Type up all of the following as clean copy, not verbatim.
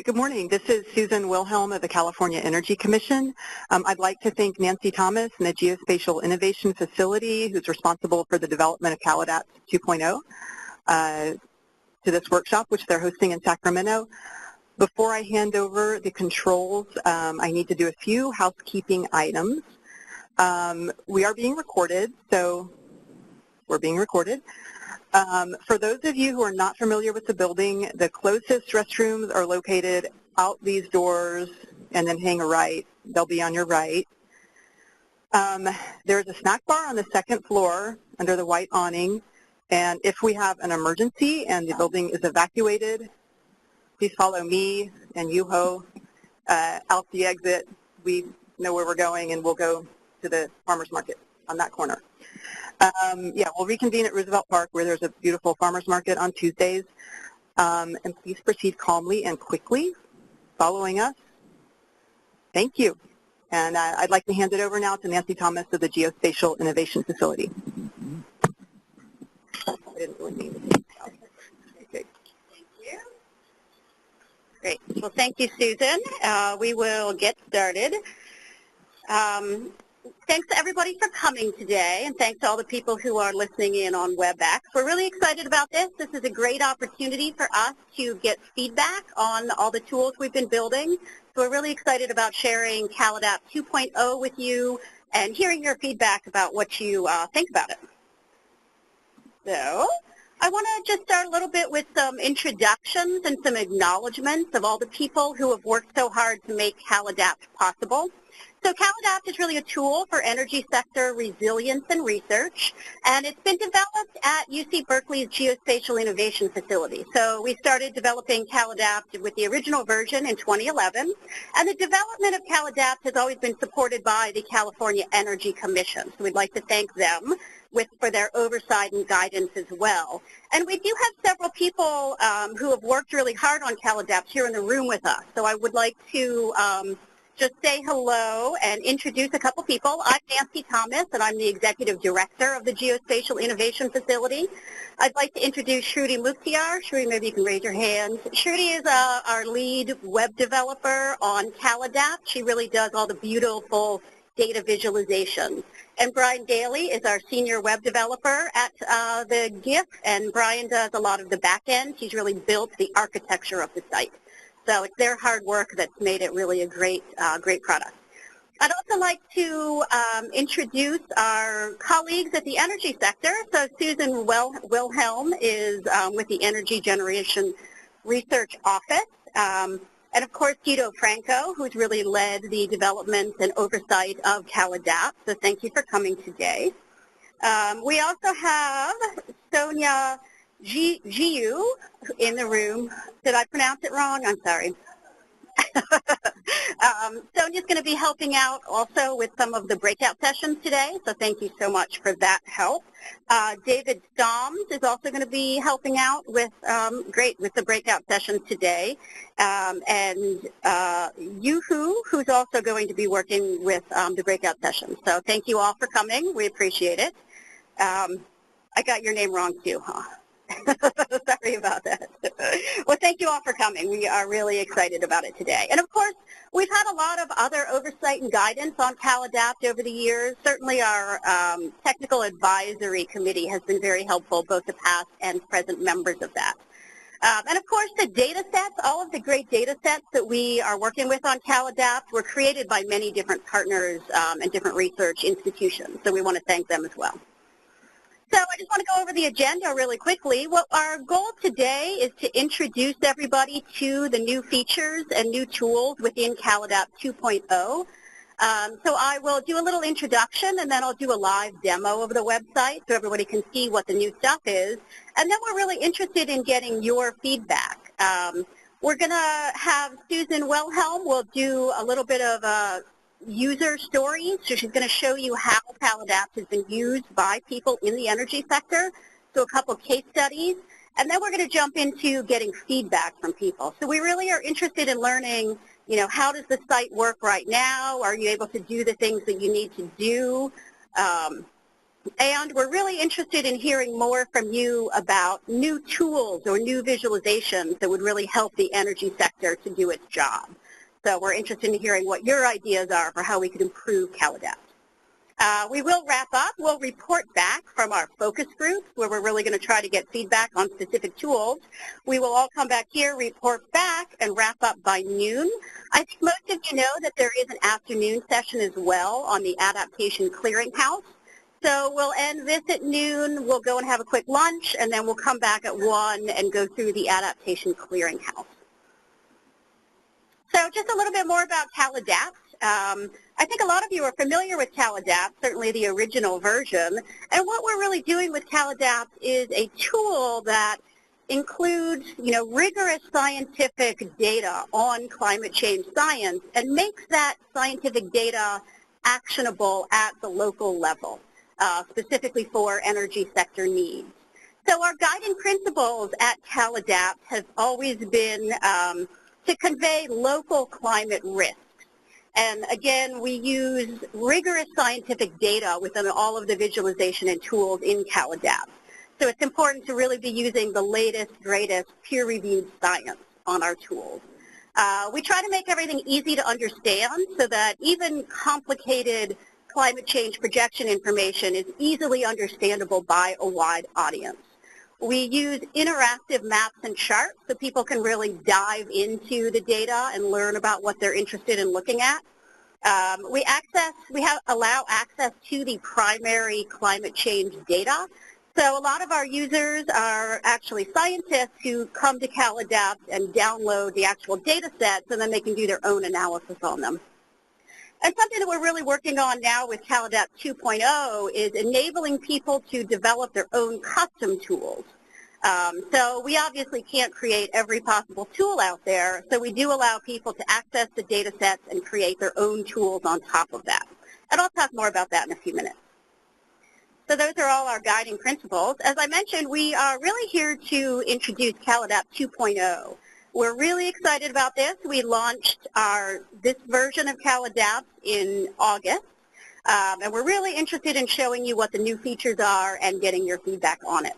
Good morning. This is Susan Wilhelm of the California Energy Commission. I'd like to thank Nancy Thomas and the Geospatial Innovation Facility, who's responsible for the development of CalAdapt 2.0, to this workshop, which they're hosting in Sacramento. Before I hand over the controls, I need to do a few housekeeping items. We are being recorded, so we're being recorded. For those of you who are not familiar with the building, the closest restrooms are located out these doors and then hang a right. They'll be on your right. There's a snack bar on the second floor under the white awning, and if we have an emergency and the building is evacuated, please follow me and Yuho out the exit. We know where we're going, and we'll go to the farmer's market on that corner. We'll reconvene at Roosevelt Park, where there's a beautiful farmer's market on Tuesdays. And please proceed calmly and quickly following us. Thank you. And I'd like to hand it over now to Nancy Thomas of the Geospatial Innovation Facility. I didn't really mean to. Okay. Thank you. Great. Well, thank you, Susan. We will get started. Thanks to everybody for coming today, and thanks to all the people who are listening in on WebEx. We're really excited about this. This is a great opportunity for us to get feedback on all the tools we've been building. So we're really excited about sharing CalAdapt 2.0 with you and hearing your feedback about what you think about it. So I want to just start a little bit with some introductions and some acknowledgments of all the people who have worked so hard to make CalAdapt possible. So CalAdapt is really a tool for energy sector resilience and research, and it's been developed at UC Berkeley's Geospatial Innovation Facility. So we started developing CalAdapt with the original version in 2011, and the development of CalAdapt has always been supported by the California Energy Commission. So we'd like to thank them for their oversight and guidance as well. And we do have several people who have worked really hard on CalAdapt here in the room with us. So I would like to just say hello and introduce a couple people. I'm Nancy Thomas, and I'm the Executive Director of the Geospatial Innovation Facility. I'd like to introduce Shruti Mukhtiar. Shruti, maybe you can raise your hand. Shruti is our lead web developer on CalAdapt. She really does all the beautiful data visualization. And Brian Daly is our senior web developer at the GIF, and Brian does a lot of the back end. He's really built the architecture of the site. So it's their hard work that's made it really a great product. I'd also like to introduce our colleagues at the energy sector. So Susan Wilhelm is with the Energy Generation Research Office. And of course, Guido Franco, who's really led the development and oversight of CalAdapt. So thank you for coming today. We also have Sonia Giu in the room. Did I pronounce it wrong? I'm sorry. Sonia's going to be helping out also with some of the breakout sessions today, so thank you so much for that help. David Stoms is also going to be helping out with with the breakout sessions today, and Yuhu, who's also going to be working with the breakout sessions. So thank you all for coming. We appreciate it. I got your name wrong too, huh? Sorry about that. Well, thank you all for coming. We are really excited about it today. And of course, we've had a lot of other oversight and guidance on CalAdapt over the years. Certainly our technical advisory committee has been very helpful, both the past and present members of that. And of course, the data sets, all of the great data sets that we are working with on CalAdapt were created by many different partners and different research institutions. So we want to thank them as well. So I just want to go over the agenda really quickly. What our goal today is to introduce everybody to the new features and new tools within CalAdapt 2.0. So I will do a little introduction, and then I'll do a live demo of the website so everybody can see what the new stuff is. And then we're really interested in getting your feedback. We're going to have Susan Wilhelm will do a little bit of a user stories. So she's going to show you how CalAdapt has been used by people in the energy sector. So a couple case studies. And then we're going to jump into getting feedback from people. So we really are interested in learning, you know, how does the site work right now? Are you able to do the things that you need to do? And we're really interested in hearing more from you about new tools or new visualizations that would really help the energy sector to do its job. So we're interested in hearing what your ideas are for how we could improve CalAdapt. We will wrap up. We'll report back from our focus groups where we're really going to try to get feedback on specific tools. We will all come back here, report back, and wrap up by noon. I think most of you know that there is an afternoon session as well on the Adaptation Clearinghouse. So we'll end this at noon. We'll go and have a quick lunch, and then we'll come back at 1 and go through the Adaptation Clearinghouse. So just a little bit more about CalAdapt. I think a lot of you are familiar with CalAdapt, certainly the original version. And what we're really doing with CalAdapt is a tool that includes, rigorous scientific data on climate change science and makes that scientific data actionable at the local level, specifically for energy sector needs. So our guiding principles at CalAdapt have always been to convey local climate risks. And again, we use rigorous scientific data within all of the visualization and tools in CalAdapt. So it's important to really be using the latest, greatest peer-reviewed science on our tools. We try to make everything easy to understand so that even complicated climate change projection information is easily understandable by a wide audience. We use interactive maps and charts so people can really dive into the data and learn about what they're interested in looking at. We allow access to the primary climate change data. So a lot of our users are actually scientists who come to CalAdapt and download the actual data sets, and then they can do their own analysis on them. And something that we're really working on now with CalAdapt 2.0 is enabling people to develop their own custom tools. So we obviously can't create every possible tool out there, so we do allow people to access the data sets and create their own tools on top of that. And I'll talk more about that in a few minutes. So those are all our guiding principles. As I mentioned, we are really here to introduce CalAdapt 2.0. We're really excited about this. We launched this version of CalAdapt in August, and we're really interested in showing you what the new features are and getting your feedback on it.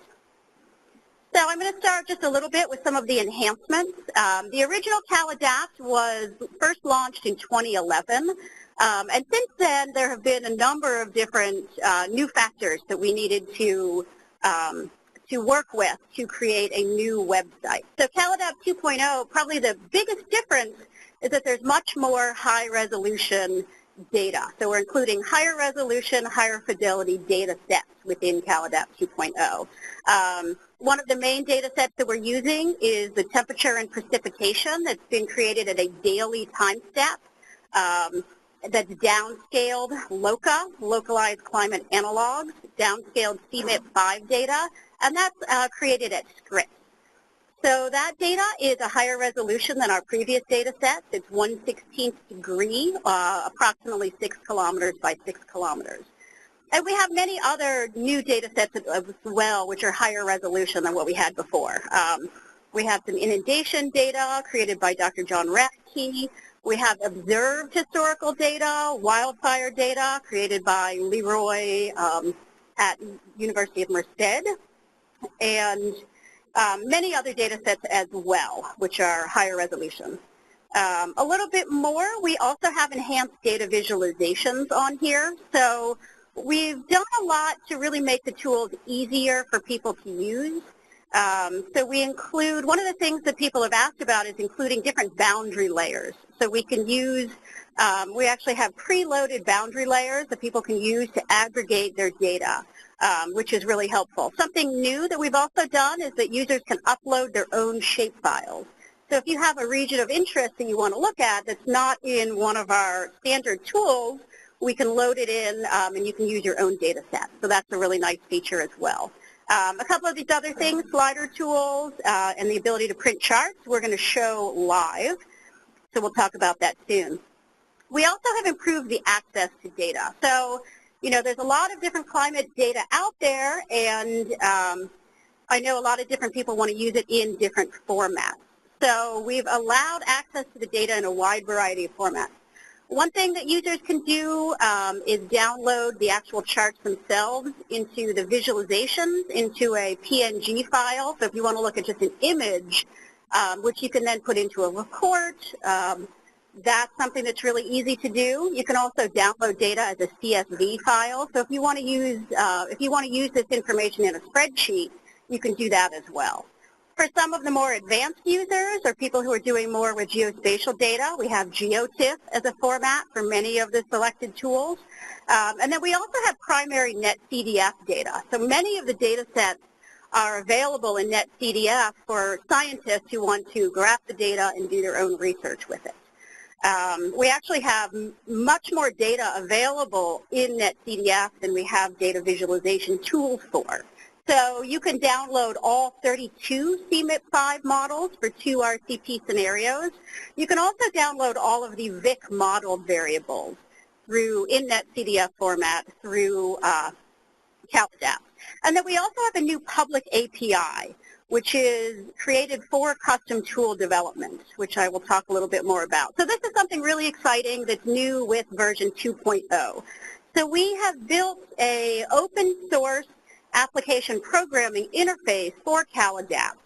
So I'm going to start just a little bit with some of the enhancements. The original CalAdapt was first launched in 2011, and since then there have been a number of different new factors that we needed to work with to create a new website. So CalAdapt 2.0, probably the biggest difference is that there's much more high-resolution data. So we're including higher resolution, higher fidelity data sets within CalAdapt 2.0. One of the main data sets that we're using is the temperature and precipitation that's been created at a daily time step. That's downscaled LOCA, localized climate analogs, downscaled CMIP5 data, and that's created at script. So that data is a higher resolution than our previous data sets. It's 1/16th degree, approximately 6 kilometers by 6 kilometers. And we have many other new data sets as well, which are higher resolution than what we had before. We have some inundation data created by Dr. John Radke. We have observed historical data, wildfire data created by Leroy at University of Merced, and many other data sets as well, which are higher resolution. A little bit more, we also have enhanced data visualizations on here. So we've done a lot to really make the tools easier for people to use. So we include, one of the things that people have asked about is including different boundary layers. So we can use, we actually have preloaded boundary layers that people can use to aggregate their data, which is really helpful. Something new that we've also done is that users can upload their own shapefiles. So if you have a region of interest that you want to look at that's not in one of our standard tools, we can load it in and you can use your own data set. So that's a really nice feature as well. A couple of these other things, slider tools and the ability to print charts, we're going to show live. So we'll talk about that soon. We also have improved the access to data. So, there's a lot of different climate data out there, and I know a lot of different people want to use it in different formats. So we've allowed access to the data in a wide variety of formats. One thing that users can do is download the actual charts themselves into the visualizations into a PNG file. So if you want to look at just an image, which you can then put into a report, that's something that's really easy to do. You can also download data as a CSV file. So if you want to use this information in a spreadsheet, you can do that as well. For some of the more advanced users or people who are doing more with geospatial data, we have GeoTIFF as a format for many of the selected tools. And then we also have primary NetCDF data. So many of the data sets are available in NetCDF for scientists who want to graph the data and do their own research with it. We actually have much more data available in NetCDF than we have data visualization tools for. So you can download all 32 CMIP5 models for 2 RCP scenarios. You can also download all of the VIC modeled variables in NetCDF format through CalAdapt. And then we also have a new public API, which is created for custom tool development, which I will talk a little bit more about. So this is something really exciting that's new with version 2.0. So we have built an open source application programming interface for CalAdapt.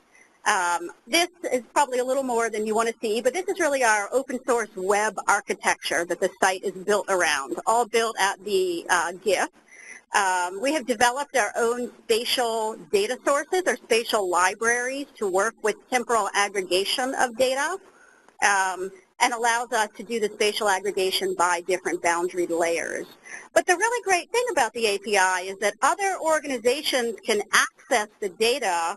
This is probably a little more than you want to see, but this is really our open source web architecture that the site is built around, all built at the GIF. We have developed our own spatial data sources or spatial libraries to work with temporal aggregation of data and allows us to do the spatial aggregation by different boundary layers. But the really great thing about the API is that other organizations can access the data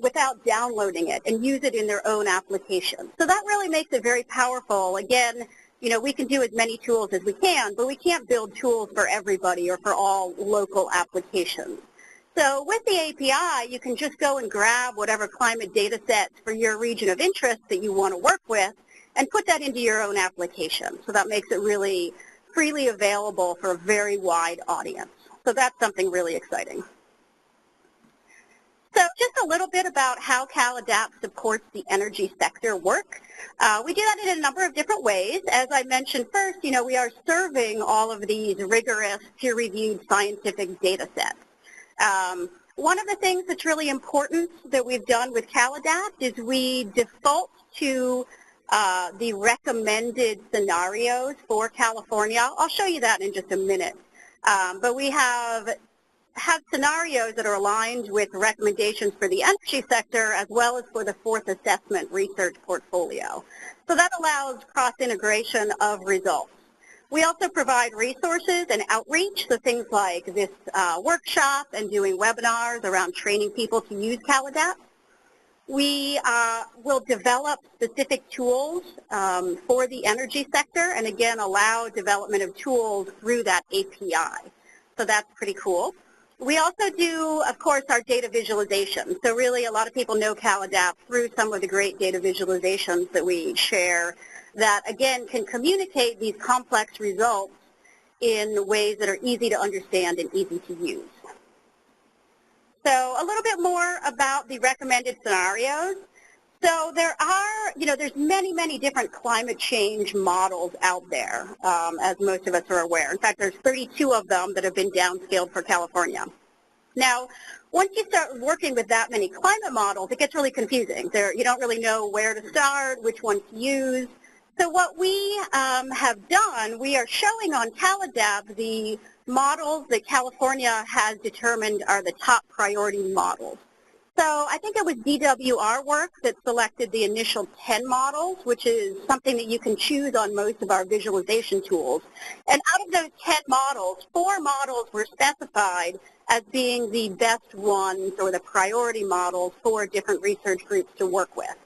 without downloading it and use it in their own application. So that really makes it very powerful. Again, you know, we can do as many tools as we can, but we can't build tools for everybody or for all local applications. So with the API, you can just go and grab whatever climate data sets for your region of interest that you want to work with and put that into your own application. So that makes it really freely available for a very wide audience. So that's something really exciting. So just a little bit about how CalAdapt supports the energy sector work. We do that in a number of different ways. As I mentioned first, you know, we are serving all of these rigorous peer-reviewed scientific data sets. One of the things that's really important that we've done with CalAdapt is we default to the recommended scenarios for California. I'll show you that in just a minute. But we have scenarios that are aligned with recommendations for the energy sector as well as for the fourth assessment research portfolio. So that allows cross-integration of results. We also provide resources and outreach, so things like this workshop and doing webinars around training people to use CalAdapt. We will develop specific tools for the energy sector and again allow development of tools through that API. So that's pretty cool. We also do, of course, our data visualization. So really a lot of people know CalAdapt through some of the great data visualizations that we share that, again, can communicate these complex results in ways that are easy to understand and easy to use. So a little bit more about the recommended scenarios. So there are, you know, there's many different climate change models out there, as most of us are aware. In fact, there's 32 of them that have been downscaled for California. Now, once you start working with that many climate models, it gets really confusing. You don't really know where to start, which one to use. So what we have done, we are showing on CalAdapt the models that California has determined are the top priority models. So I think it was DWR work that selected the initial 10 models, which is something that you can choose on most of our visualization tools. And out of those 10 models, 4 models were specified as being the best ones or the priority models for different research groups to work with.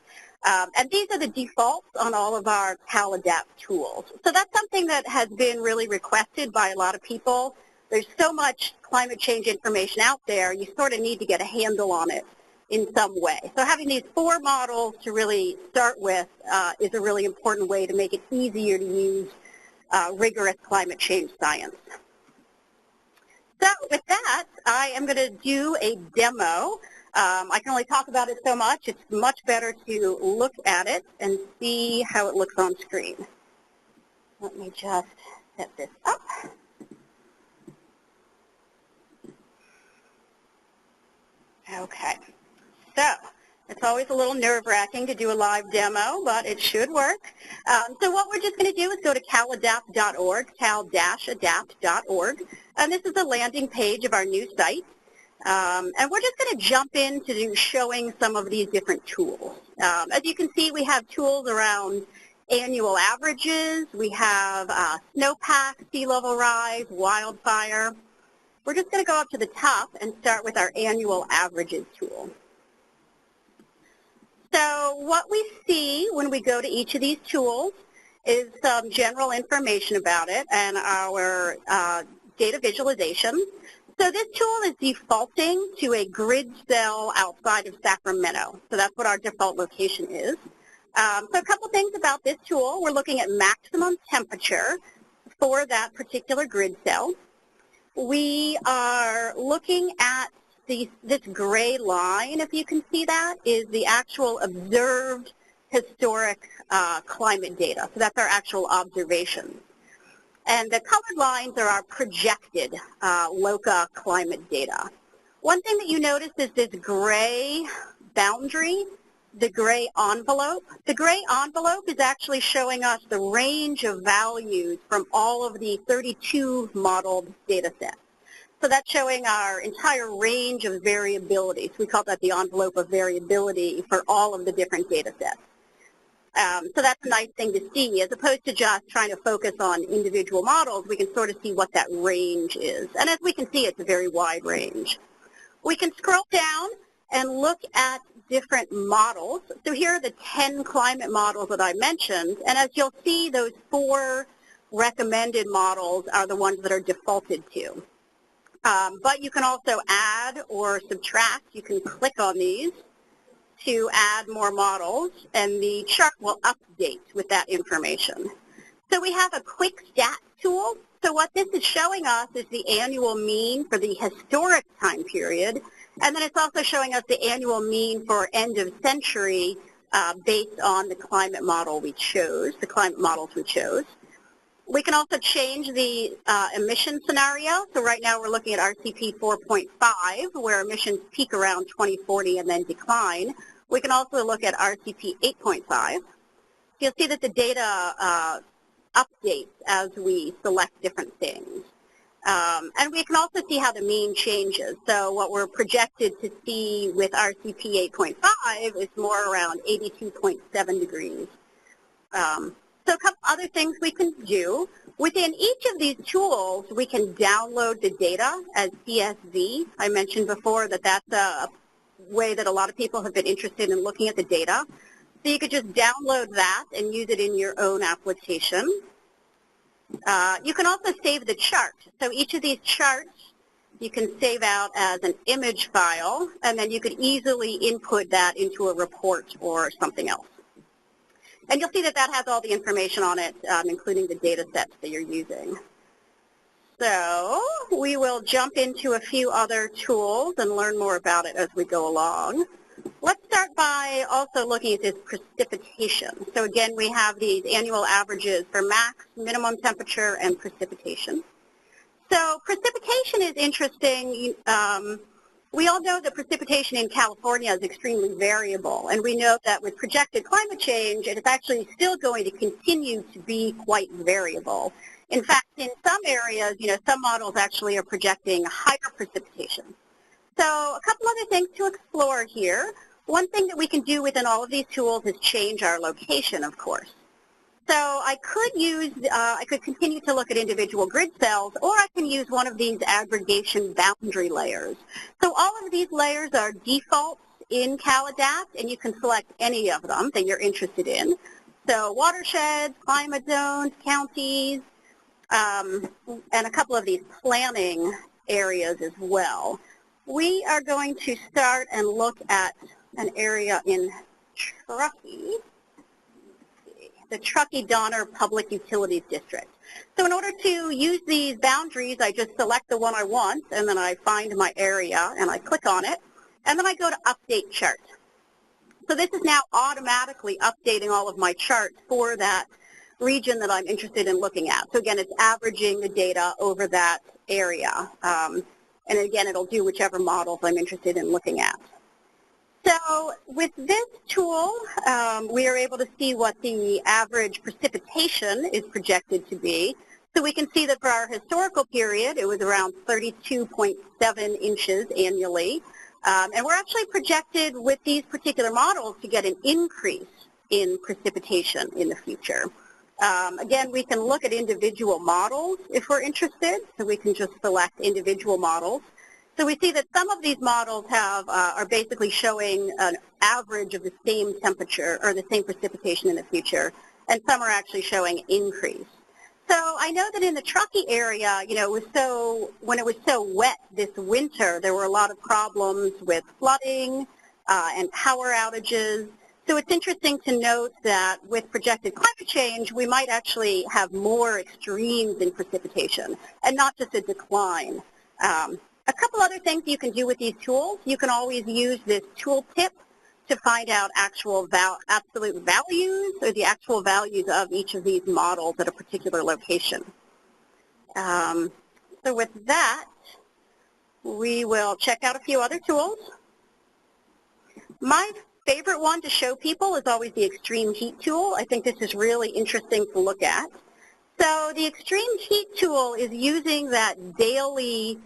And these are the defaults on all of our CalAdapt tools. So that's something that has been really requested by a lot of people. There's so much climate change information out there, you sort of need to get a handle on it in some way. So having these 4 models to really start with is a really important way to make it easier to use rigorous climate change science. So with that, I am going to do a demo. I can only talk about it so much. It's much better to look at it and see how it looks on screen. Let me just set this up. Okay, so it's always a little nerve-wracking to do a live demo, but it should work. So what we're just going to do is go to caladapt.org, cal-adapt.org, and this is the landing page of our new site. And we're just going to jump into showing some of these different tools. As you can see, we have tools around annual averages. We have snowpack, sea level rise, wildfire. We're just going to go up to the top and start with our annual averages tool. So what we see when we go to each of these tools is some general information about it and our data visualization. So this tool is defaulting to a grid cell outside of Sacramento. So that's what our default location is. So a couple things about this tool. We're looking at maximum temperature for that particular grid cell. We are looking at this gray line, if you can see that, is the actual observed historic climate data. So that's our actual observations. And the colored lines are our projected LOCA climate data. One thing that you notice is this gray boundary, the gray envelope. The gray envelope is actually showing us the range of values from all of the 32 modeled data sets. So that's showing our entire range of variability. So we call that the envelope of variability for all of the different data sets. So that's a nice thing to see. As opposed to just trying to focus on individual models, we can sort of see what that range is. And as we can see, it's a very wide range. We can scroll down and look at different models. So here are the 10 climate models that I mentioned. And as you'll see, those 4 recommended models are the ones that are defaulted to. But you can also add or subtract. You can click on these to add more models, and the chart will update with that information. So we have a quick stats tool. So what this is showing us is the annual mean for the historic time period, and then it's also showing us the annual mean for end of century based on the climate model we chose, the climate models we chose. We can also change the emission scenario. So right now we're looking at RCP 4.5, where emissions peak around 2040 and then decline. We can also look at RCP 8.5. You'll see that the data updates as we select different things. And we can also see how the mean changes. So what we're projected to see with RCP 8.5 is more around 82.7 degrees. So a couple other things we can do. Within each of these tools, we can download the data as CSV. I mentioned before that that's a way that a lot of people have been interested in looking at the data. So you could just download that and use it in your own application. You can also save the chart. So each of these charts you can save out as an image file, and then you could easily input that into a report or something else. And you'll see that that has all the information on it, including the data sets that you're using. So we will jump into a few other tools and learn more about it as we go along. Let's start by also looking at this precipitation. So again, we have these annual averages for max, minimum temperature, and precipitation. So precipitation is interesting. We all know that precipitation in California is extremely variable, and we know that with projected climate change, it is actually still going to continue to be quite variable. In fact, in some areas, some models actually are projecting higher precipitation. So a couple other things to explore here. One thing that we can do within all of these tools is change our location, of course. So I could continue to look at individual grid cells, or I can use one of these aggregation boundary layers. So all of these layers are defaults in CalAdapt, and you can select any of them that you're interested in. So watersheds, climate zones, counties, and a couple of these planning areas as well. We are going to start and look at an area in Truckee. The Truckee-Donner Public Utilities District. So in order to use these boundaries, I just select the one I want, and then I find my area, and I click on it, and then I go to Update Chart. So this is now automatically updating all of my charts for that region that I'm interested in looking at. So again, it's averaging the data over that area. And again, it'll do whichever models I'm interested in looking at. So with this tool, we are able to see what the average precipitation is projected to be. So we can see that for our historical period, it was around 32.7 inches annually. And we're actually projected with these particular models to get an increase in precipitation in the future. Again, we can look at individual models if we're interested, so we can just select individual models. So we see that some of these models are basically showing an average of the same temperature or the same precipitation in the future, and some are actually showing increase. So I know that in the Truckee area, when it was so wet this winter, there were a lot of problems with flooding and power outages. So it's interesting to note that with projected climate change, we might actually have more extremes in precipitation and not just a decline. A couple other things you can do with these tools. You can always use this tooltip to find out actual absolute values or the actual values of each of these models at a particular location. So with that, we will check out a few other tools. My favorite one to show people is always the extreme heat tool. I think this is really interesting to look at. So the extreme heat tool is using that daily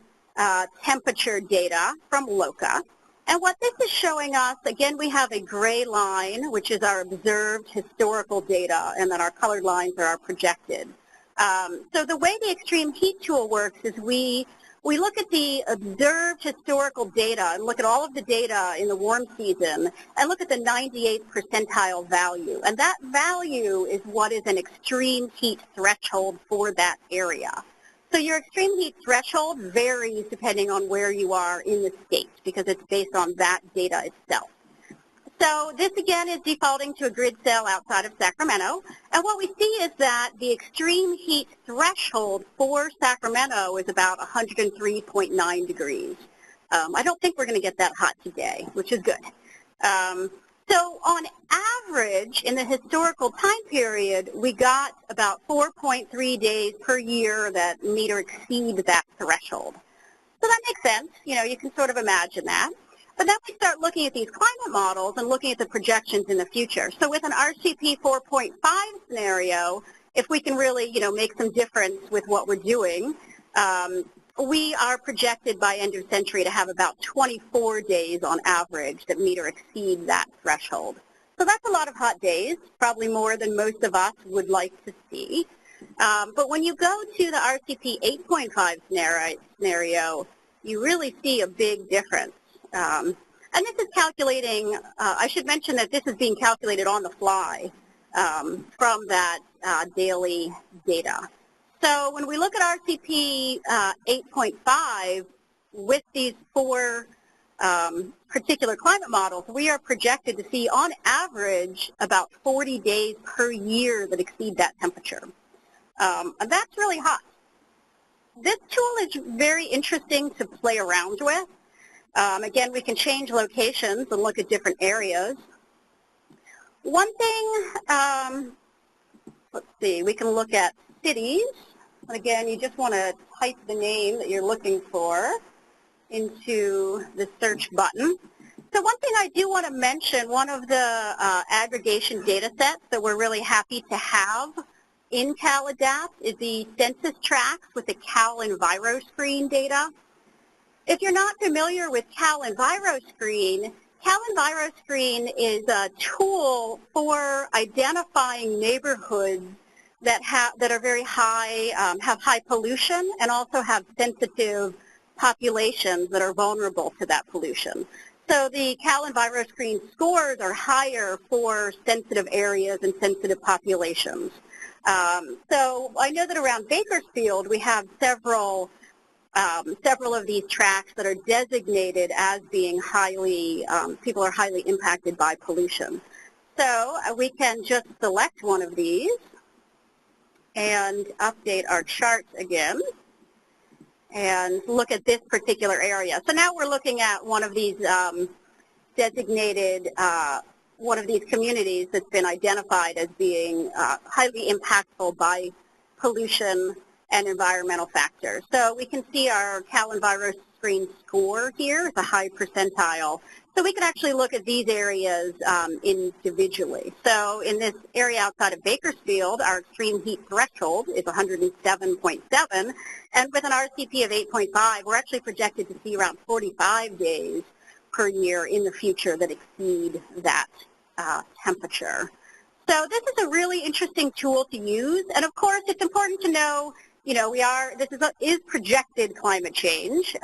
temperature data from LOCA. And what this is showing us, again, we have a gray line, which is our observed historical data, and then our colored lines are our projected. So the way the extreme heat tool works is we look at the observed historical data and look at all of the data in the warm season and look at the 98th percentile value. And that value is what is an extreme heat threshold for that area. So your extreme heat threshold varies depending on where you are in the state because it's based on that data itself. So this again is defaulting to a grid cell outside of Sacramento. And what we see is that the extreme heat threshold for Sacramento is about 103.9 degrees. I don't think we're going to get that hot today, which is good. So on average, in the historical time period, we got about 4.3 days per year that meet or exceed that threshold. So that makes sense. You can sort of imagine that. But then we start looking at these climate models and looking at the projections in the future. So with an RCP 4.5 scenario, if we can really, make some difference with what we're doing, we are projected by end of century to have about 24 days on average that meet or exceed that threshold. So that's a lot of hot days, probably more than most of us would like to see. But when you go to the RCP 8.5 scenario, you really see a big difference. And this is calculating, I should mention that this is being calculated on the fly from that daily data. So when we look at RCP 8.5 with these four particular climate models, we are projected to see on average about 40 days per year that exceed that temperature. And that's really hot. This tool is very interesting to play around with. Again, we can change locations and look at different areas. One thing, let's see, we can look at cities. Again, you just want to type the name that you're looking for into the search button. So one thing I do want to mention, one of the aggregation data sets that we're really happy to have in CalAdapt is the census tracts with the Cal EnviroScreen data. If you're not familiar with Cal EnviroScreen is a tool for identifying neighborhoods that are very high, have high pollution, and also have sensitive populations that are vulnerable to that pollution. So the Cal EnviroScreen scores are higher for sensitive areas and sensitive populations. So I know that around Bakersfield we have several of these tracts that are designated as being highly, people are highly impacted by pollution. So we can just select one of these and update our charts again and look at this particular area. So now we're looking at one of these designated one of these communities that's been identified as being highly impactful by pollution and environmental factors. So we can see our CalEnviroScreen score here is a high percentile. So we can actually look at these areas individually. So in this area outside of Bakersfield, our extreme heat threshold is 107.7, and with an RCP of 8.5, we're actually projected to see around 45 days per year in the future that exceed that temperature. So this is a really interesting tool to use, and of course it's important to know, this is projected climate change,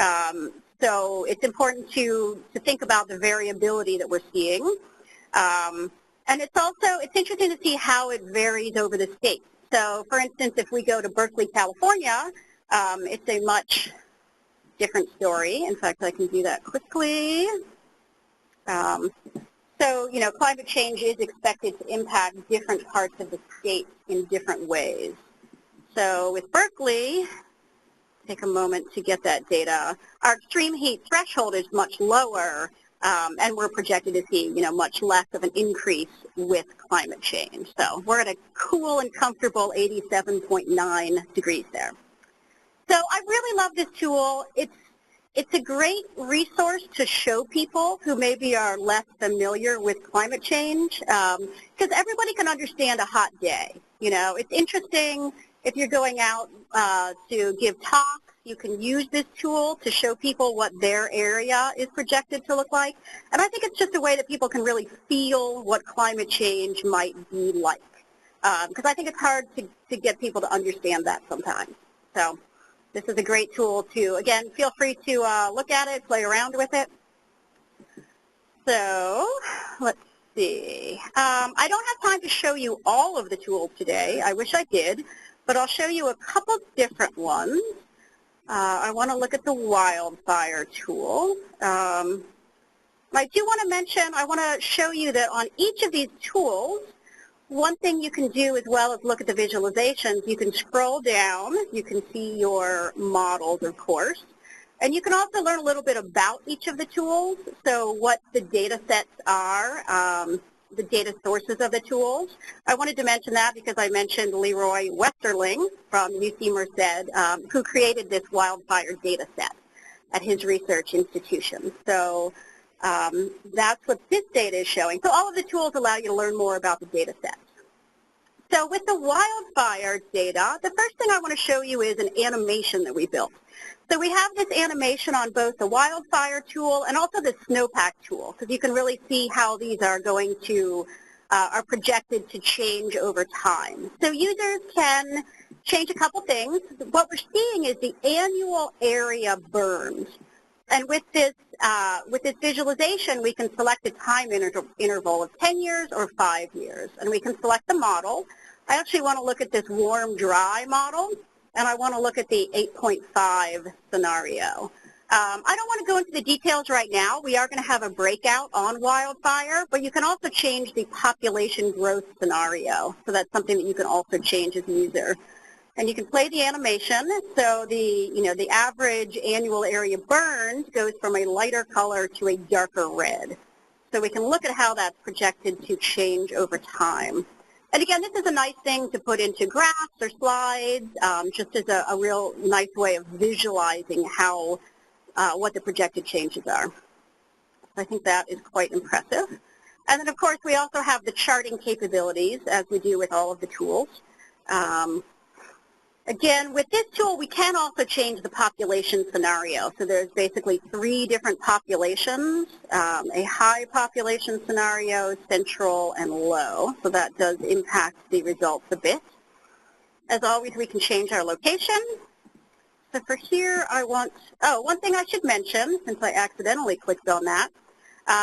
so it's important to think about the variability that we're seeing, and it's interesting to see how it varies over the state. So for instance, if we go to Berkeley, California, it's a much different story. In fact, I can do that quickly. So, climate change is expected to impact different parts of the state in different ways. So with Berkeley, take a moment to get that data. Our extreme heat threshold is much lower, and we're projected to see, much less of an increase with climate change. So we're at a cool and comfortable 87.9 degrees there. So I really love this tool. It's a great resource to show people who maybe are less familiar with climate change, because everybody can understand a hot day. It's interesting if you're going out to give talks. You can use this tool to show people what their area is projected to look like. And I think it's just a way that people can really feel what climate change might be like, because I think it's hard to get people to understand that sometimes. So this is a great tool to, again, feel free to look at it, play around with it. So let's see. I don't have time to show you all of the tools today. I wish I did, but I'll show you a couple different ones. I want to look at the wildfire tool. I do want to mention, I want to show you that on each of these tools, one thing you can do as well as look at the visualizations, you can scroll down, you can see your models, of course, and you can also learn a little bit about each of the tools, so what the data sets are, the data sources of the tools. I wanted to mention that because I mentioned Leroy Westerling from UC Merced, who created this wildfire data set at his research institution. So that's what this data is showing. So all of the tools allow you to learn more about the data sets. So with the wildfire data, the first thing I want to show you is an animation that we built. So we have this animation on both the wildfire tool and also the snowpack tool, because you can really see how these are going to, are projected to change over time. So users can change a couple things. What we're seeing is the annual area burned. And with this visualization, we can select a time interval of 10 years or 5 years, and we can select the model. I actually want to look at this warm, dry model, and I want to look at the 8.5 scenario. I don't want to go into the details right now. We are going to have a breakout on wildfire, but you can also change the population growth scenario, so that's something that you can also change as a user. And you can play the animation. So the average annual area burned goes from a lighter color to a darker red. So we can look at how that's projected to change over time. And again, this is a nice thing to put into graphs or slides, just as a real nice way of visualizing how what the projected changes are. I think that is quite impressive. And then, of course, we also have the charting capabilities, as we do with all of the tools. Again, with this tool, we can also change the population scenario. So there's basically 3 different populations, a high population scenario, central, and low. So that does impact the results a bit. As always, we can change our location. So for here, one thing I should mention, since I accidentally clicked on that,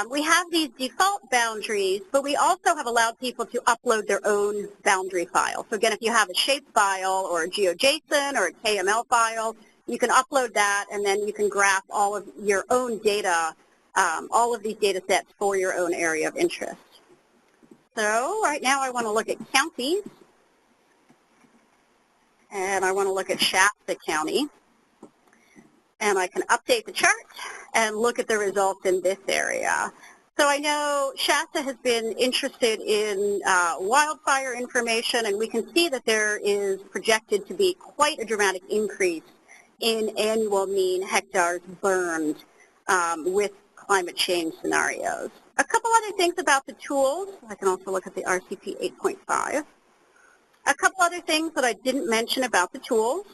we have these default boundaries, but we also have allowed people to upload their own boundary file. So again, if you have a shape file or a GeoJSON or a KML file, you can upload that, and then you can graph all of your own data, all of these data sets for your own area of interest. So right now I want to look at counties, and I want to look at Shasta County. And I can update the chart and look at the results in this area. So I know Shasta has been interested in wildfire information, and we can see that there is projected to be quite a dramatic increase in annual mean hectares burned with climate change scenarios. A couple other things about the tools. I can also look at the RCP 8.5. A couple other things that I didn't mention about the tools.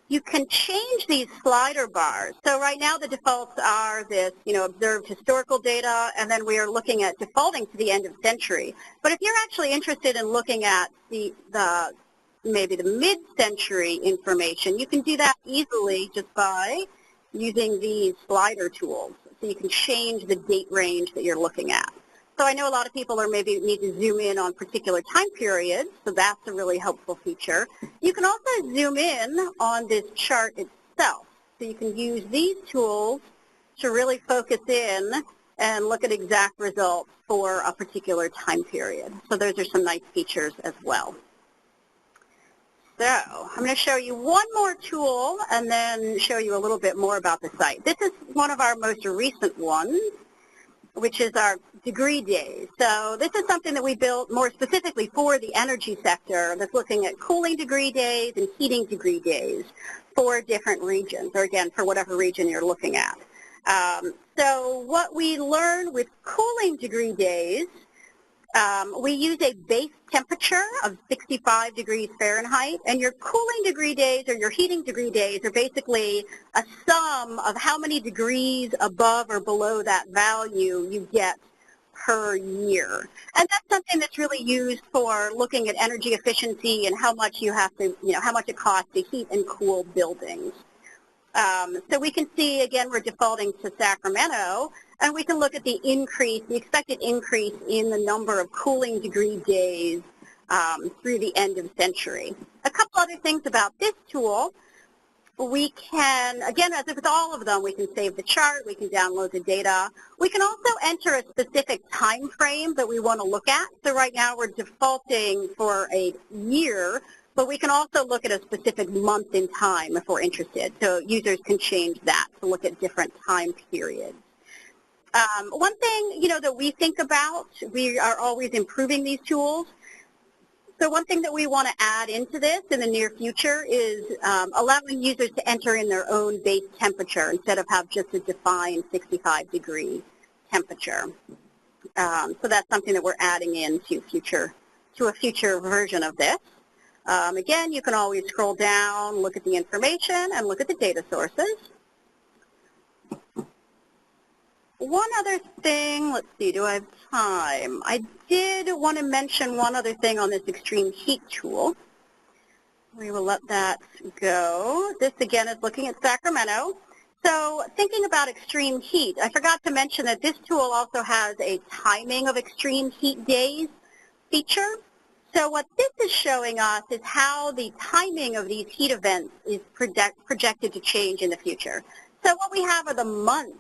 You can change these slider bars. So right now the defaults are this, observed historical data, and then we are looking at defaulting to the end of century. But if you're actually interested in looking at maybe the mid-century information, you can do that easily just by using these slider tools. So you can change the date range that you're looking at. So I know a lot of people maybe need to zoom in on particular time periods, so that's a really helpful feature. You can also zoom in on this chart itself. So you can use these tools to really focus in and look at exact results for a particular time period. So those are some nice features as well. So I'm going to show you one more tool and then show you a little bit more about the site. This is one of our most recent ones, which is our degree days. So this is something that we built more specifically for the energy sector that's looking at cooling degree days and heating degree days for different regions, or again, for whatever region you're looking at. So what we learned with cooling degree days, we use a base temperature of 65 degrees Fahrenheit, and your cooling degree days or your heating degree days are basically a sum of how many degrees above or below that value you get per year. And that's something that's really used for looking at energy efficiency and how much you have to, how much it costs to heat and cool buildings. So we can see, again, we're defaulting to Sacramento, and we can look at the increase, the expected increase in the number of cooling degree days through the end of century. A couple other things about this tool. We can, again, as with all of them, we can save the chart, we can download the data. We can also enter a specific time frame that we want to look at. So right now we're defaulting for a year, but we can also look at a specific month in time if we're interested. So users can change that to look at different time periods. One thing, that we think about, we are always improving these tools. So one thing that we want to add into this in the near future is allowing users to enter in their own base temperature instead of have just a defined 65-degree temperature. So that's something that we're adding into a future version of this. Again, you can always scroll down, look at the information, and look at the data sources. One other thing, let's see, do I have time? I did want to mention one other thing on this extreme heat tool. We will let that go. This, again, is looking at Sacramento. So thinking about extreme heat, I forgot to mention that this tool also has a timing of extreme heat days feature. So what this is showing us is how the timing of these heat events is projected to change in the future. So what we have are the months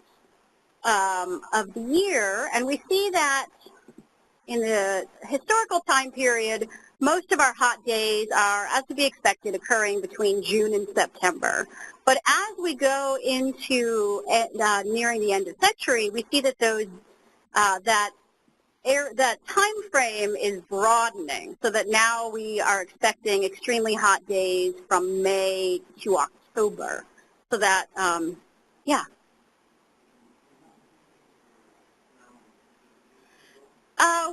of the year, and we see that in the historical time period, most of our hot days are, as to be expected, occurring between June and September. But as we go into nearing the end of century, we see that that time frame is broadening, so that now we are expecting extremely hot days from May to October. So that, yeah.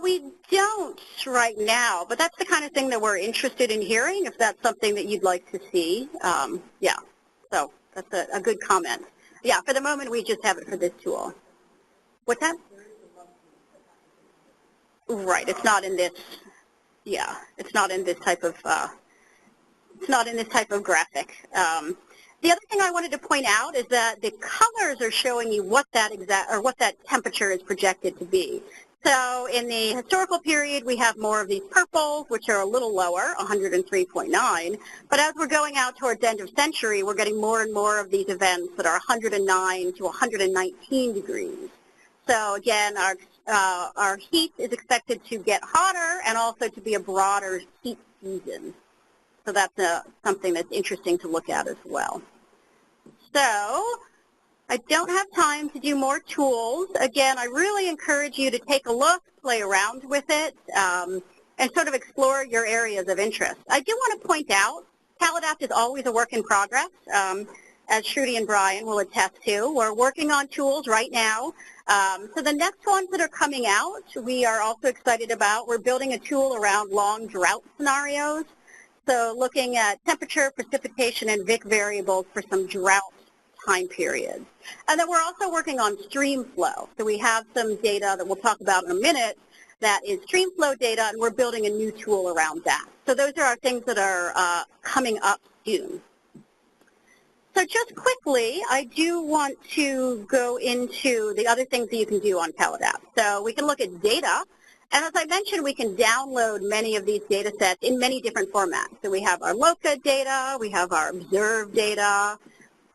We don't right now, but that's the kind of thing that we're interested in hearing, if that's something that you'd like to see. Yeah, so that's a good comment. Yeah, for the moment, we just have it for this tool. What's that? Right, it's not in this, yeah, it's not in this type of, graphic. The other thing I wanted to point out is that the colors are showing you what that temperature is projected to be. So in the historical period, we have more of these purples, which are a little lower, 103.9. But as we're going out towards the end of century, we're getting more and more of these events that are 109 to 119 degrees. So again, our heat is expected to get hotter and also to be a broader heat season. So that's something that's interesting to look at as well. So I don't have time to do more tools. Again, I really encourage you to take a look, play around with it, and sort of explore your areas of interest. I do want to point out, CalAdapt is always a work in progress. As Shruti and Brian will attest to, we're working on tools right now. So the next ones that are coming out, we are also excited about. We're building a tool around long drought scenarios. So looking at temperature, precipitation, and VIC variables for some drought time periods. And then we're also working on stream flow. So we have some data that we'll talk about in a minute that is stream flow data, and we're building a new tool around that. So those are our things that are coming up soon. So just quickly, I do want to go into the other things that you can do on CalAdapt. So we can look at data, and as I mentioned, we can download many of these data sets in many different formats. So we have our LOCA data, we have our observed data,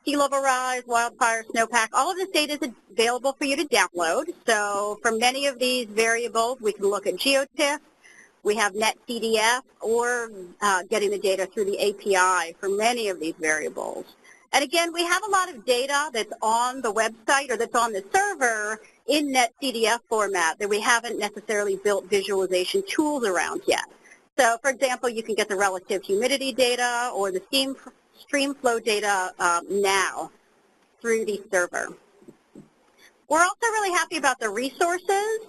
sea level rise, wildfire, snowpack. All of this data is available for you to download. So for many of these variables, we can look at GeoTIFF. We have NetCDF, or getting the data through the API for many of these variables. And again, we have a lot of data that's on the website or that's on the server in NetCDF format that we haven't necessarily built visualization tools around yet. So for example, you can get the relative humidity data or the stream flow data now through the server. We're also really happy about the resources.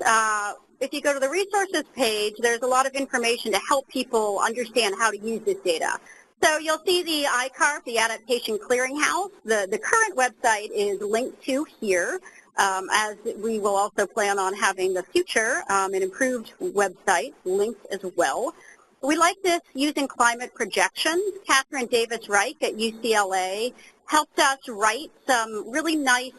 If you go to the resources page, there's a lot of information to help people understand how to use this data. So you'll see the ICARP, the Adaptation Clearinghouse. The current website is linked to here, as we will also plan on having the future an improved website linked as well. We like this using climate projections. Catherine Davis-Reich at UCLA helped us write some really nice,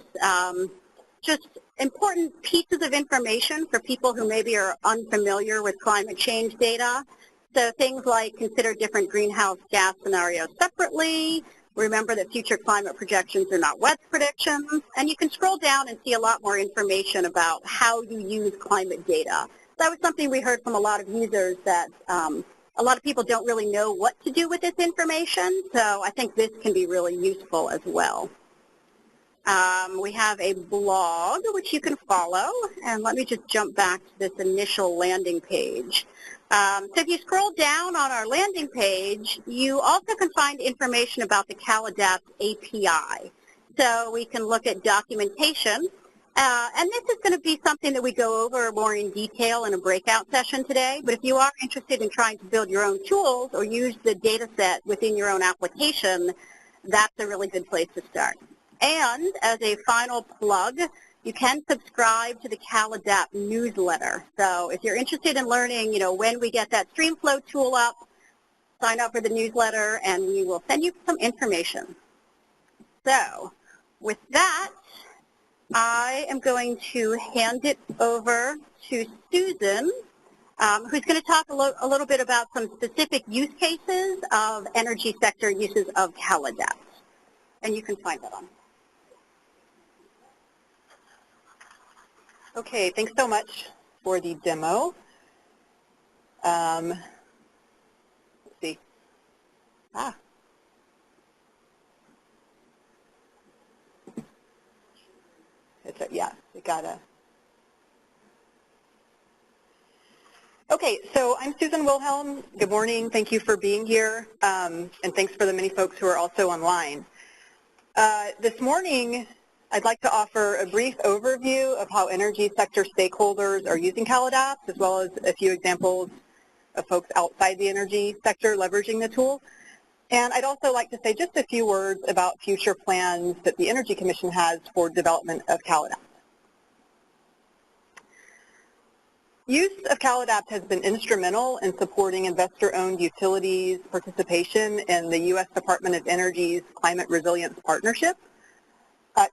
just important pieces of information for people who maybe are unfamiliar with climate change data. So things like consider different greenhouse gas scenarios separately, remember that future climate projections are not weather predictions, and you can scroll down and see a lot more information about how you use climate data. That was something we heard from a lot of users, that a lot of people don't really know what to do with this information, so I think this can be really useful as well. We have a blog which you can follow, and let me just jump back to this initial landing page. So if you scroll down on our landing page, you also can find information about the CalAdapt API. So we can look at documentation, and this is going to be something that we go over more in detail in a breakout session today, but if you are interested in trying to build your own tools or use the data set within your own application, that's a really good place to start. And as a final plug, you can subscribe to the CalAdapt newsletter. So if you're interested in learning, when we get that StreamFlow tool up, sign up for the newsletter and we will send you some information. So with that, I am going to hand it over to Susan, who's going to talk a little bit about some specific use cases of energy sector uses of CalAdapt. And you can find that on. Okay, thanks so much for the demo. Let's see. Yeah, we gotta. Okay, so I'm Susan Wilhelm. Good morning. Thank you for being here, and thanks for the many folks who are also online. This morning, I'd like to offer a brief overview of how energy sector stakeholders are using CalAdapt, as well as a few examples of folks outside the energy sector leveraging the tool. And I'd also like to say just a few words about future plans that the Energy Commission has for development of CalAdapt. Use of CalAdapt has been instrumental in supporting investor-owned utilities' participation in the U.S. Department of Energy's Climate Resilience Partnership.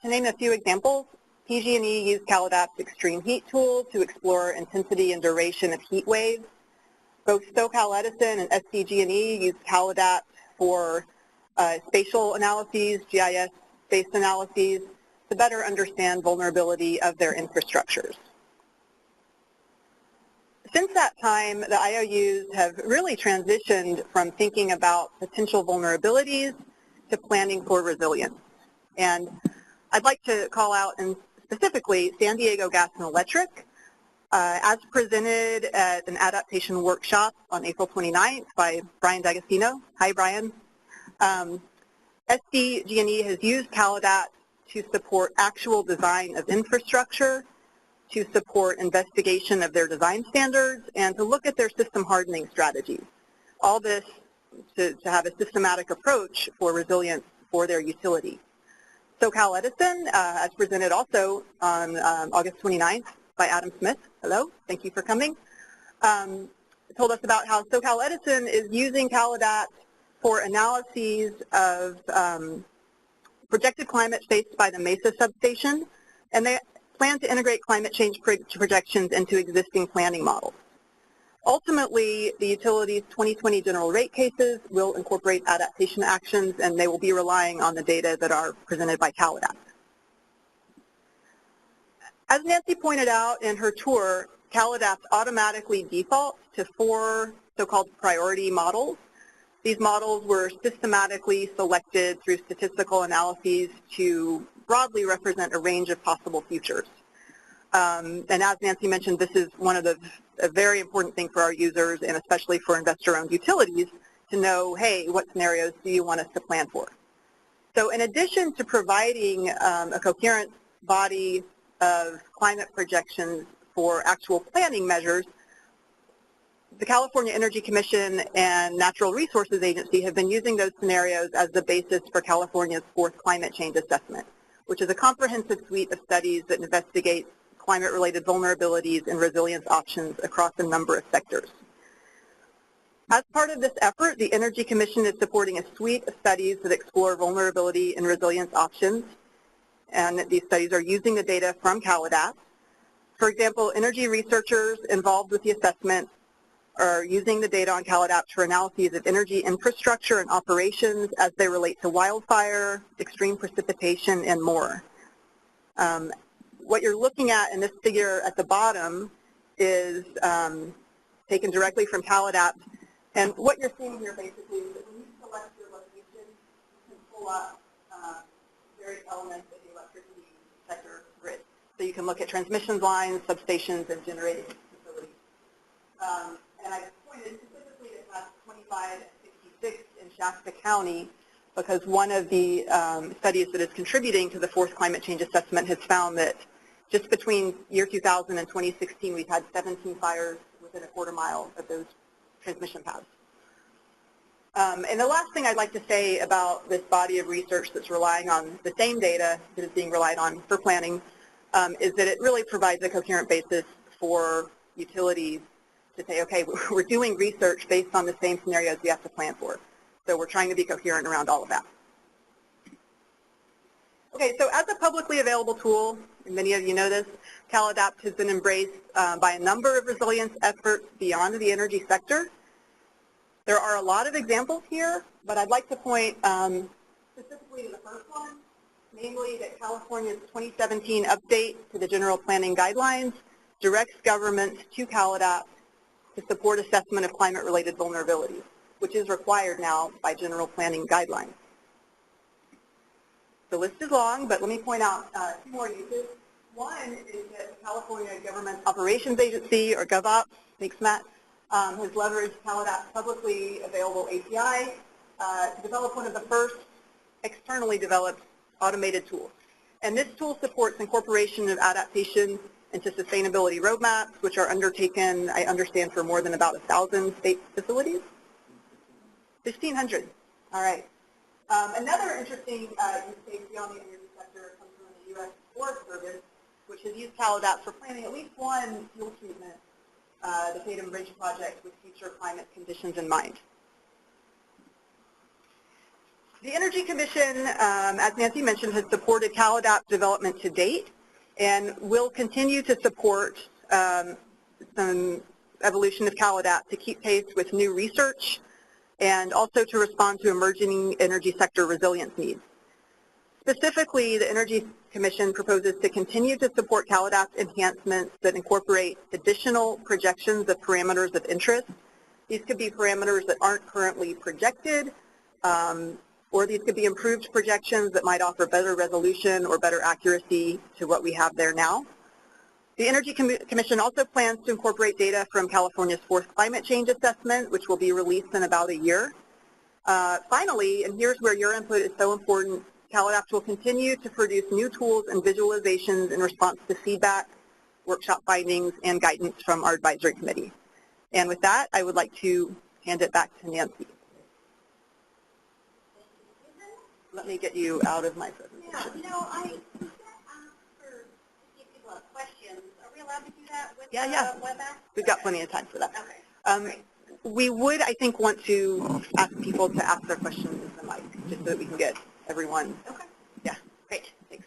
To name a few examples, PG&E used CalAdapt's extreme heat tool to explore intensity and duration of heat waves. Both SoCal Edison and SDG&E used CalAdapt for spatial analyses, GIS-based analyses, to better understand vulnerability of their infrastructures. Since that time, the IOUs have really transitioned from thinking about potential vulnerabilities to planning for resilience. And I'd like to call out, and specifically, San Diego Gas and Electric, as presented at an adaptation workshop on April 29th by Brian D'Agostino. Hi, Brian. SDG&E has used CalAdapt to support actual design of infrastructure, to support investigation of their design standards, and to look at their system hardening strategies. All this to have a systematic approach for resilience for their utility. SoCal Edison, as presented also on August 29th by Adam Smith, hello, thank you for coming, told us about how SoCal Edison is using CalAdapt for analyses of projected climate faced by the Mesa substation, and they plan to integrate climate change projections into existing planning models. Ultimately, the utility's 2020 general rate cases will incorporate adaptation actions, and they will be relying on the data that are presented by CalAdapt. As Nancy pointed out in her tour, CalAdapt automatically defaults to 4 so-called priority models. These models were systematically selected through statistical analyses to broadly represent a range of possible futures. And as Nancy mentioned, this is one of a very important thing for our users, and especially for investor-owned utilities, to know, hey, what scenarios do you want us to plan for? So in addition to providing a coherent body of climate projections for actual planning measures, the California Energy Commission and Natural Resources Agency have been using those scenarios as the basis for California's 4th climate change assessment, which is a comprehensive suite of studies that investigate climate-related vulnerabilities and resilience options across a number of sectors. As part of this effort, the Energy Commission is supporting a suite of studies that explore vulnerability and resilience options, and these studies are using the data from CalAdapt. For example, energy researchers involved with the assessment are using the data on CalAdapt for analyses of energy infrastructure and operations as they relate to wildfire, extreme precipitation, and more. What you're looking at in this figure at the bottom is taken directly from CalAdapt, and what you're seeing here basically is that when you select your location, you can pull up various elements of the electricity sector grid. So you can look at transmission lines, substations, and generating facilities. And I pointed specifically at class 25 and 66 in Shasta County because one of the studies that is contributing to the 4th climate change assessment has found that just between year 2000 and 2016, we've had 17 fires within a quarter mile of those transmission paths. And the last thing I'd like to say about this body of research that's relying on the same data that is being relied on for planning is that it really provides a coherent basis for utilities to say, okay, we're doing research based on the same scenarios we have to plan for. So we're trying to be coherent around all of that. Okay, so as a publicly available tool, and many of you know this, CalAdapt has been embraced by a number of resilience efforts beyond the energy sector. There are a lot of examples here, but I'd like to point specifically to the first one, namely that California's 2017 update to the General Planning Guidelines directs governments to CalAdapt to support assessment of climate-related vulnerabilities, which is required now by General Planning Guidelines. The list is long, but let me point out 2 more uses. One is that the California Government Operations Agency, or GovOps, thanks Matt, has leveraged CalAdapt's publicly available API to develop one of the first externally developed automated tools. And this tool supports incorporation of adaptation into sustainability roadmaps, which are undertaken, I understand, for more than about 1,000 state facilities. 1,500, all right. Another interesting use case beyond the energy sector comes from the U.S. Forest Service, which has used CalAdapt for planning at least one fuel treatment, the Tatum Bridge project, with future climate conditions in mind. The Energy Commission, as Nancy mentioned, has supported CalAdapt development to date and will continue to support some evolution of CalAdapt to keep pace with new research and also to respond to emerging energy sector resilience needs. Specifically, the Energy Commission proposes to continue to support CalAdapt enhancements that incorporate additional projections of parameters of interest. These could be parameters that aren't currently projected, or these could be improved projections that might offer better resolution or better accuracy to what we have there now. The Energy Commission also plans to incorporate data from California's fourth climate change assessment, which will be released in about a year. Finally, and here's where your input is so important, CalAdapt will continue to produce new tools and visualizations in response to feedback, workshop findings, and guidance from our advisory committee. And with that, I would like to hand it back to Nancy. Let me get you out of my presentation. Yeah, you know, I asked for to see if people have questions. Are we allowed to do that with WebEx? We've got plenty of time for that. Okay. We would, I think, want to ask people to ask their questions in the mic, just so that we can get everyone. Okay. Yeah. Great. Thanks.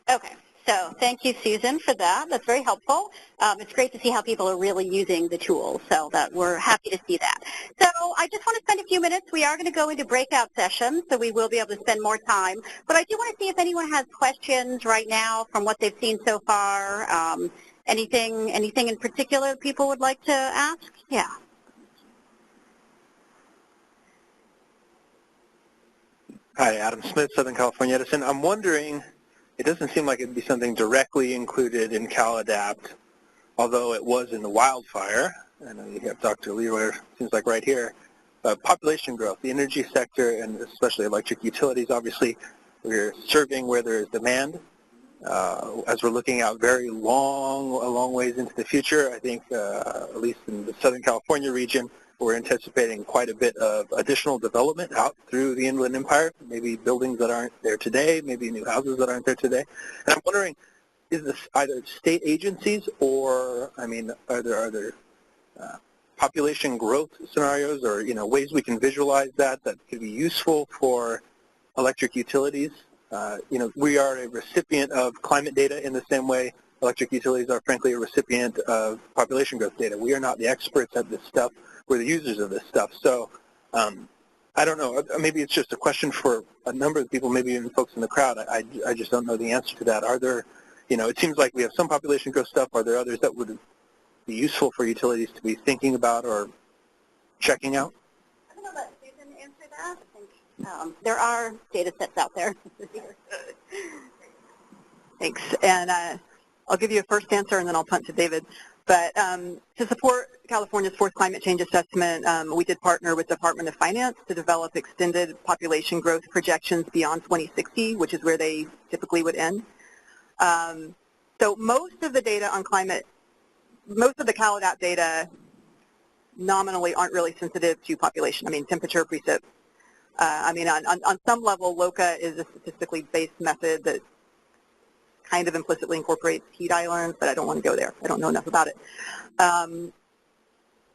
Okay. So thank you, Susan, for that. That's very helpful. It's great to see how people are really using the tools, so that we're happy to see that. So I just want to spend a few minutes. We are going to go into breakout sessions, so we will be able to spend more time. But I do want to see if anyone has questions right now from what they've seen so far. Anything in particular people would like to ask? Yeah. Hi, Adam Smith, Southern California Edison. I'm wondering, it doesn't seem like it'd be something directly included in CalAdapt, although it was in the wildfire. I know you have Dr. Leroy, seems like right here. Population growth, the energy sector, and especially electric utilities, obviously, we're serving where there is demand. As we're looking out very long ways into the future, I think, at least in the Southern California region, we're anticipating quite a bit of additional development out through the Inland Empire, maybe buildings that aren't there today, maybe new houses that aren't there today. And I'm wondering, is this either state agencies or, I mean, are there population growth scenarios or, you know, ways we can visualize that could be useful for electric utilities? You know, we are a recipient of climate data in the same way electric utilities are, frankly, a recipient of population growth data. We are not the experts at this stuff. We're the users of this stuff. So I don't know. Maybe it's just a question for a number of people, maybe even folks in the crowd. I just don't know the answer to that. Are there, you know, it seems like we have some population growth stuff. Are there others that would be useful for utilities to be thinking about or checking out? I'm going to let Susan answer that. I think there are data sets out there. Thanks. And I'll give you a first answer, and then I'll punt to David. But to support California's fourth climate change assessment, we did partner with the Department of Finance to develop extended population growth projections beyond 2060, which is where they typically would end. So most of the data on climate, most of the CalAdapt data nominally aren't really sensitive to population. I mean, temperature, precip. I mean, on some level, LOCA is a statistically based method that kind of implicitly incorporates heat islands, but I don't want to go there. I don't know enough about it.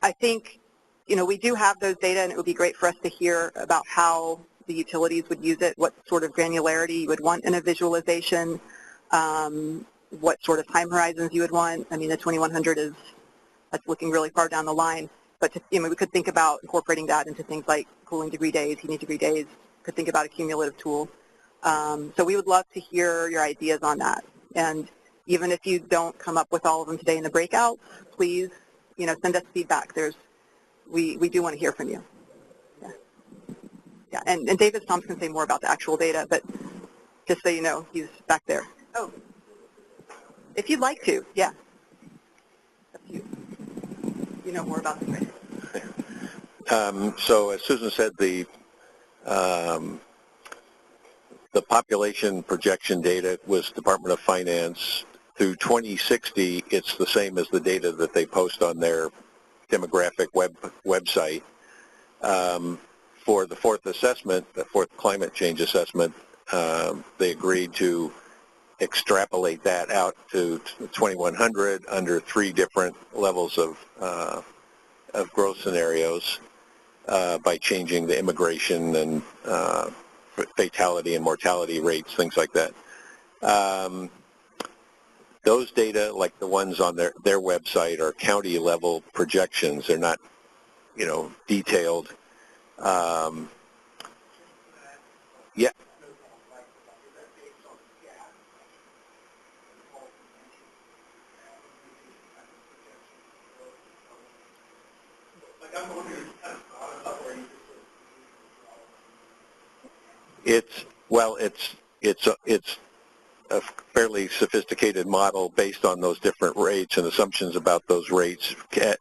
I think, you know, we do have those data, and it would be great for us to hear about how the utilities would use it, what sort of granularity you would want in a visualization, what sort of time horizons you would want. I mean, the 2100 that's looking really far down the line, but you know, we could think about incorporating that into things like cooling degree days, heating degree days, could think about a cumulative tool. So we would love to hear your ideas on that. And even if you don't come up with all of them today in the breakouts, please, you know, send us feedback. We do want to hear from you. Yeah. And David Stomps can say more about the actual data, but just so you know, he's back there. Oh, if you'd like to, yeah. Up to you. You know more about this, right? So as Susan said, the population projection data was Department of Finance. Through 2060, it's the same as the data that they post on their demographic website. For the fourth assessment, the fourth climate change assessment, they agreed to extrapolate that out to 2100 under 3 different levels of growth scenarios by changing the immigration and fatality and mortality rates, things like that. Those data, like the ones on their website, are county level projections. They're not, you know, detailed. Yeah. It's a fairly sophisticated model based on those different rates and assumptions about those rates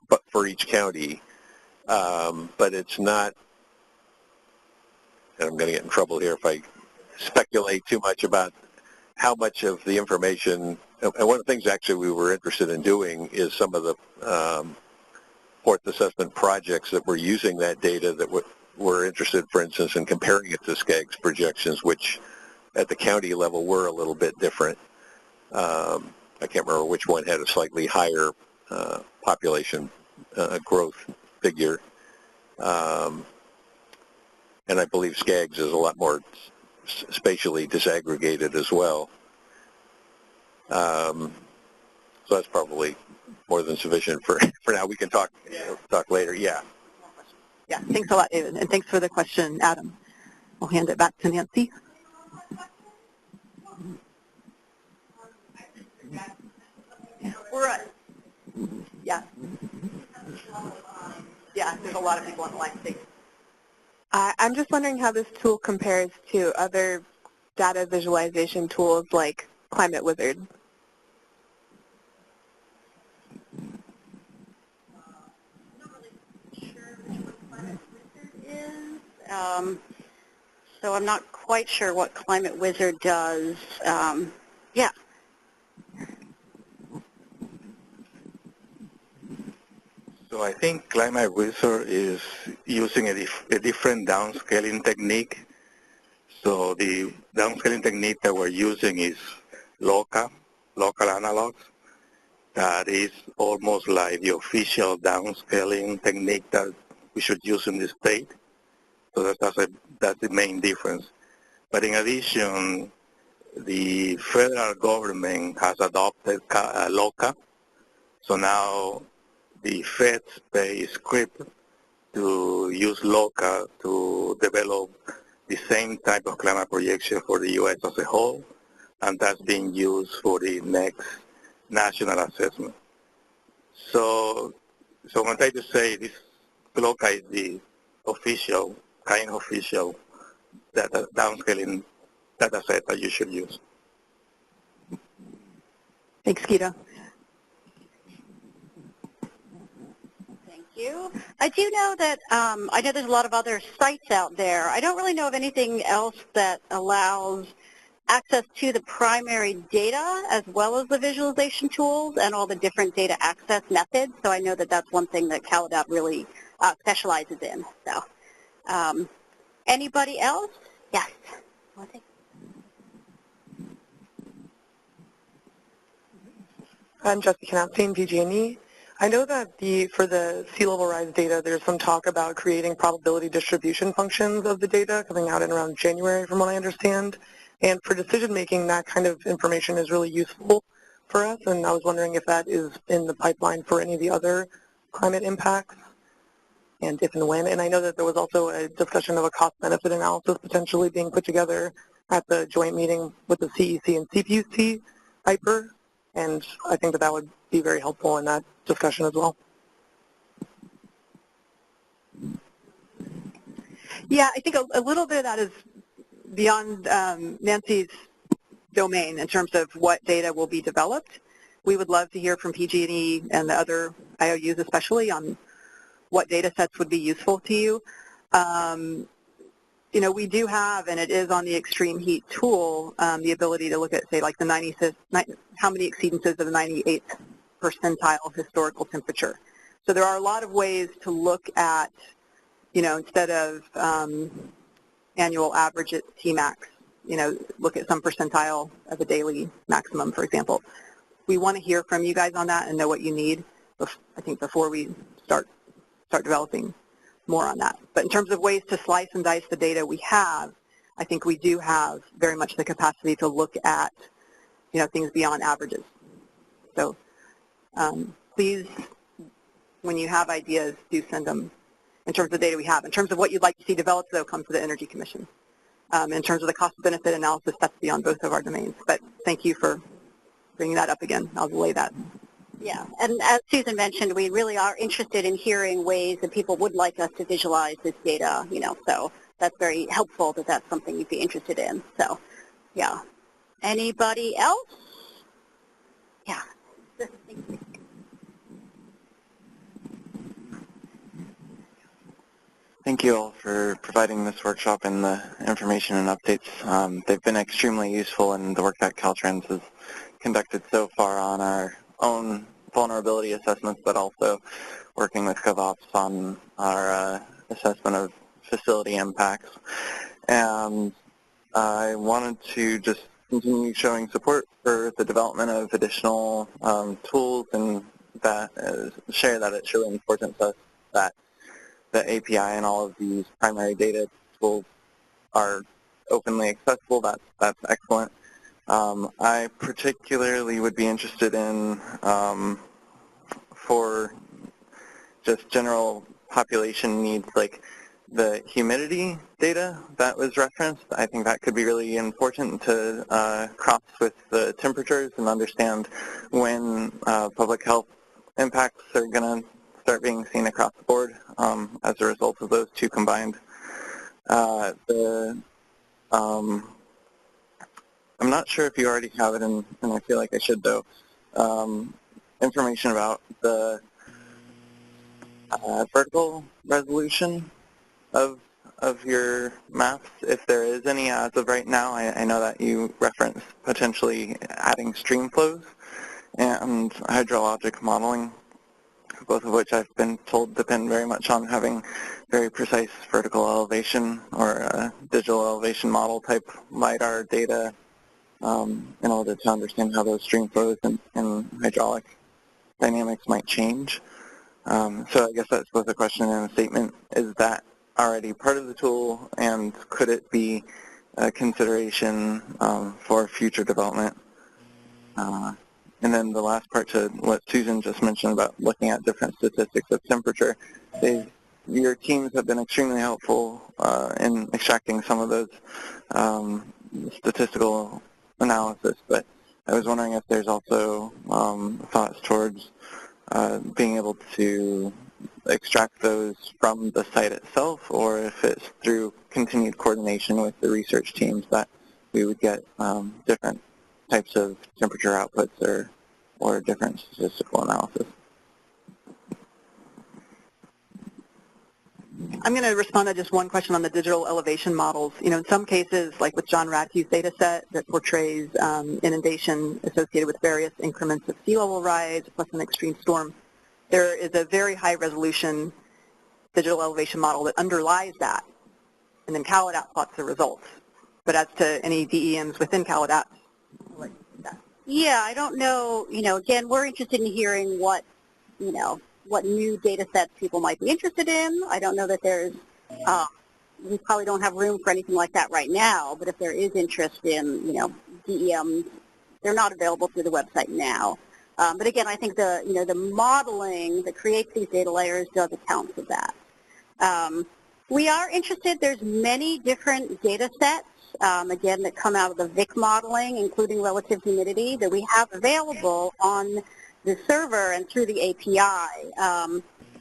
but for each county. But it's not, and I'm going to get in trouble here if I speculate too much about how much of the information, and one of the things actually we were interested in doing is some of the fourth assessment projects that were using that data that were interested, for instance, in comparing it to SCAG's projections, which at the county level were a little bit different. I can't remember which one had a slightly higher population growth figure. And I believe SCAG's is a lot more spatially disaggregated as well. So that's probably more than sufficient for now. We can talk later. Yeah. Yeah, thanks a lot, David, and thanks for the question, Adam. I'll hand it back to Nancy. Yeah. Yeah, there's a lot of people on the line. Thanks. I'm just wondering how this tool compares to other data visualization tools like Climate Wizard. So I'm not quite sure what Climate Wizard does. Yeah. So I think Climate Wizard is using a different downscaling technique. So the downscaling technique that we're using is local analogs. That is almost like the official downscaling technique that we should use in the state. So that's the main difference. But in addition, the federal government has adopted LOCA. So now the feds pay script to use LOCA to develop the same type of climate projection for the U.S. as a whole, and that's being used for the next national assessment. So I'm trying to say this LOCA is the official downscaling data set that you should use. Thanks, Gita. Thank you. I do know that, I know there's a lot of other sites out there. I don't really know of anything else that allows access to the primary data as well as the visualization tools and all the different data access methods. So I know that that's one thing that CalAdapt really specializes in. So, anybody else? Yes. I'm Jessica Knapstein, PG&E. I know that for the sea level rise data, there's some talk about creating probability distribution functions of the data coming out in around January, from what I understand. And for decision making, that kind of information is really useful for us. And I was wondering if that is in the pipeline for any of the other climate impacts, and if and when. And I know that there was also a discussion of a cost-benefit analysis potentially being put together at the joint meeting with the CEC and CPUC, IPER, and I think that would be very helpful in that discussion as well. Yeah, I think a little bit of that is beyond Nancy's domain in terms of what data will be developed. We would love to hear from PG&E and the other IOUs especially on what data sets would be useful to you. You know, we do have, and it is on the extreme heat tool, the ability to look at, say, like how many exceedances of the 98th percentile historical temperature. So there are a lot of ways to look at, you know, instead of annual average at Tmax, you know, look at some percentile of a daily maximum, for example. We want to hear from you guys on that and know what you need, I think, before we start developing more on that. But in terms of ways to slice and dice the data we have, I think we do have very much the capacity to look at, you know, things beyond averages. So please, when you have ideas, do send them in terms of the data we have. In terms of what you'd like to see developed, though, come to the Energy Commission. In terms of the cost-benefit analysis, that's beyond both of our domains. But thank you for bringing that up again. I'll delay that. Yeah, and as Susan mentioned, we really are interested in hearing ways that people would like us to visualize this data, you know, so that's very helpful that that's something you'd be interested in. So, yeah. Anybody else? Yeah. Thank you all for providing this workshop and the information and updates. They've been extremely useful in the work that Caltrans has conducted so far on our own vulnerability assessments, but also working with GovOps on our assessment of facility impacts. And I wanted to just continue showing support for the development of additional tools, and that share that it's really important to us that the API and all of these primary data tools are openly accessible. That's excellent. I particularly would be interested in, for just general population needs, like the humidity data that was referenced. I think that could be really important to cross with the temperatures and understand when public health impacts are going to start being seen across the board as a result of those two combined. I'm not sure if you already have it, and I feel like I should, though, information about the vertical resolution of your maps, if there is any as of right now. I know that you referenced potentially adding stream flows and hydrologic modeling, both of which I've been told depend very much on having very precise vertical elevation or digital elevation model type LiDAR data in order to understand how those stream flows and hydraulic dynamics might change. So I guess that's both a question and a statement. Is that already part of the tool, and could it be a consideration for future development? And then the last part to what Susan just mentioned about looking at different statistics of temperature. Your teams have been extremely helpful in extracting some of those statistical analysis, but I was wondering if there's also thoughts towards being able to extract those from the site itself, or if it's through continued coordination with the research teams that we would get different types of temperature outputs or different statistical analysis. I'm going to respond to just one question on the digital elevation models. You know, in some cases, like with John Radke's data set that portrays inundation associated with various increments of sea level rise plus an extreme storm, there is a very high resolution digital elevation model that underlies that, and then CalAdapt plots the results. But as to any DEMs within CalAdapt, yeah, I don't know, again, we're interested in hearing what new data sets people might be interested in. I don't know that there's, we probably don't have room for anything like that right now, but if there is interest in, DEMs, they're not available through the website now. But again, I think the modeling that creates these data layers does account for that. We are interested, there's many different data sets, again, that come out of the VIC modeling, including relative humidity, that we have available on the server and through the API.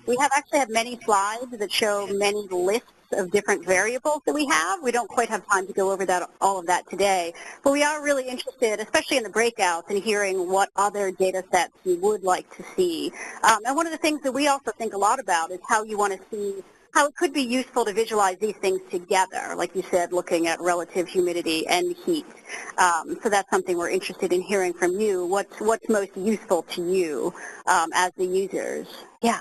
We actually have many slides that show many lists of different variables that we have. We don't quite have time to go over all of that today, but we are really interested, especially in the breakouts, in hearing what other data sets you would like to see. And one of the things that we also think a lot about is how you want to see how it could be useful to visualize these things together, like you said, looking at relative humidity and heat. So that's something we're interested in hearing from you. What's most useful to you as the users? Yeah.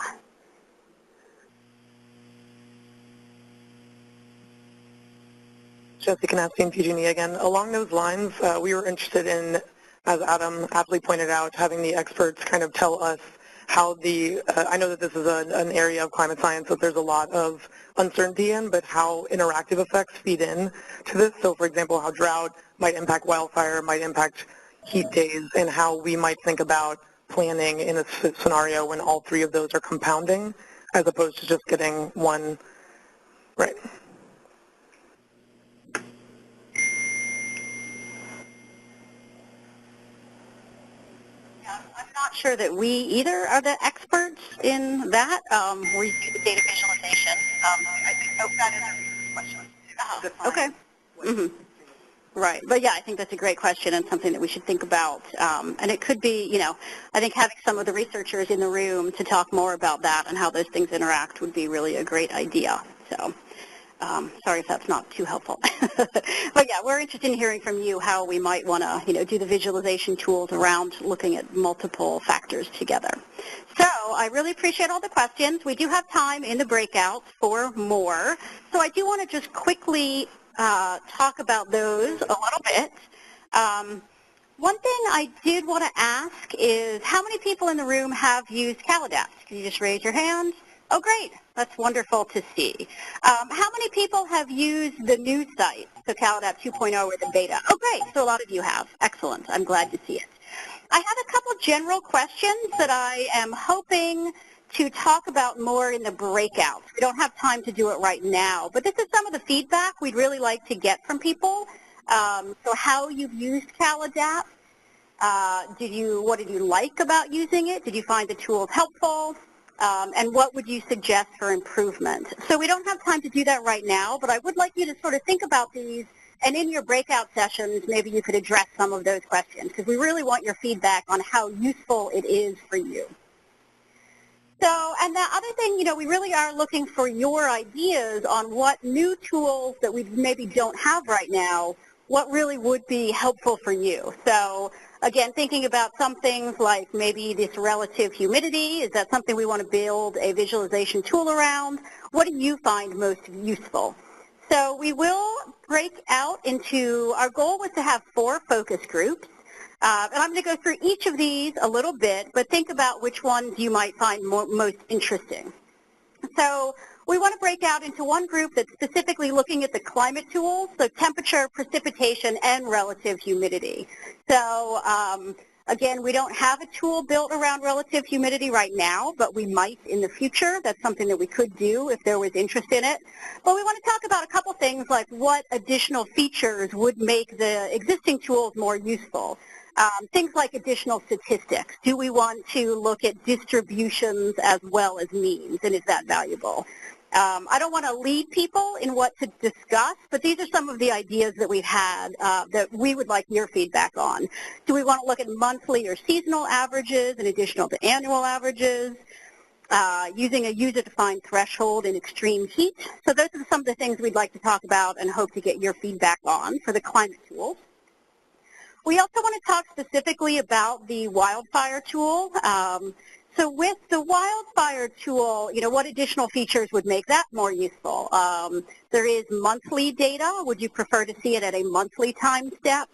Jessica Nasty and PG&E again. Along those lines, we were interested in, as Adam aptly pointed out, having the experts kind of tell us how I know that this is an area of climate science that there's a lot of uncertainty in, but how interactive effects feed in to this. So, for example, how drought might impact wildfire, might impact heat days, and how we might think about planning in a scenario when all three of those are compounding, as opposed to just getting one right. Not sure that we either are the experts in that. We do the data visualization. I hope that is a question. Okay. Mm-hmm. Right. But yeah, I think that's a great question and something that we should think about. And it could be, I think having some of the researchers in the room to talk more about that and how those things interact would be really a great idea. So sorry if that's not too helpful. But yeah, we're interested in hearing from you how we might want to, do the visualization tools around looking at multiple factors together. So I really appreciate all the questions. We do have time in the breakouts for more. So I do want to just quickly talk about those a little bit. One thing I did want to ask is how many people in the room have used CalAdapt? Can you just raise your hand? Oh, great. That's wonderful to see. How many people have used the new site, so CalAdapt 2.0 or the beta? Oh, great. So a lot of you have. Excellent. I'm glad to see it. I have a couple general questions that I am hoping to talk about more in the breakouts. We don't have time to do it right now, but this is some of the feedback we'd really like to get from people. So how you've used CalAdapt. What did you like about using it? Did you find the tools helpful? And what would you suggest for improvement? So we don't have time to do that right now, but I would like you to sort of think about these, and in your breakout sessions, maybe you could address some of those questions, because we really want your feedback on how useful it is for you. So, and the other thing, we really are looking for your ideas on what new tools that we maybe don't have right now, what really would be helpful for you. So, again, thinking about some things like maybe this relative humidity, is that something we want to build a visualization tool around? What do you find most useful? So we will break out into, our goal was to have 4 focus groups. And I'm going to go through each of these a little bit, but think about which ones you might find most interesting. So we want to break out into one group that's specifically looking at the climate tools, so temperature, precipitation, and relative humidity. So again, we don't have a tool built around relative humidity right now, but we might in the future. That's something that we could do if there was interest in it. But we want to talk about a couple things like what additional features would make the existing tools more useful. Things like additional statistics. Do we want to look at distributions as well as means, and is that valuable? I don't want to lead people in what to discuss, but these are some of the ideas that we've had that we would like your feedback on. Do we want to look at monthly or seasonal averages in addition to annual averages? Using a user-defined threshold in extreme heat. So those are some of the things we'd like to talk about and hope to get your feedback on for the climate tools. We also want to talk specifically about the wildfire tool. So with the wildfire tool, what additional features would make that more useful? There is monthly data. Would you prefer to see it at a monthly time step?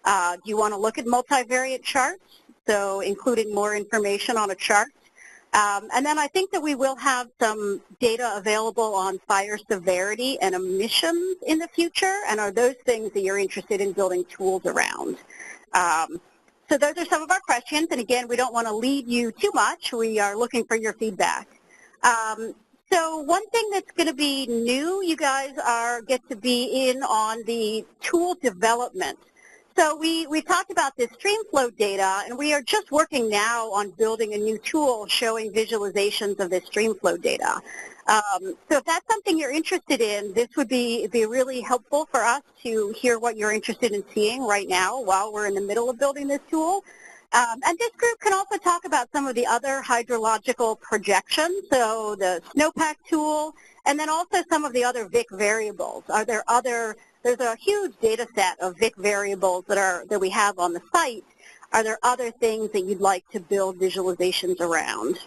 Do you want to look at multivariate charts? So including more information on a chart. And then I think that we will have some data available on fire severity and emissions in the future, and are those things that you're interested in building tools around? So those are some of our questions, and again, we don't want to lead you too much. We are looking for your feedback. So one thing that's going to be new, you guys get to be in on the tool development. So we talked about this streamflow data, and we are just working now on building a new tool showing visualizations of this streamflow data. So if that's something you're interested in, this would be really helpful for us to hear what you're interested in seeing right now while we're in the middle of building this tool. And this group can also talk about some of the other hydrological projections, so the snowpack tool, and then also some of the other VIC variables. Are there there's a huge data set of VIC variables that we have on the site. Are there other things that you'd like to build visualizations around?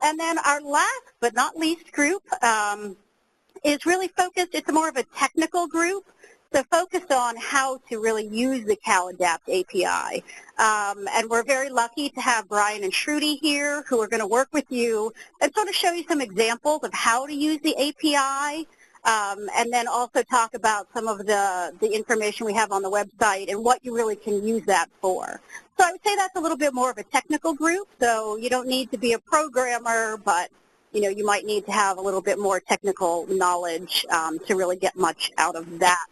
And then our last but not least group is really focused, it's more of a technical group, so focused on how to really use the CalAdapt API. And we're very lucky to have Brian and Shruti here who are going to work with you and sort of show you some examples of how to use the API, and then also talk about some of the information we have on the website and what you really can use that for. So I would say that's a little bit more of a technical group, so you don't need to be a programmer, but you might need to have a little bit more technical knowledge to really get much out of that,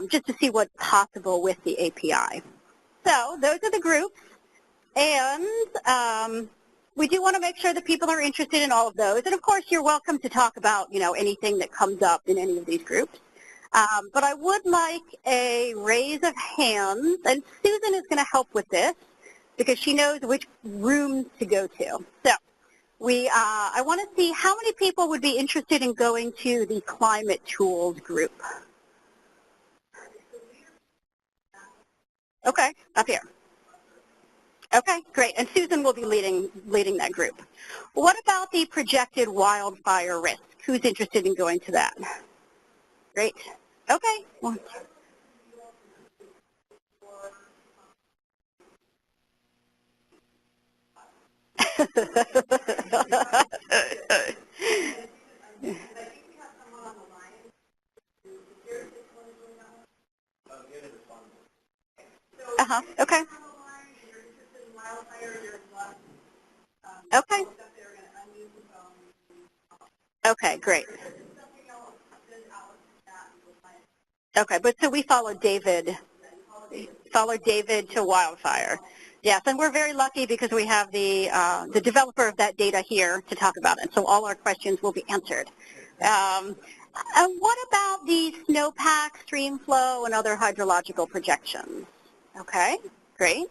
just to see what's possible with the API. So those are the groups, and we do want to make sure that people are interested in all of those. And of course, you're welcome to talk about, anything that comes up in any of these groups. But I would like a raise of hands, and Susan is going to help with this because she knows which rooms to go to. So I want to see how many people would be interested in going to the Climate Tools group. Okay, up here. Okay, great. And Susan will be leading that group. What about the projected wildfire risk? Who's interested in going to that? Great. Okay. Okay. Okay. Okay, great. Okay, but so we follow David to wildfire. Yes, and we're very lucky because we have the developer of that data here to talk about it. So all our questions will be answered. What about the snowpack, stream flow, and other hydrological projections? Okay, great.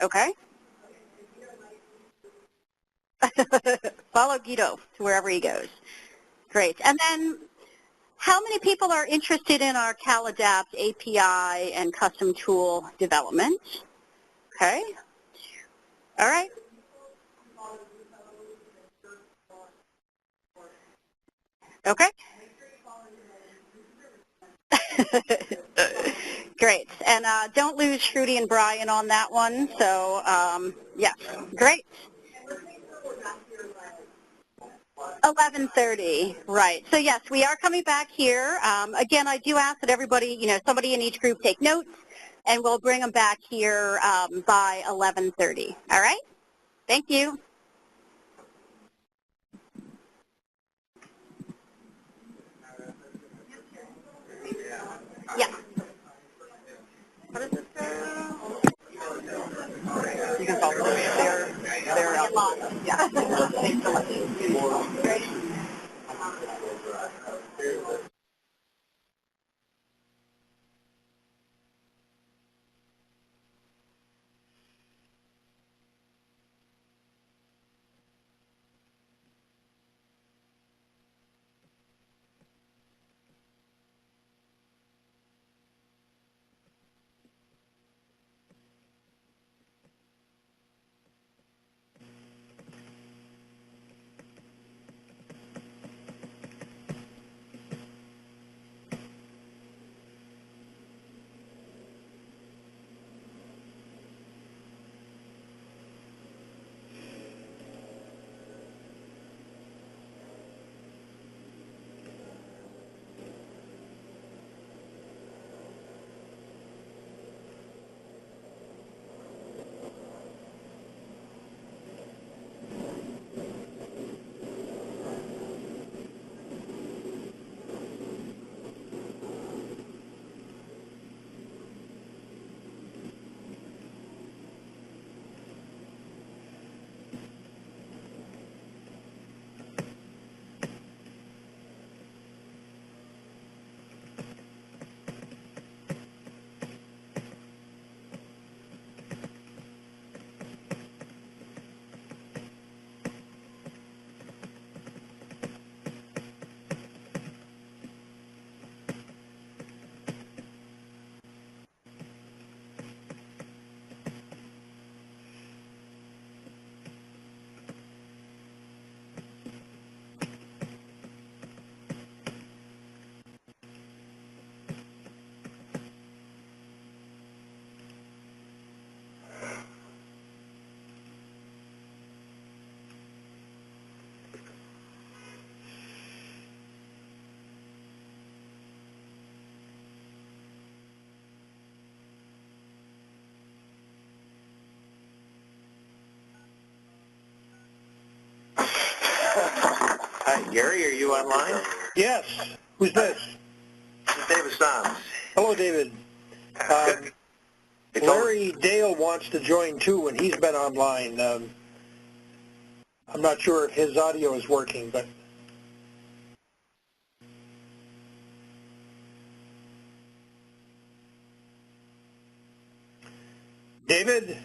Okay. Follow Guido to wherever he goes. Great. And then how many people are interested in our CalAdapt API and custom tool development? Okay. All right. Okay. Great. And don't lose Shruti and Brian on that one. So, yeah, great. 11:30, right. So, yes, we are coming back here. Again, I do ask that everybody, somebody in each group take notes, and we'll bring them back here by 11:30. All right? Thank you. Yeah. What is this? You can follow them. They're out. Yeah. Thanks so much. Great. Hi, Gary, are you online? Yes. Who's this? This is David Stahns. Hello, David. Larry Dale wants to join too, and he's been online. I'm not sure if his audio is working, but... David?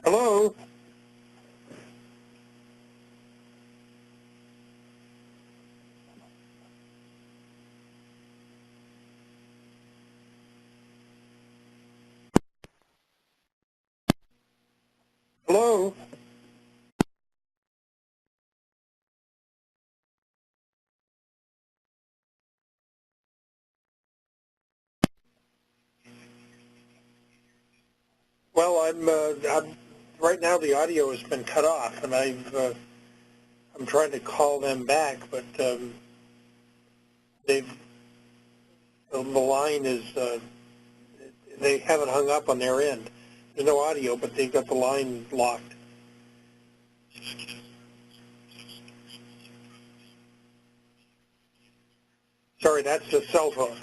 Hello? Hello? Well, I'm right now the audio has been cut off, and I'm trying to call them back, but the line is they haven't hung up on their end. There's no audio, but they've got the line locked. Sorry, that's the cell phone.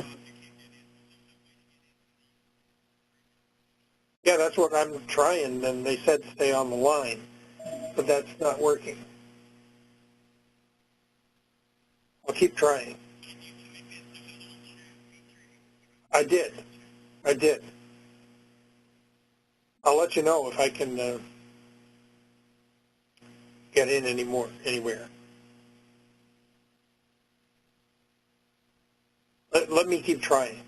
Yeah, that's what I'm trying, and they said stay on the line, but that's not working. I'll keep trying. I did. I'll let you know if I can get in anywhere. Let me keep trying.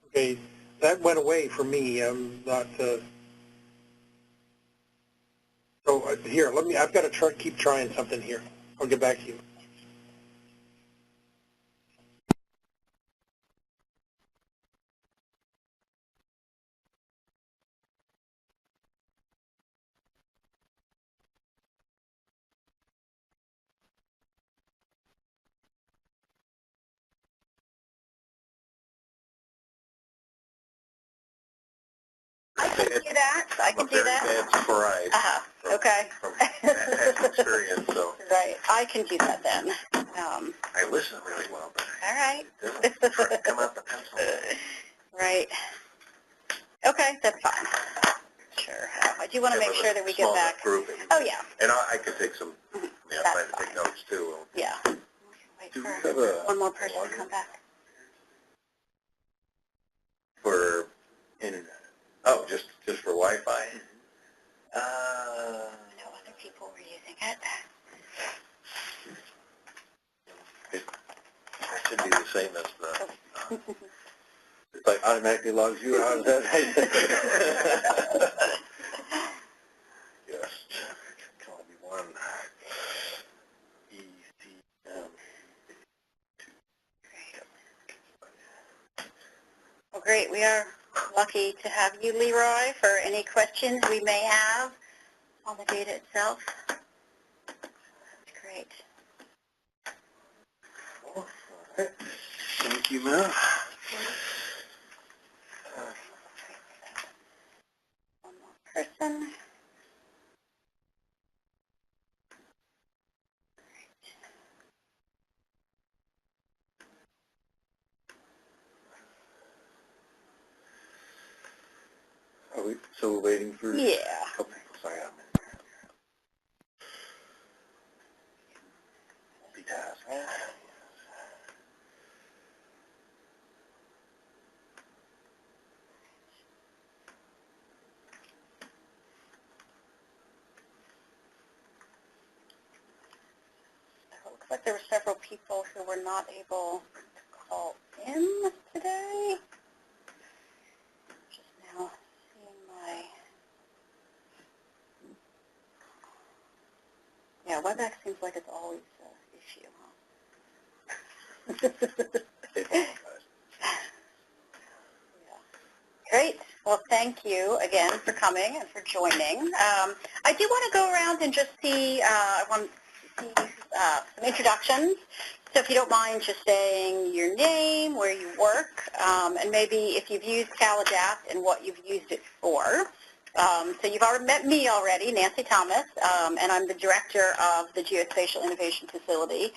Okay, that went away for me. I'm not. So here, I've got to keep trying something here. I'll get back to you. I can do that. I can do that. I'm a very bad scribe Okay. from past experience, so. Right. I can do that then. I listen really well, but All right. it doesn't come out the pencil. Right. Okay, that's fine. Sure. I do want to make sure that we get back. Group, Oh, yeah. And I could take some, plan to take notes too. Yeah. Wait Do for we have one more person to come back. For internet? Oh, just for Wi-Fi? No other people were using it. It should be the same as the, it like automatically logs you out. Yes. Call me one. ECM. Well, great. We are lucky to have you, Leroy, for any questions we may have on the data itself. That's great. All right. Thank you, ma'am. One more person. Are we still waiting for? Yeah. Okay, sorry, I'm multitasking. It looks like there were several people who were not able to call in today. Just now seeing my... Yeah, WebEx seems like it's always an issue, huh? Yeah. Great. Well, thank you again for coming and for joining. I do want to go around and just see, I want to see some introductions. So if you don't mind just saying your name, where you work, and maybe if you've used CalAdapt and what you've used it for. So you've already met me already, Nancy Thomas, and I'm the director of the Geospatial Innovation Facility.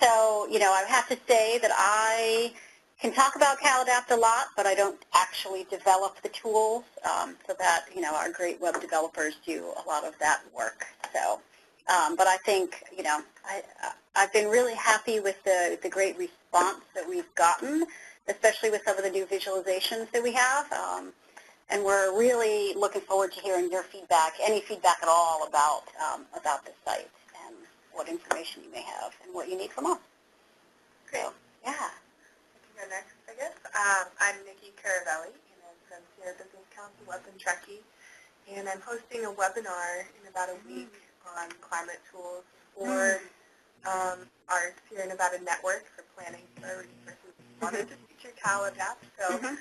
So, you know, I have to say that I can talk about CalAdapt a lot, but I don't actually develop the tools, so that, you know, our great web developers do a lot of that work. So, but I think, you know, I've been really happy with the great response that we've gotten, especially with some of the new visualizations that we have. And we're really looking forward to hearing your feedback, any feedback at all about the site and what information you may have and what you need from us. Great. So, yeah. I can go next, I guess. I'm Nikki Caravelli, and I'm from Sierra Business Council up in Truckee. And I'm hosting a webinar in about a week on climate tools for our Sierra Nevada network for planning for resources. I wanted to feature CalAdapt, so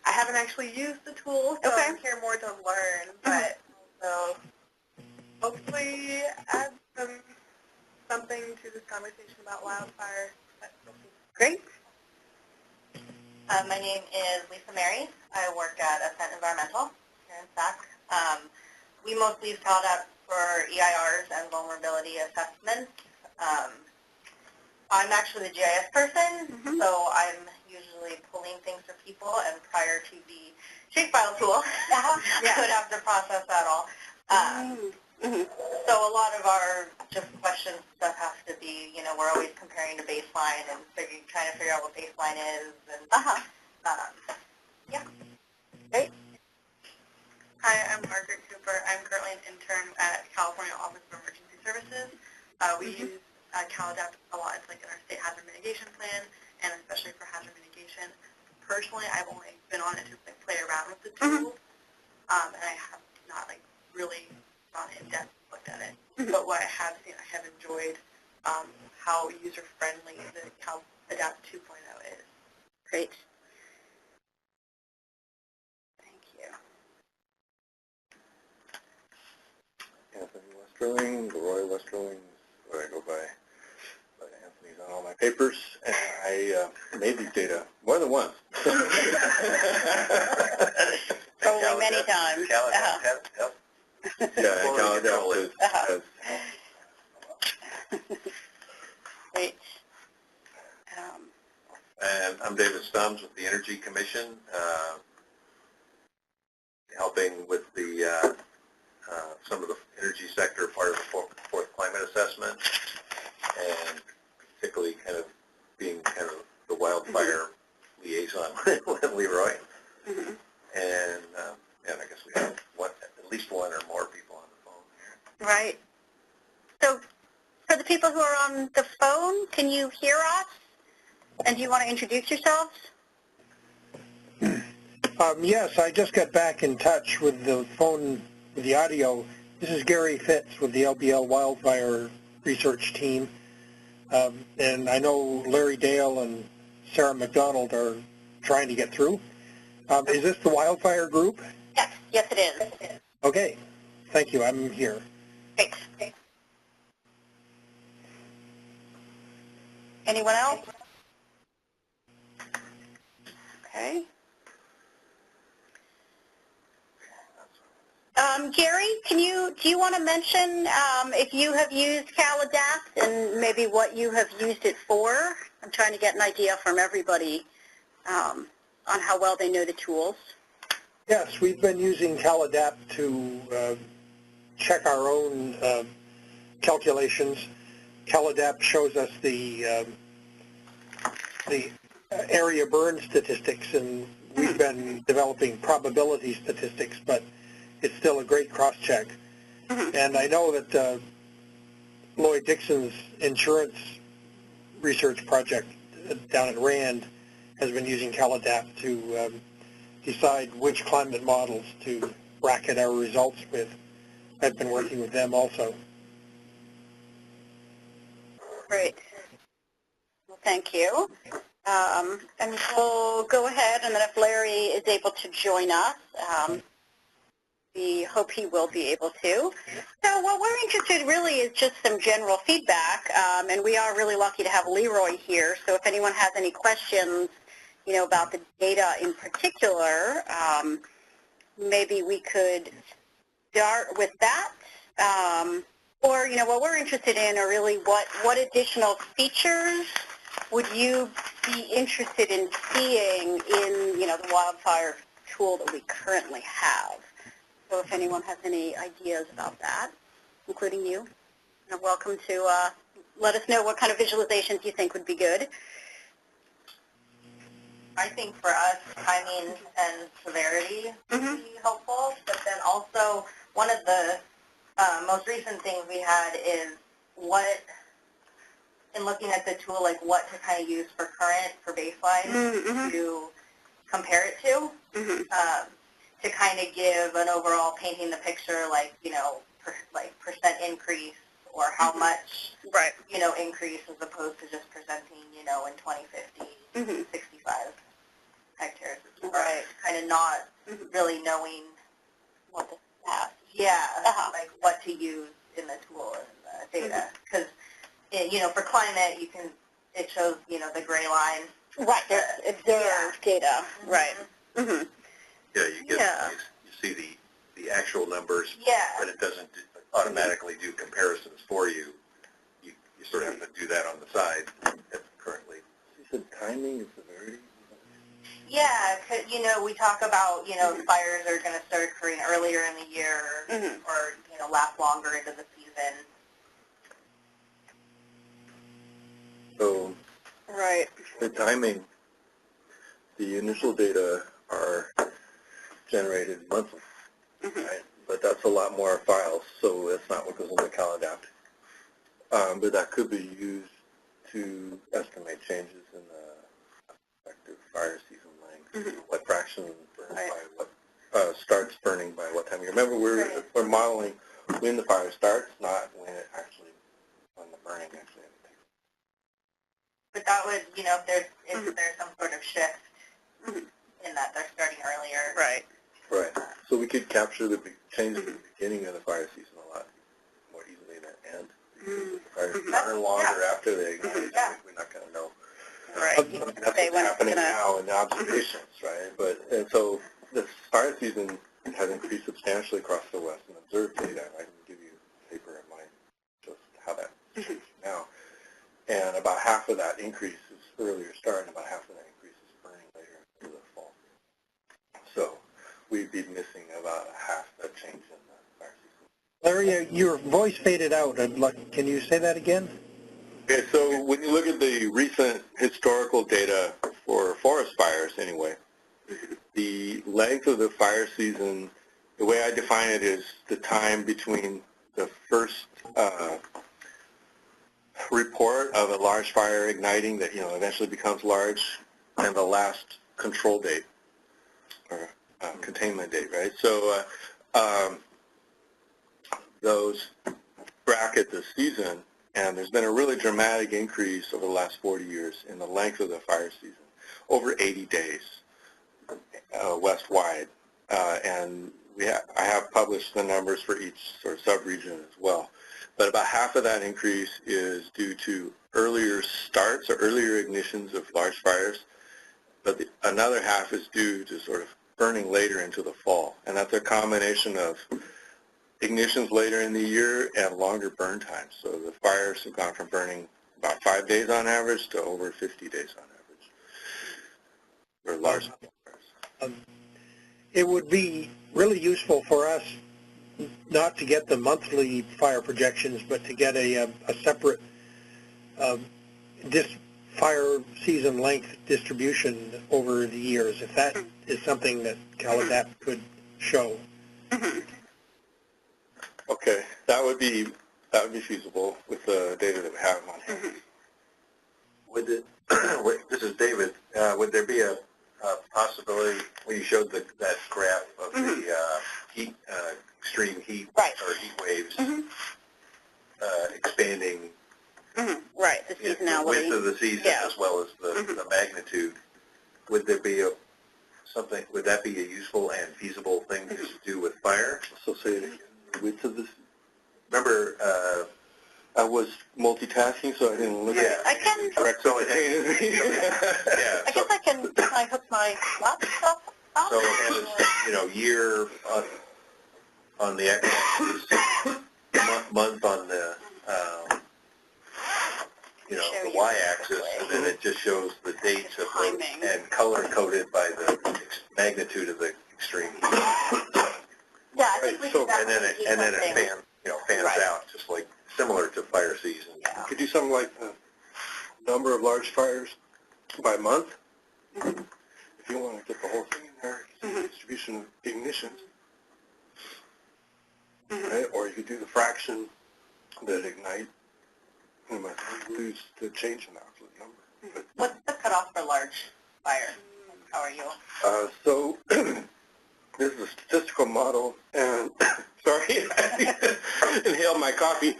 I haven't actually used the tool, so I'm here more to learn, but also hopefully add something to this conversation about wildfire. Great. My name is Lisa Mary. I work at Ascent Environmental here in Sac. We mostly use CalAdapt for EIRs and vulnerability assessments. I'm actually the GIS person, so I'm usually pulling things for people, and prior to the shapefile tool, I would have to process that all. So a lot of our just question stuff has to be, you know, we're always comparing to baseline and trying to figure out what baseline is. And, yeah. Great. Hi, I'm Margaret Cooper. I'm currently an intern at California Office of Emergency Services. We use CalAdapt a lot. It's like in our state hazard mitigation plan, and especially for hazard mitigation. Personally, I've only been on it to like play around with the tool, and I have not like really gone in depth looked at it. But what I have seen, I have enjoyed how user-friendly the CalAdapt 2.0 is. Great. Thank you. Anthony Westerling, Roy Westerling, what I go by. But Anthony's on all my papers, and I made these data more than once. Probably many times. Yeah, CalAdapt has. Great. And I'm David Stumbs with the Energy Commission, helping with the some of the energy sector part of the fourth climate assessment, and particularly kind of being kind of the wildfire liaison with Leroy. And I guess we have at least one or more people on the phone here. Right. So for the people who are on the phone, can you hear us? And do you want to introduce yourselves? Yes, I just got back in touch with the phone, with the audio. This is Gary Fitz with the LBL Wildfire Research Team. And I know Larry Dale and Sarah McDonald are trying to get through. Is this the wildfire group? Yes, yes it is. Okay, thank you, I'm here. Great. Anyone else? Okay. Gary, do you want to mention if you have used CalAdapt and maybe what you have used it for? I'm trying to get an idea from everybody on how well they know the tools. Yes, we've been using CalAdapt to check our own calculations. CalAdapt shows us the area burn statistics, and we've been developing probability statistics, but it's still a great cross-check. And I know that Lloyd Dixon's insurance research project down at RAND has been using CalAdapt to decide which climate models to bracket our results with. I've been working with them also. Great. Well, thank you. And we'll go ahead, and then if Larry is able to join us, we hope he will be able to. So what we're interested really is just some general feedback, and we are really lucky to have Leroy here. So if anyone has any questions, you know, about the data in particular, maybe we could start with that. Or, you know, what we're interested in are really what additional features would you be interested in seeing in, you know, the wildfire tool that we currently have? So if anyone has any ideas about that, including you, you're welcome to let us know what kind of visualizations you think would be good. I think for us, timing and severity would be helpful, but then also one of the most recent things we had is what, in looking at the tool, like what to kind of use for current, for baseline, to compare it to, to kind of give an overall painting the picture, like, you know, like percent increase or how much, you know, increase as opposed to just presenting, you know, in 2050, 65 hectares. Kind of not really knowing what to have. Like what to use in the tool and the data. Because, you know, for climate, you can, it shows, you know, the gray line. Right, there's observed data. Right. Yeah, you get you see the actual numbers, but it doesn't automatically do comparisons for you. You sort of have to do that on the side currently. You said timing and severity? Yeah, you know, we talk about, you know, fires are going to start occurring earlier in the year or, you know, last longer into the season. So, the timing, the initial data are generated monthly, right? But that's a lot more files, so that's not what goes into CalAdapt. But that could be used to estimate changes in the effective fire season length, what fraction burns by what starts burning by what time. You remember we're modeling when the fire starts, not when the burning actually takes. But that would, you know, if there's some sort of shift in that they're starting earlier. Right. So we could capture the changes at the beginning of the fire season a lot more easily than the end. Because the fires burn longer after they ignite, we're not going to know. That's what's happening now in the observations, right? And so the fire season has increased substantially across the West in observed data. I can give you a paper in mind just how that's changing now. And about half of that increase is earlier start, and about half of that increase is burning later into the fall. So we'd be missing about half that change in the fire season. Larry, your voice faded out. Can you say that again? Okay, so when you look at the recent historical data for forest fires anyway, the length of the fire season, the way I define it is the time between the first report of a large fire igniting that, you know, eventually becomes large, and the last control date or containment date, right? So those bracket the season, and there's been a really dramatic increase over the last 40 years in the length of the fire season, over 80 days west-wide. And I have published the numbers for each sort of sub-region as well. But about half of that increase is due to earlier starts or earlier ignitions of large fires, but another half is due to sort of burning later into the fall. And that's a combination of ignitions later in the year and longer burn times. So the fires have gone from burning about 5 days on average to over 50 days on average for large fires. It would be really useful for us not to get the monthly fire projections, but to get a separate fire season length distribution over the years, if that is something that CalAdapt could show. Okay, that would be feasible with the data that we have on hand. Would it, this is David, would there be a possibility when you showed that graph of the heat, extreme heat or heat waves expanding Right, the seasonality. The width of the season as well as the magnitude. Would there be would that be a useful and feasible thing to do with fire? So say it again. The width of this. Remember, I was multitasking, so I didn't look at I can. correct. So it I guess I can. I hook my laptop up. So it has, year on the x-axis, month on the the y-axis, and then it just shows the dates of those and color-coded by the magnitude of the extreme heat. Yeah, I think we could and then it fans out, just like similar to fire season. You could do something like the number of large fires by month. If you want to get the whole thing in there, distribution of ignitions. Right? Or you could do the fraction that ignite. You might lose the change in the absolute number. What's the cutoff for large fire? How are you? So this is a statistical model, and sorry, I inhaled my coffee.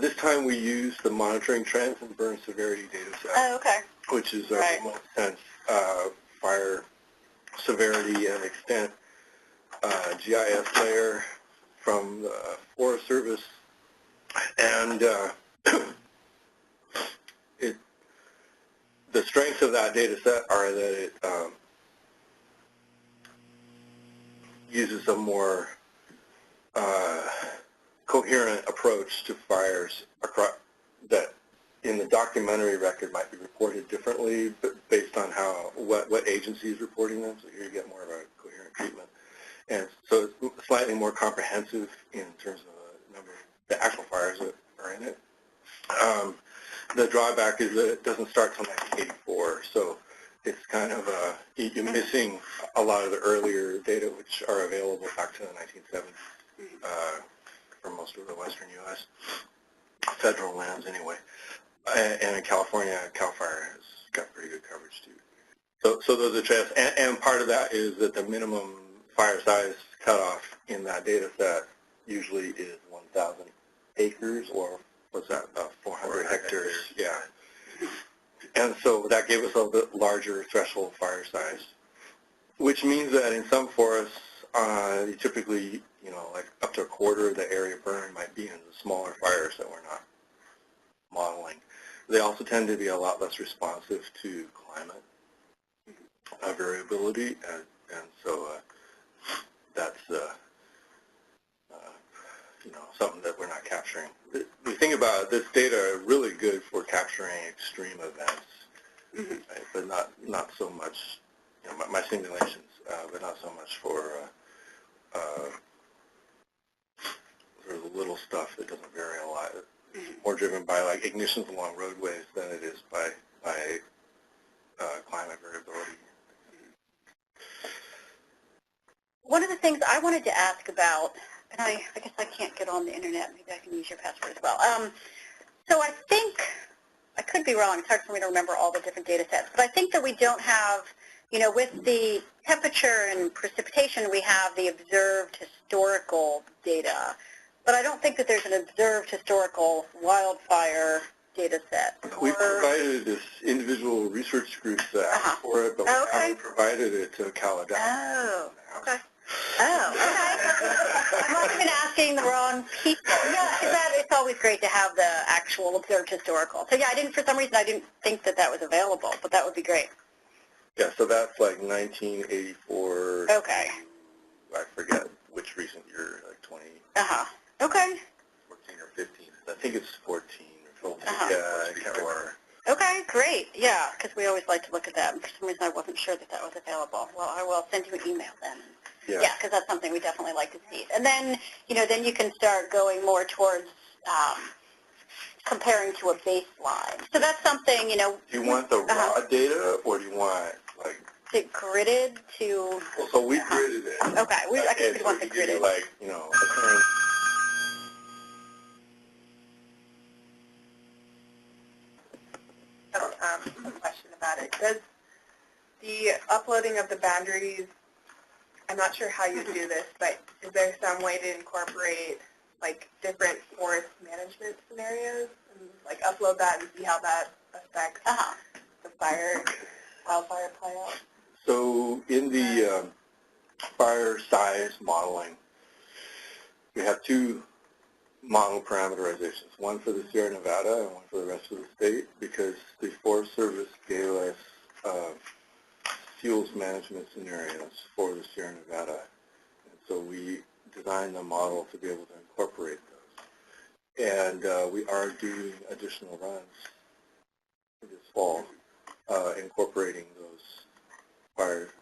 This time we use the monitoring trends and burn severity data set. Oh, okay. Which is a remote sense fire severity and extent GIS layer from the Forest Service, and the strengths of that data set are that it uses a more coherent approach to fires across, that in the documentary record might be reported differently based on what agency is reporting them. So here you get more of a coherent treatment. And so it's slightly more comprehensive in terms of the number of the actual fires that are in it. The drawback is that it doesn't start till 1984, so it's kind of you're missing a lot of the earlier data which are available back to the 1970s for most of the western U.S. federal lands anyway. And in California, CAL FIRE has got pretty good coverage too. So those are trends, and part of that is that the minimum fire size cutoff in that data set usually is 1,000 acres, or what's that, 400 hectares, yeah. And so that gave us a little bit larger threshold fire size, which means that in some forests, you typically, like up to a quarter of the area burned might be in the smaller fires that we're not modeling. They also tend to be a lot less responsive to climate variability, and so that's something that we're not capturing. We think about this data really good for capturing extreme events, right? But not so much, my simulations, but not so much for sort of the little stuff that doesn't vary a lot. It's more driven by like ignitions along roadways than it is by climate variability. One of the things I wanted to ask about, and I guess I can't get on the internet, maybe I can use your password as well. So I think, I could be wrong, it's hard for me to remember all the different data sets, but I think that we don't have, with the temperature and precipitation, we have the observed historical data, but I don't think that there's an observed historical wildfire data set. We provided this individual research group for it, but we haven't provided it to CalAdapt. Oh, okay. Oh, okay. I must have been asking the wrong people. Yeah, because it's always great to have the actual observed historical. So yeah, for some reason I didn't think that was available, but that would be great. Yeah, so that's like 1984. Okay. I forget which recent year, like 20. Okay. 14 or 15. I think it's 14 or 15. Yeah, I can't remember. Okay, great. Yeah, because we always like to look at that, and for some reason I wasn't sure that was available. Well, I will send you an email then. Yeah, because that's something we definitely like to see. And then, then you can start going more towards comparing to a baseline. So that's something, Do you want the raw data, or do you want, like... Is it gridded to... Well, so we gridded it. Okay, I think we want the gridded. Like, occurrence... Question about it. Does the uploading of the boundaries, I'm not sure how you do this, but is there some way to incorporate like different forest management scenarios and like upload that and see how that affects the wildfire play out? So in the fire size modeling, we have two model parameterizations, one for the Sierra Nevada and one for the rest of the state, because the Forest Service gave us fuels management scenarios for the Sierra Nevada. And so we designed the model to be able to incorporate those. And we are doing additional runs this fall, incorporating those fire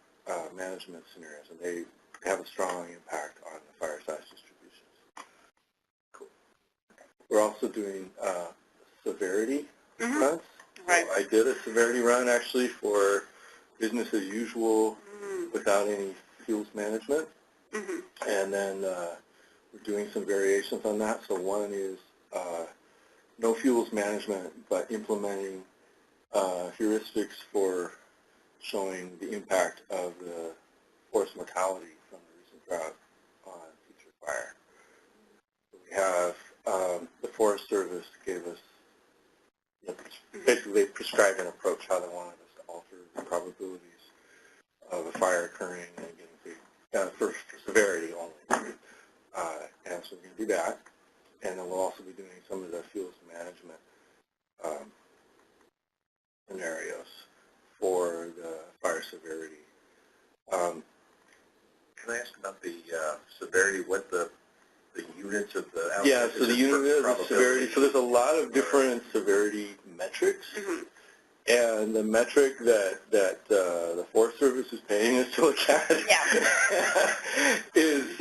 management scenarios, and they have a strong impact on the fire size distributions. Cool. We're also doing severity runs. Right. So I did a severity run actually for business as usual without any fuels management. And then we're doing some variations on that. So one is no fuels management, but implementing heuristics for showing the impact of the forest mortality from the recent drought on future fire. So we have the Forest Service gave us, basically they prescribed an approach how they wanted us to alter the probabilities of a fire occurring and getting for severity only. And so we're going to do that. And then we'll also be doing some of the fuels management scenarios for the fire severity. Can I ask about the severity, what the units of the output? Yeah, so the unit of the severity, so there's a lot of different severity metrics. And the metric that the Forest Service is paying us to look at is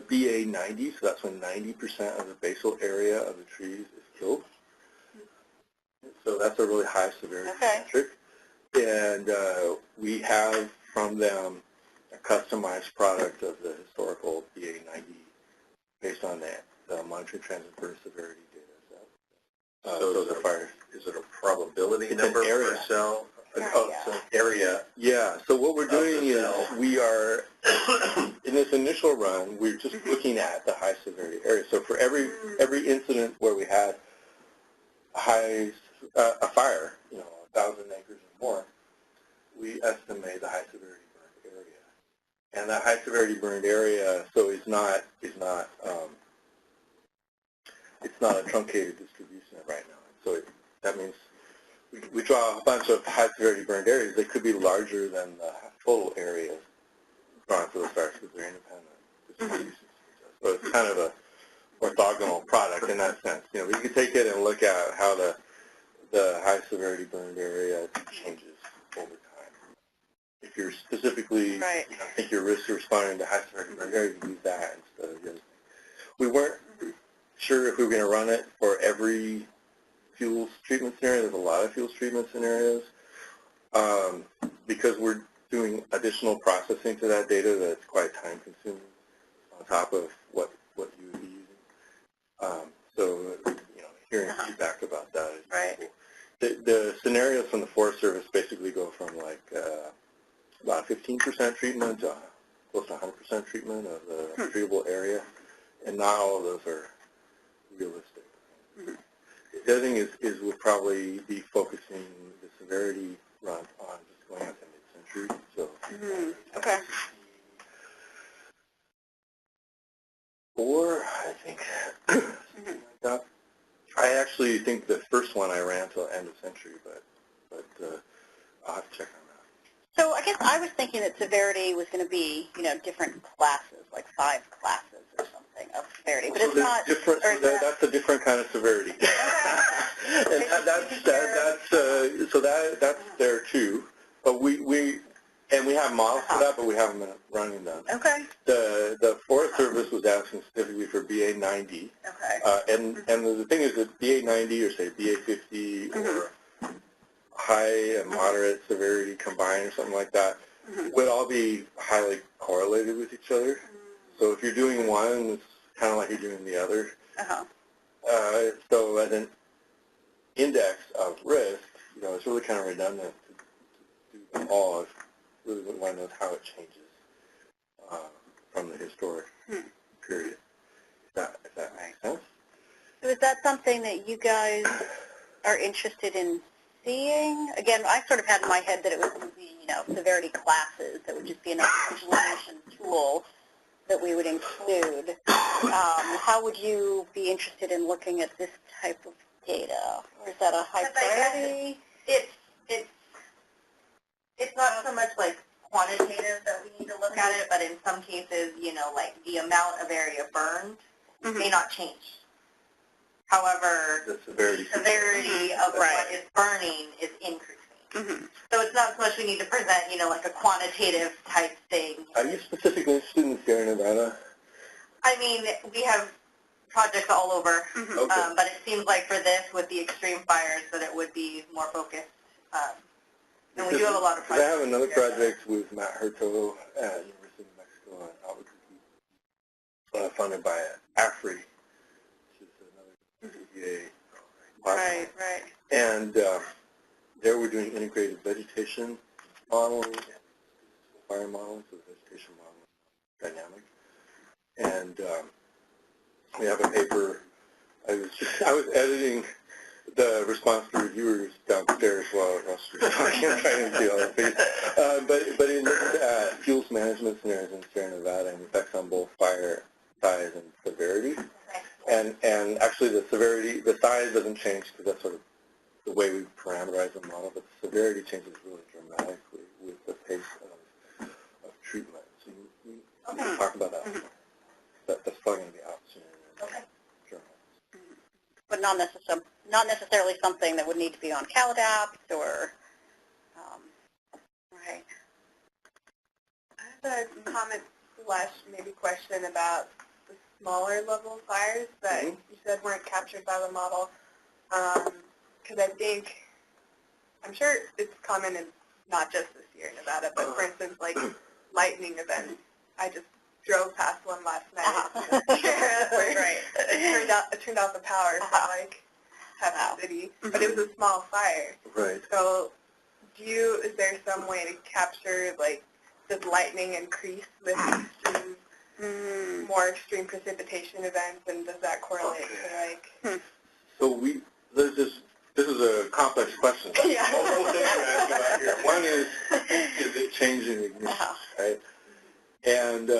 BA 90, so that's when 90% of the basal area of the trees is killed. So that's a really high severity metric. And we have from them a customized product of the historical BA 90 based on the monitoring transit burn severity data set. So the fire. Is it a probability number per cell? It's an area. Yeah, so what we're doing is we are, in this initial run, we're just looking at the high severity area. So for every incident where we had a fire, 1,000 acres or more, we estimate the high severity burned area. And that high severity burned area, so it's not a truncated distribution right now. So that means we draw a bunch of high severity burned areas. They could be larger than the total area drawn for those fires because they're independent distributions. So it's kind of a orthogonal product in that sense. You can take it and look at how the high severity burned area changes over time. If you're specifically, think your risks are responding to high severity burned area, you can use that instead of the other thing. We weren't sure if we were going to run it for every fuels treatment scenario. There's a lot of fuels treatment scenarios because we're doing additional processing to that data that's quite time consuming on top of what you would be using. So hearing feedback about that is cool. The scenarios from the Forest Service basically go from like about 15% treatment to close to 100% treatment of the treatable area, and not all of those are realistic. The other thing is we'll probably be focusing the severity run on just going out to mid-century. So, or I think something like that. I actually think the first one I ran till end of century, but I'll have to check on that. So I guess I was thinking that severity was going to be, different classes, like 5 classes or something of severity, but it's not. Different. That's a different kind of severity. And that's there too. But we have models for that, but we haven't been running them. Okay. The Forest Service was asking specifically for BA 90. Okay. And the thing is that BA 90 or say BA 50 or high and moderate severity combined or something like that would all be highly correlated with each other. So if you're doing one, it's kind of like you're doing the other. So as an index of risk, it's really kind of redundant to do them all. If you really want to know how it changes from the historic period. that makes sense. So is that something that you guys are interested in seeing? Again, I sort of had in my head that it was going to be, severity classes. That would just be another visualization tool that we would include. How would you be interested in looking at this type of data? Or is that a high priority? It's not so much like quantitative that we need to look at it, but in some cases, like the amount of area burned may not change. However, the severity of what is burning is increasing. So it's not so much we need to present, like a quantitative type thing. Are you specifically interested in Sierra Nevada? I mean, we have projects all over, but it seems like for this, with the extreme fires, that it would be more focused. And we do have a lot of projects. I have another project with Matt Hurto at University of Mexico in Albuquerque, funded by AFRI, which is another CPA. Right. And there we're doing integrated vegetation modeling and fire modeling, so the vegetation modeling is dynamic. And we have a paper. I was editing the response to reviewers downstairs while I was talking and trying to see all the things. But it looks at fuels management scenarios in Sierra Nevada and effects on both fire size and severity. And actually the severity, the size doesn't change because that's sort of the way we parameterize the model, but the severity changes really dramatically with the pace of treatment. So we can talk about that. That's probably going to be out soon. But not necessarily something that would need to be on CalAdapt or, right. I have a comment / maybe question about the smaller level fires that you said weren't captured by the model. Because I'm sure it's common in not just this year in Nevada, but for instance, like lightning events. I just drove past one last night. Right. It turned off the power for like half the city, but it was a small fire. Right. So, is there some way to capture like does lightning increase with more extreme precipitation events, and does that correlate to like? So this is a complex question. Yeah. Multiple things we're asking about here. One is it changing ignition, right? And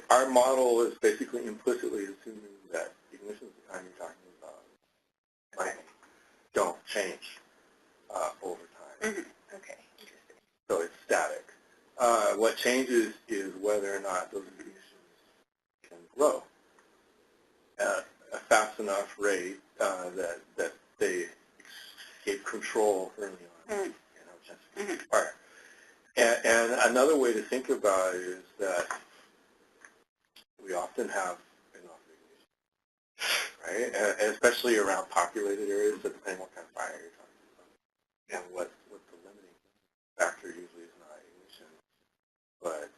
our model is basically implicitly assuming that ignitions, the kind you're talking about, don't change over time. Okay, interesting. So it's static. What changes is whether or not those ignitions can grow at a fast enough rate that they escape control early on, chance of fire. And another way to think about it is that we often have enough ignition, right? And especially around populated areas, so depending on what kind of fire you're talking about. And what the limiting factor usually is not ignition, but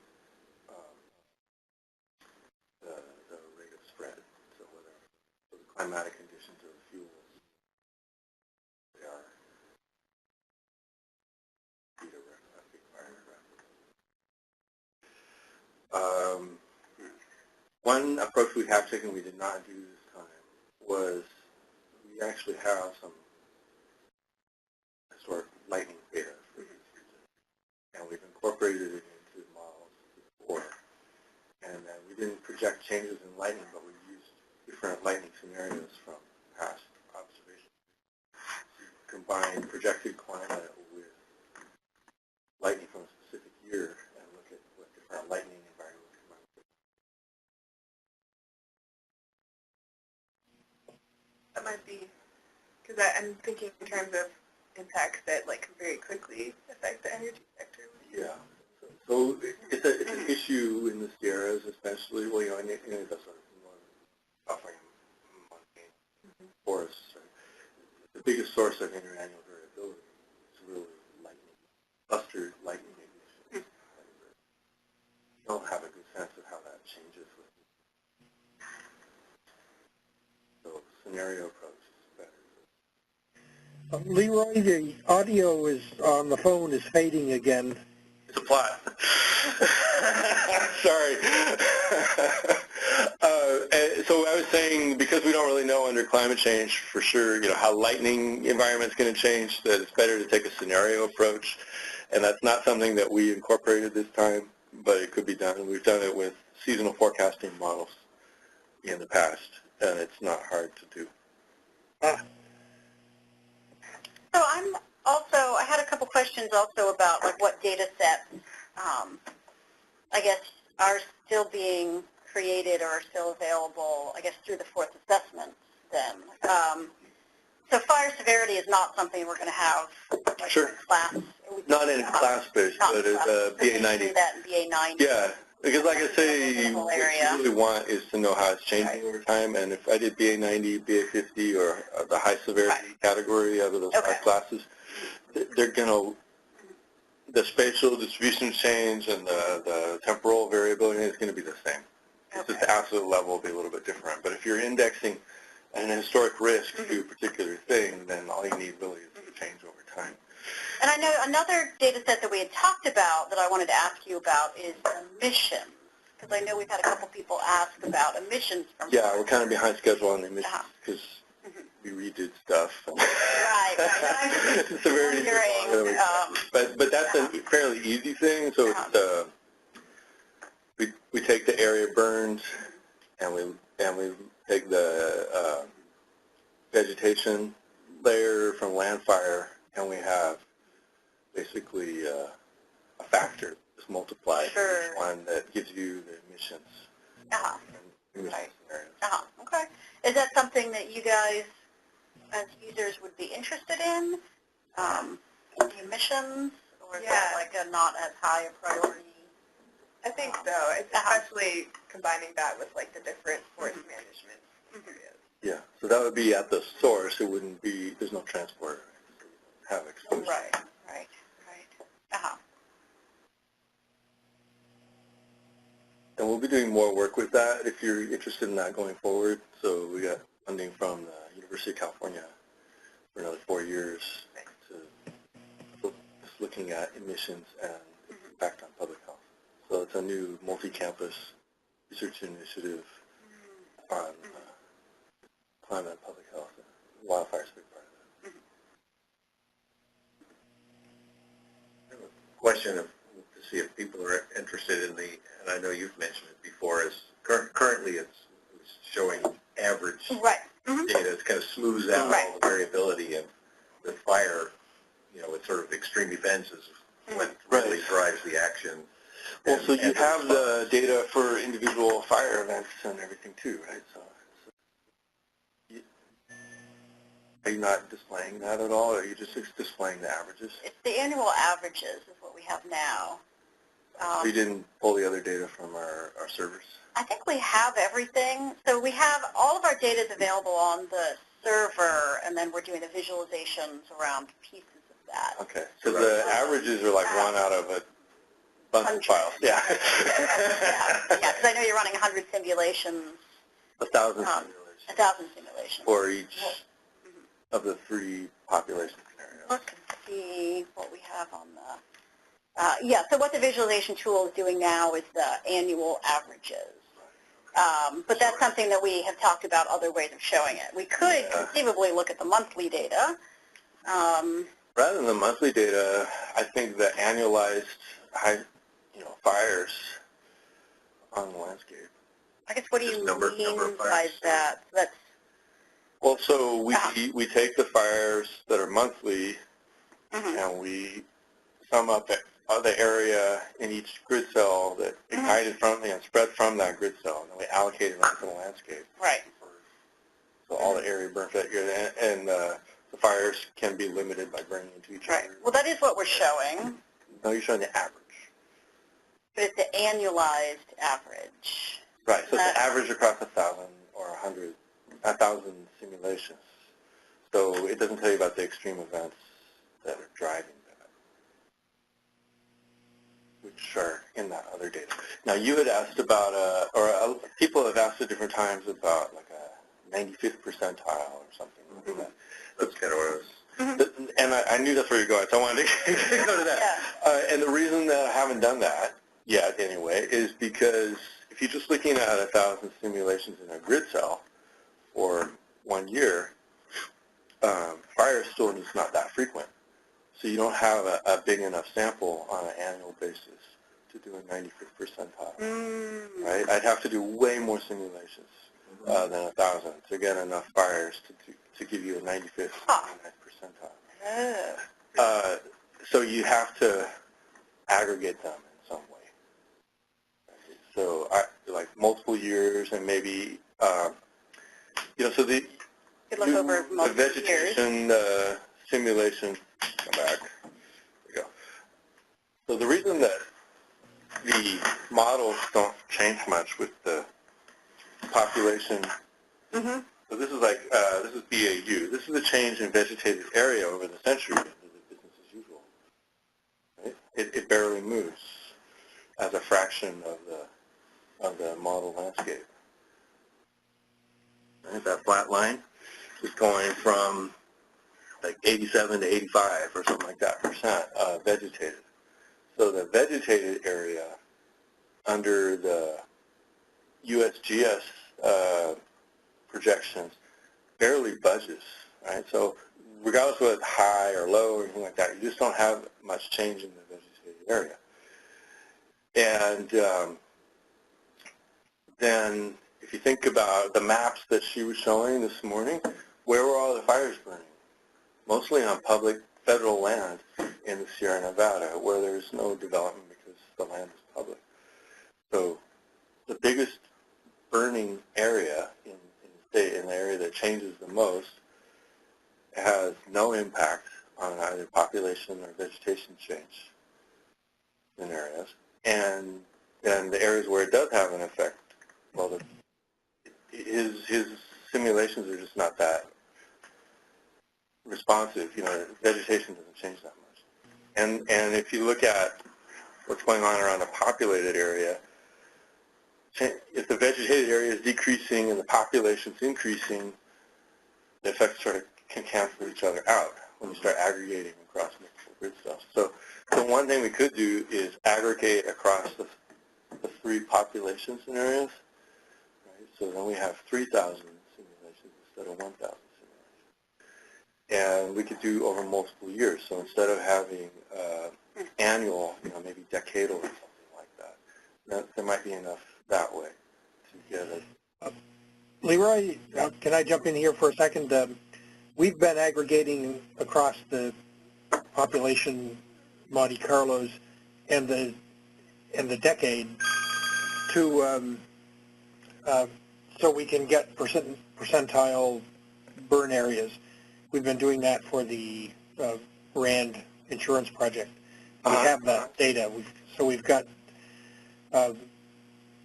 the rate of spread. So the climatic conditions of the fuels, they are a big fire. One approach we have taken, we did not do this time, was we actually have some historic lightning data for this season, and we've incorporated it into models before. And we didn't project changes in lightning, but we used different lightning scenarios from past observations. Combine projected climate with lightning from a specific year and look at what different lightning environments come out with. That might be, because I'm thinking in terms of impacts that like very quickly affect the energy sector. Yeah. So it's an issue in the Sierras, especially. Well, in that's sort of more California montane forests. The biggest source of interannual variability is really lightning, clustered lightning ignition. You don't have a good sense of how that changes with so scenario approach is better. Leroy, the audio is on the phone is fading again. It's a plot. Sorry. so I was saying, because we don't really know under climate change for sure, how lightning environment's going to change, that it's better to take a scenario approach. And that's not something that we incorporated this time, but it could be done. We've done it with seasonal forecasting models in the past, and it's not hard to do. So I had a couple questions also about like what data sets, I guess, are still being created or are still available, I guess, through the fourth assessment then. So fire severity is not something we're going to have like, sure. in class. Not in class-based, but it's BA90. That in BA90. Yeah, because like I say, what you really want is to know how it's changing over time, and if I did BA90, BA50, or the high severity category out of those 5 classes, they're going to, the spatial distribution change and the temporal variability is going to be the same. It's just the absolute level will be a little bit different. But if you're indexing an historic risk to a particular thing, then all you need really is to change over time. And I know another data set that we had talked about that I wanted to ask you about is emissions, because I know we've had a couple people ask about emissions from Yeah, we're kind of behind schedule on the emissions because we redid stuff. Right. Severity. But that's a fairly easy thing. So it's, we take the area burned and we take the vegetation layer from land fire, and we have basically a factor that's multiplied each one that gives you the emissions. Okay. Is that something that you guys, as users, would be interested in? The emissions, or is that like a not as high a priority? I think so, especially combining that with like the different forest management areas. Yeah, so that would be at the source. It wouldn't be, there's no transport. Have exposure. Right. And we'll be doing more work with that if you're interested in that going forward. So we got funding from the University of California for another 4 years to just looking at emissions and its impact on public health. So it's a new multi-campus research initiative on climate and public health, and wildfire is a big part of that. I have a question to see if people are interested in the, and I know you've mentioned it before, is currently it's showing average data. It kind of smooths out all the variability, and with fire, it's sort of extreme events is what really drives the action. Well, so you have the data for individual fire events and everything too, right? So are you not displaying that at all, or are you just displaying the averages? It's the annual averages is what we have now. So you didn't pull the other data from our servers? I think we have everything. So we have all of our data is available on the server, and then we're doing the visualizations around pieces of that. Okay, so the averages are like one out of a bunch of files. Yeah. Because I know you're running 100 simulations. 1,000 simulations. 1,000 simulations. For each of the 3 population scenarios. Let's see what we have on the... so what the visualization tool is doing now is the annual averages. But that's something that we have talked about other ways of showing it. We could conceivably look at the monthly data. Rather than the monthly data, I think the annualized fires on the landscape. I guess what do you mean by that? That's well, so we take the fires that are monthly and we sum up the area in each grid cell that ignited from and spread from that grid cell, and then we allocate it onto the landscape. Right. So all the area burned for that year, and the fires can be limited by burning into each other. Right. Well, that is what we're showing. No, you're showing the average. But it's the annualized average. Right. So it's the average across 1,000 or 1,000 simulations. So it doesn't tell you about the extreme events that are driving that, which are in that other data. Now, you had asked about, people have asked at different times about like a 95th percentile or something like that. That's kind of what I was... And I knew that's where you're going, so I wanted to go to that. And the reason that I haven't done that yet, anyway, is because if if you're just looking at 1,000 simulations in a grid cell for 1 year, fire still is not that frequent. So you don't have a big enough sample on an annual basis to do a 95th percentile, right? I'd have to do way more simulations than 1,000 to get enough fires to give you a 95th, 99th percentile. So you have to aggregate them in some way. So like multiple years and maybe, so the vegetation simulation, come back, there we go. So the reason that the models don't change much with the population, so this is like, this is BAU. This is the change in vegetated area over the century. Business as usual. Right? It barely moves as a fraction of the model landscape. Right? That flat line is going from like 87 to 85 or something like that percent vegetated. So the vegetated area under the USGS projections barely budges, right? So regardless of whether it's high or low or anything like that, you just don't have much change in the vegetated area. And then if you think about the maps that she was showing this morning, where were all the fires burning? Mostly on public federal land in the Sierra Nevada, where there's no development because the land is public. So the biggest burning area in the state, in the area that changes the most, has no impact on either population or vegetation change in areas. And then the areas where it does have an effect, well, his simulations are just not that responsive. Vegetation doesn't change that much. And if you look at what's going on around a populated area, if the vegetated area is decreasing and the population is increasing, the effects sort of can cancel each other out when you start aggregating across multiple grid cells. So one thing we could do is aggregate across the 3 population scenarios. Right? So then we have 3,000 simulations instead of 1,000 simulations. And we could do over multiple years. So instead of having annual, maybe decadal or something like that, there might be enough that way to get it. Leroy, can I jump in here for a second? We've been aggregating across the population Monte Carlos and the decade to so we can get percentile burn areas. We've been doing that for the RAND insurance project. We have that data. We've got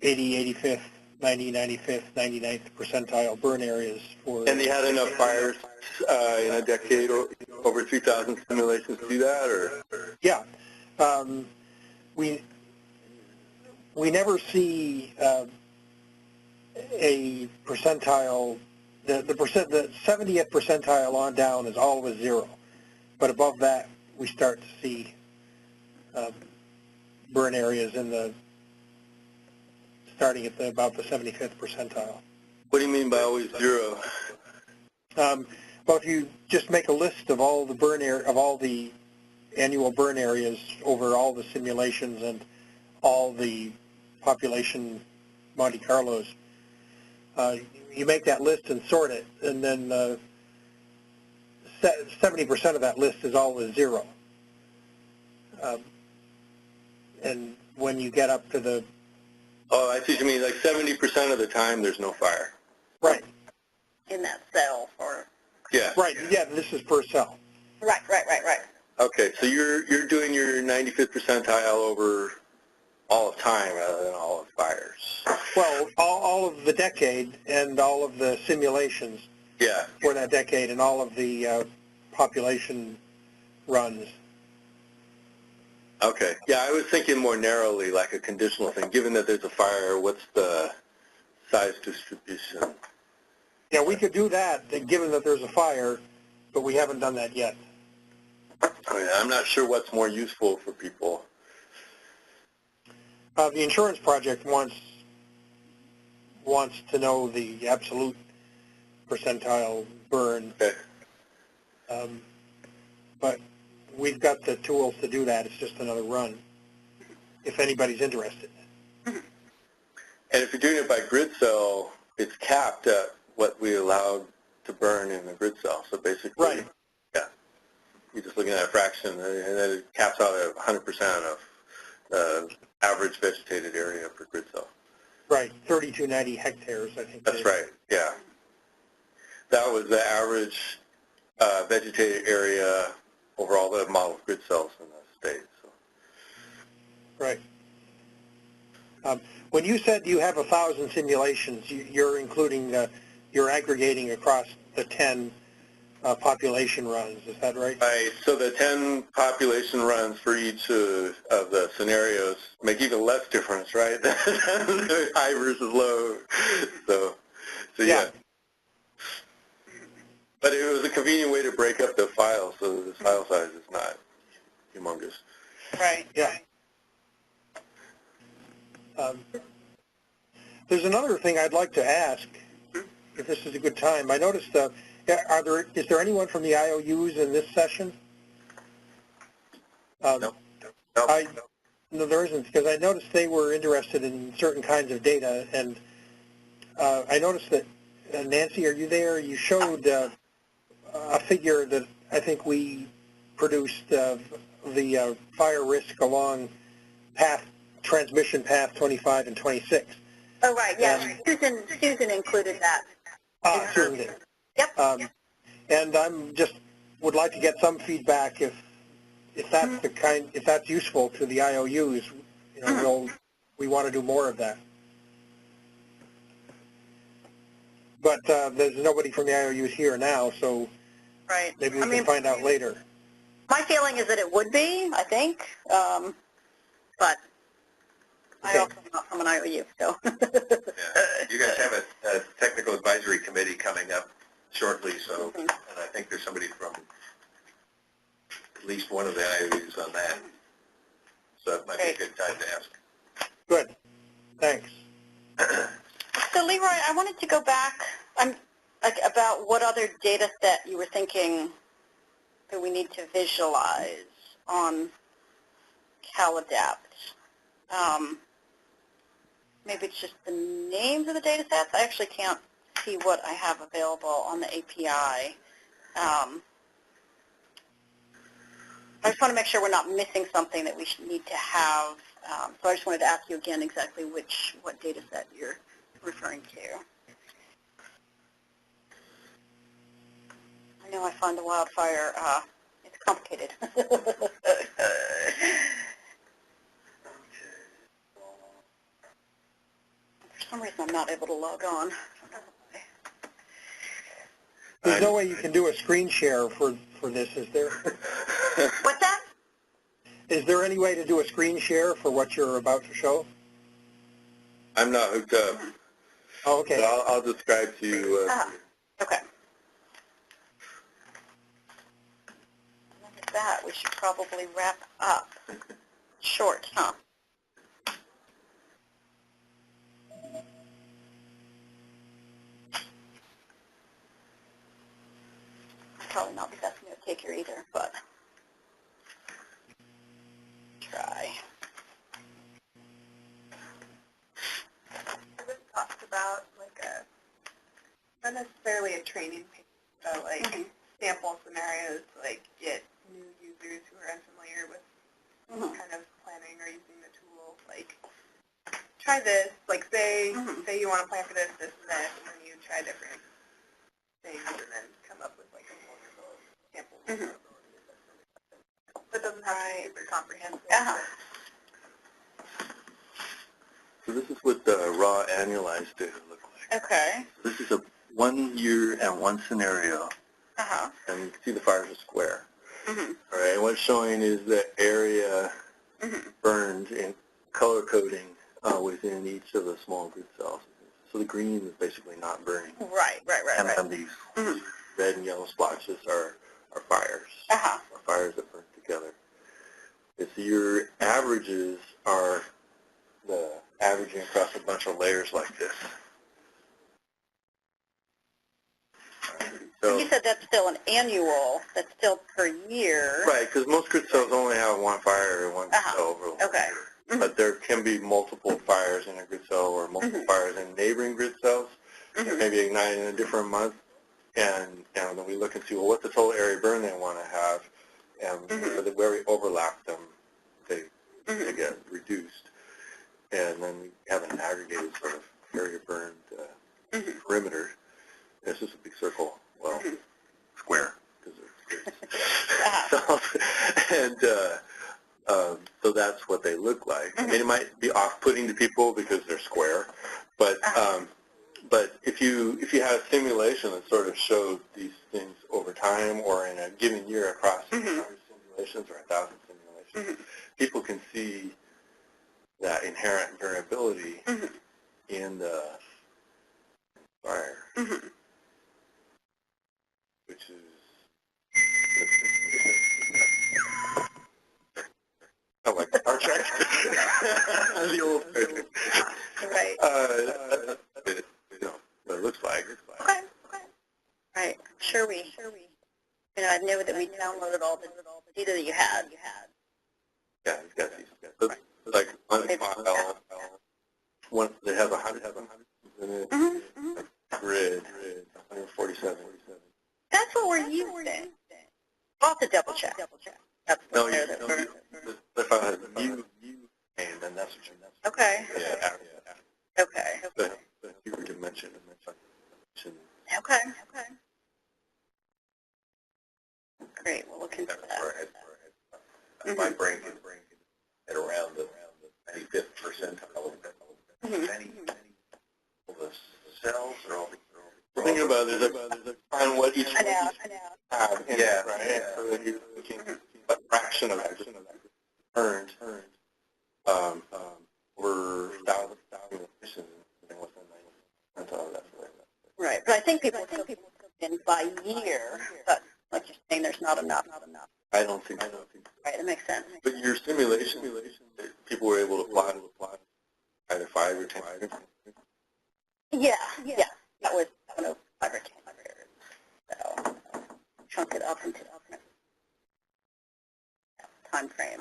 80, 85th, 90, 95th, 99th percentile burn areas for... And you had enough fires in a decade, over 3,000 simulations to do that, or? Yeah. We never see a percentile, the 70th percentile on down is always 0. But above that, we start to see burn areas in the starting at about the 75th percentile. What do you mean by always 0? Well, if you just make a list of all the annual burn areas over all the simulations and all the population Monte Carlos, you make that list and sort it, and then 70% of that list is always 0. And when you get up to the... Oh, I see what you mean. Like 70% of the time, there's no fire. Right. In that cell, or... Yeah. Right. Yeah, this is per cell. Right. Okay, so you're doing your 95th percentile over all of time rather than all of fires. Well, all of the decade and all of the simulations for that decade and all of the population runs. Okay. Yeah, I was thinking more narrowly, like a conditional thing. Given that there's a fire, what's the size distribution? Yeah, we could do that, given that there's a fire, but we haven't done that yet. I'm not sure what's more useful for people. The insurance project wants wants to know the absolute percentile burn. Okay. But we've got the tools to do that. It's just another run, if anybody's interested. And if you're doing it by grid cell, it's capped at what we allowed to burn in the grid cell. So basically, right. Yeah, you're just looking at a fraction, and then it caps out at 100% of the average vegetated area per grid cell. Right, 3290 hectares, I think. That's right, yeah. That was the average vegetated area over all the model grid cells in the state. So. Right. When you said you have 1,000 simulations, you're including, you're aggregating across the 10 population runs, is that right? Right, so the 10 population runs for each of the scenarios make even less difference, right, than high versus low. So yeah. But it was a convenient way to break up the file, so the file size is not humongous. Right. Yeah. There's another thing I'd like to ask, if this is a good time. I noticed, is there anyone from the IOUs in this session? No. No, there isn't, because I noticed they were interested in certain kinds of data, and I noticed that, Nancy, are you there? You showed a figure that I think we produced of the fire risk along transmission path 25 and 26. Oh, right, yeah. Susan included that. Susan did. Yep. And I'm just would like to get some feedback if that's if that's useful to the IOUs. You know, we want to do more of that. But there's nobody from the IOUs here now, so maybe we can find out later. My feeling is that it would be, I think, but I also am not from an IOU, so. Yeah. You guys have a technical advisory committee coming up shortly, so, and I think there's somebody from at least one of the IOUs on that. So it might be a good time to ask. Good. Thanks. So, Leroy, I wanted to go back about what other data set you were thinking that we need to visualize on CalAdapt. Maybe it's just the names of the data sets. I actually can't see what I have available on the API. I just want to make sure we're not missing something that we need to have. So I just wanted to ask you again exactly what data set you're referring to. I know I find the wildfire, it's complicated. For some reason I'm not able to log on. There's no way you can do a screen share for this, is there? What's that? Is there any way to do a screen share for what you're about to show? I'm not hooked up. Oh, okay. So I'll describe to you. Okay. Look at that. We should probably wrap up. Short, huh? Probably not the best note taker either, but try. This talks about not necessarily a training page, but sample scenarios to get new users who are unfamiliar with kind of planning or using the tool. Try this. Say you want to plan for this, this, and this, and then you try different things and then come up with a wonderful sample. That doesn't have to be super comprehensive. So this is what the raw annualized data look like. Okay. So this is a 1 year and 1 scenario. And you can see the fires are square. All right, and what's showing is the area burned in color coding within each of the small grid cells. So the green is basically not burning. Right. And then these red and yellow splotches are fires, or fires that burn together. And so your averages are the averaging across a bunch of layers like this. So you said that's still an annual, that's still per year. Right, because most grid cells only have one fire or one cell over the year. But there can be multiple fires in a grid cell or multiple fires in neighboring grid cells that may be ignited in a different month. And then we look and see, well, what's the total area burn they want to have? And where we overlap them, they get reduced. And then we have an aggregated sort of area burned perimeter. It's just a big circle, well, square, because they're so that's what they look like. I mean, it might be off-putting to people because they're square, but if you had a simulation that sort of showed these things over time or in a given year across 100 simulations or 1,000 simulations, people can see that inherent variability in the fire, which is I like Star Trek. The old Right. What it looks like. Okay. Right. Sure we. I know that we downloaded all the data that you had. Yeah, it's got these. It's like one file. One that has 100 in it. Grid 147. That's what we're using. I'll have to double check. That's no, the file has a view, and then that's what you meant. Okay. Yeah. Okay. But you were dimension. Okay. Great. We'll look into that. My brain can at around the 95th percentile. Many of the cells are all. Think about it. There's a on what each I know. have in it, right? Yeah. So that you're looking at what fraction of that earned over thousands of emissions and what's in that. Right, but I think people in by year, but like you're saying, there's not enough. I don't think so. Right, that makes sense. But your simulation, people were able to apply either 5 or 10. Yeah. That was 5 or 10 years. So chunk it up into time frame.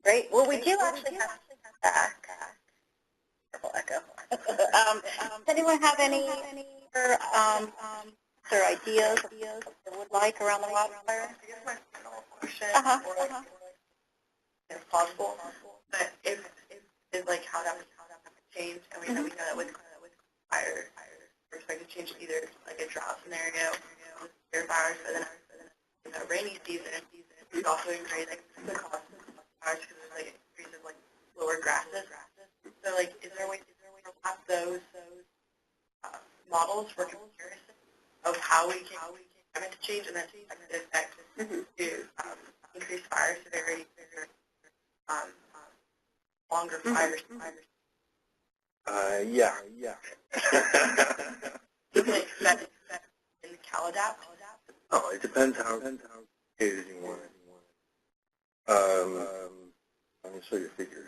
Great. Well, we do actually have back. Echo. Does anyone have any other ideas they would like around the wildfire? I guess my final question, if possible, but if like how that would change, and we know that with fire, we're expected to change either like a drought scenario, their fires, but then a rainy season, we also increase like the cost of fires because there's like increase of like lower grasses. So like, is there a way to have those models for comparison of how we can have it to change and then the effect to increase fire severity, longer fires? Yeah. Is it expected in the CalAdapt? Oh, it depends how catered you want it. Let me show you a figure.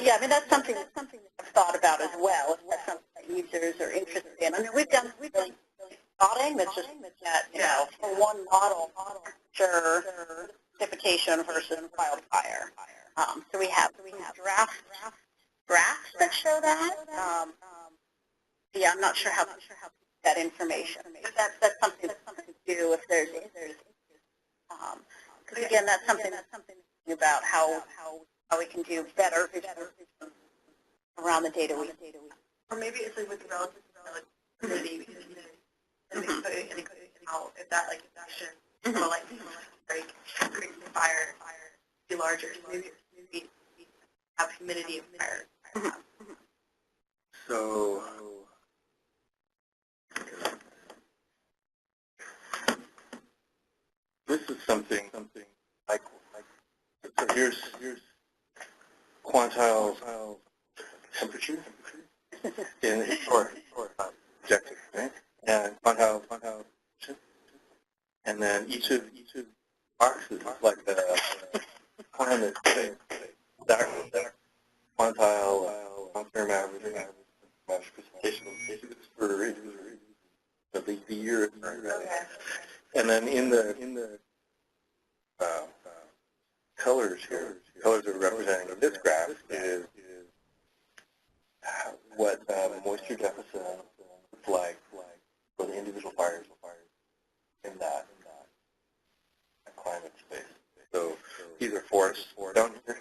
Yeah, I mean, that's something that I've thought about as well. If that's something that users are interested in. I mean, we've done really plotting that's just that, for one model, sure, precipitation versus wildfire. So we have draft graphs that show that. Yeah, I'm not sure how to that information. But that's something to do if there's because again, that's something about how we can do better around the data we. Or maybe it's like with the relative humidity, because and how if that like action like creating the fire be larger, so maybe have humidity of fire. So this is something like so here's quantile temperature in historic objective, right? And quantile, and then each of boxes is like the climate thing. That quantile, long-term average precipitation, for the year. Okay. And then in the colors here, colors that are representing this graph is what moisture deficit looks like for the individual fires in that climate space. So these are forests down here,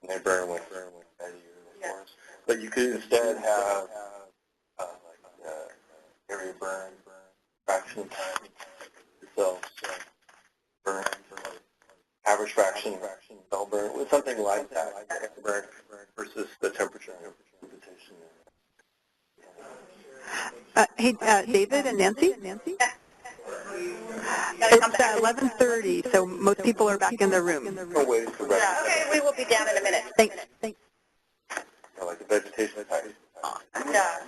and they burn with forests. But you could instead have area burn, fraction time itself, burn, average fraction, cell burn, with something like that, burn versus the temperature and precipitation. Hey, David and Nancy? It's 11:30, so most people are back in their room. Okay, we will be down in a minute. Thanks. Like the vegetation type. Yeah.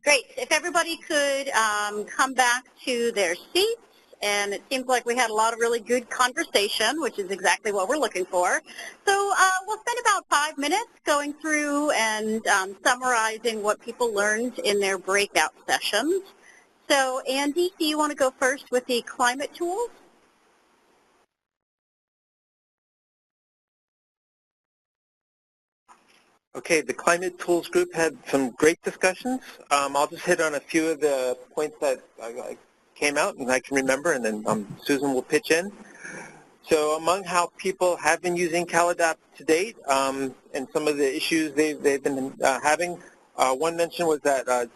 Great. If everybody could come back to their seats, and it seems like we had a lot of really good conversation, which is exactly what we're looking for. So we'll spend about 5 minutes going through and summarizing what people learned in their breakout sessions. So Andy, do you want to go first with the climate tools? Okay, the Climate Tools group had some great discussions. I'll just hit on a few of the points that came out and I can remember, and then Susan will pitch in. So among how people have been using CalAdapt to date and some of the issues they've been having, one mention was that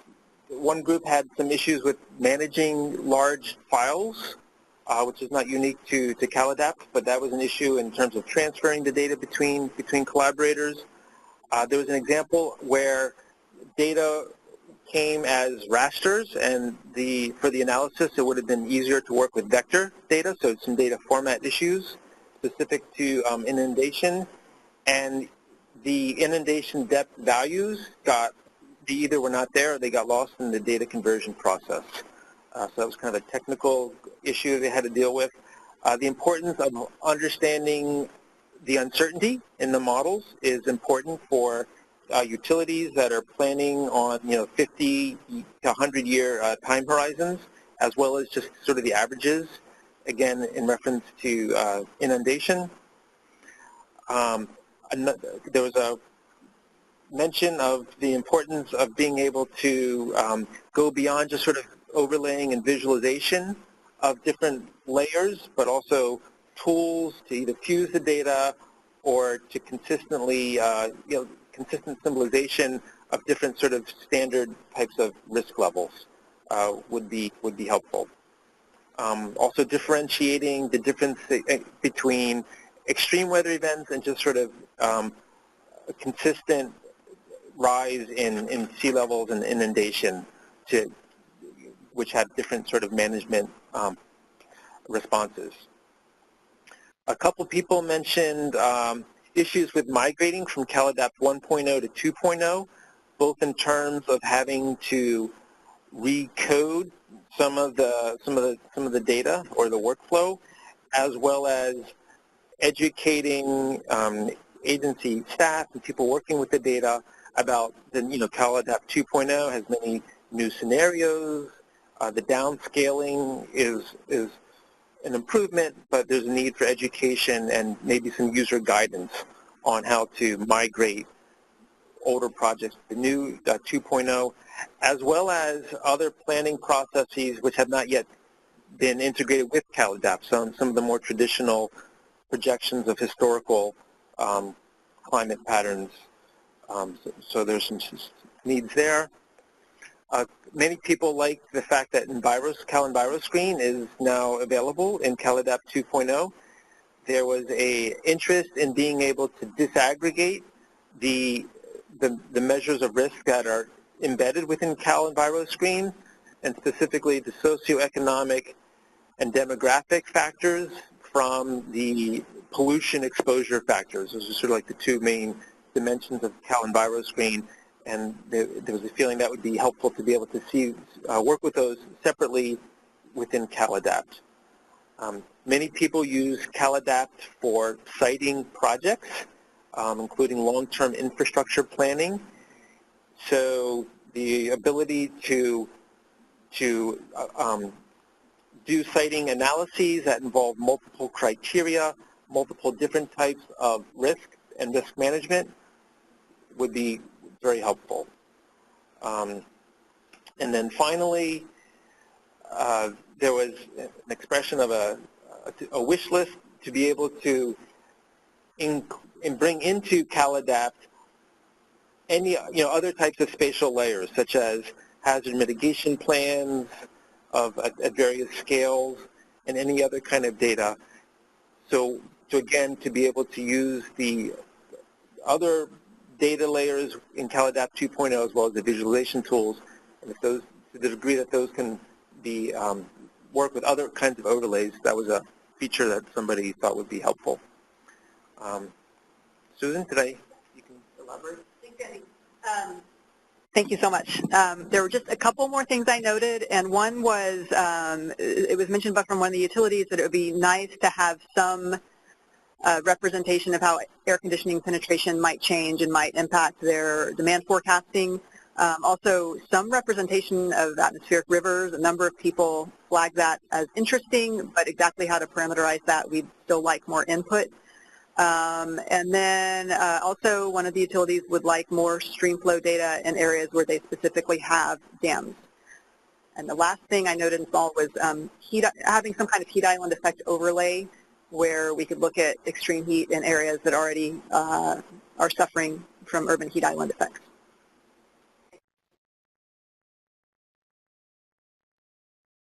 one group had some issues with managing large files, which is not unique to CalAdapt, but that was an issue in terms of transferring the data between collaborators. There was an example where data came as rasters, and for the analysis it would have been easier to work with vector data, so some data format issues specific to inundation, and the inundation depth values they either were not there or they got lost in the data conversion process. So that was kind of a technical issue they had to deal with. The importance of understanding the uncertainty in the models is important for utilities that are planning on 50 to 100-year time horizons, as well as just sort of the averages, again in reference to inundation. There was a mention of the importance of being able to go beyond just sort of overlaying and visualization of different layers, but also tools to either fuse the data or to consistently, consistent symbolization of different sort of standard types of risk levels would be helpful. Also differentiating the difference between extreme weather events and just sort of a consistent rise in sea levels and inundation, which have different sort of management responses. A couple people mentioned issues with migrating from CalAdapt 1.0 to 2.0, both in terms of having to recode some of the data or the workflow, as well as educating agency staff and people working with the data about the CalAdapt 2.0 has many new scenarios. The downscaling is an improvement, but there's a need for education and maybe some user guidance on how to migrate older projects to the new 2.0, as well as other planning processes which have not yet been integrated with CalAdapt. So some of the more traditional projections of historical climate patterns. So there's some needs there. Many people like the fact that CalEnviroScreen is now available in CalAdapt 2.0. There was an interest in being able to disaggregate the measures of risk that are embedded within CalEnviroScreen, and specifically the socioeconomic and demographic factors from the pollution exposure factors. Those are sort of like the two main dimensions of CalEnviroScreen, and there was a feeling that would be helpful to be able to work with those separately within CalAdapt. Many people use CalAdapt for siting projects, including long-term infrastructure planning. So the ability to do siting analyses that involve multiple criteria, multiple different types of risk and risk management would be very helpful. And then finally, there was an expression of a wish list to be able to bring into CalAdapt any other types of spatial layers, such as hazard mitigation plans at various scales and any other kind of data. So again, to be able to use the other data layers in CalAdapt 2.0 as well as the visualization tools, and if those, to the degree that those can be work with other kinds of overlays, that was a feature that somebody thought would be helpful. Susan, you can elaborate? Thank you so much. There were just a couple more things I noted, and one was, it was mentioned by from one of the utilities that it would be nice to have some representation of how air conditioning penetration might change and might impact their demand forecasting. Also, some representation of atmospheric rivers. A number of people flag that as interesting, but exactly how to parameterize that, we'd still like more input. And then also one of the utilities would like more stream flow data in areas where they specifically have dams. And the last thing I noted in small was having some kind of heat island effect overlay where we could look at extreme heat in areas that already are suffering from urban heat island effects.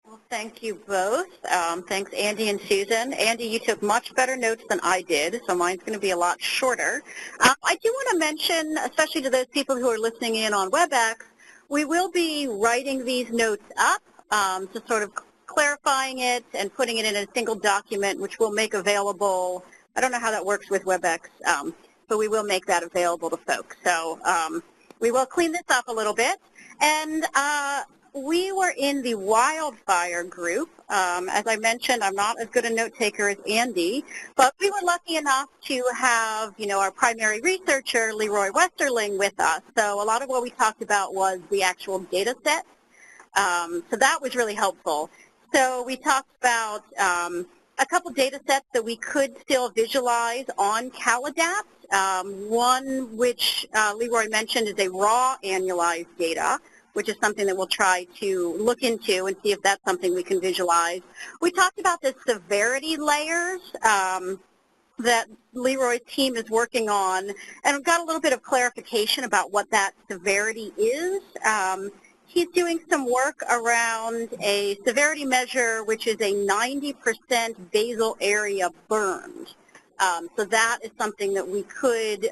Well, thank you both. Thanks, Andy and Susan. Andy, you took much better notes than I did, so mine's going to be a lot shorter. I do want to mention, especially to those people who are listening in on WebEx, we will be writing these notes up, just sort of clarifying it and putting it in a single document, which we'll make available. I don't know how that works with WebEx, but we will make that available to folks. So we will clean this up a little bit. And we were in the wildfire group. As I mentioned, I'm not as good a note taker as Andy, but we were lucky enough to have, our primary researcher, Leroy Westerling, with us. So a lot of what we talked about was the actual data set. So that was really helpful. So we talked about a couple data sets that we could still visualize on CalAdapt. One which Leroy mentioned is a raw annualized data, which is something that we'll try to look into and see if that's something we can visualize. We talked about the severity layers that Leroy's team is working on, and we've got a little bit of clarification about what that severity is. He's doing some work around a severity measure, which is a 90% basal area burned. So that is something that we could,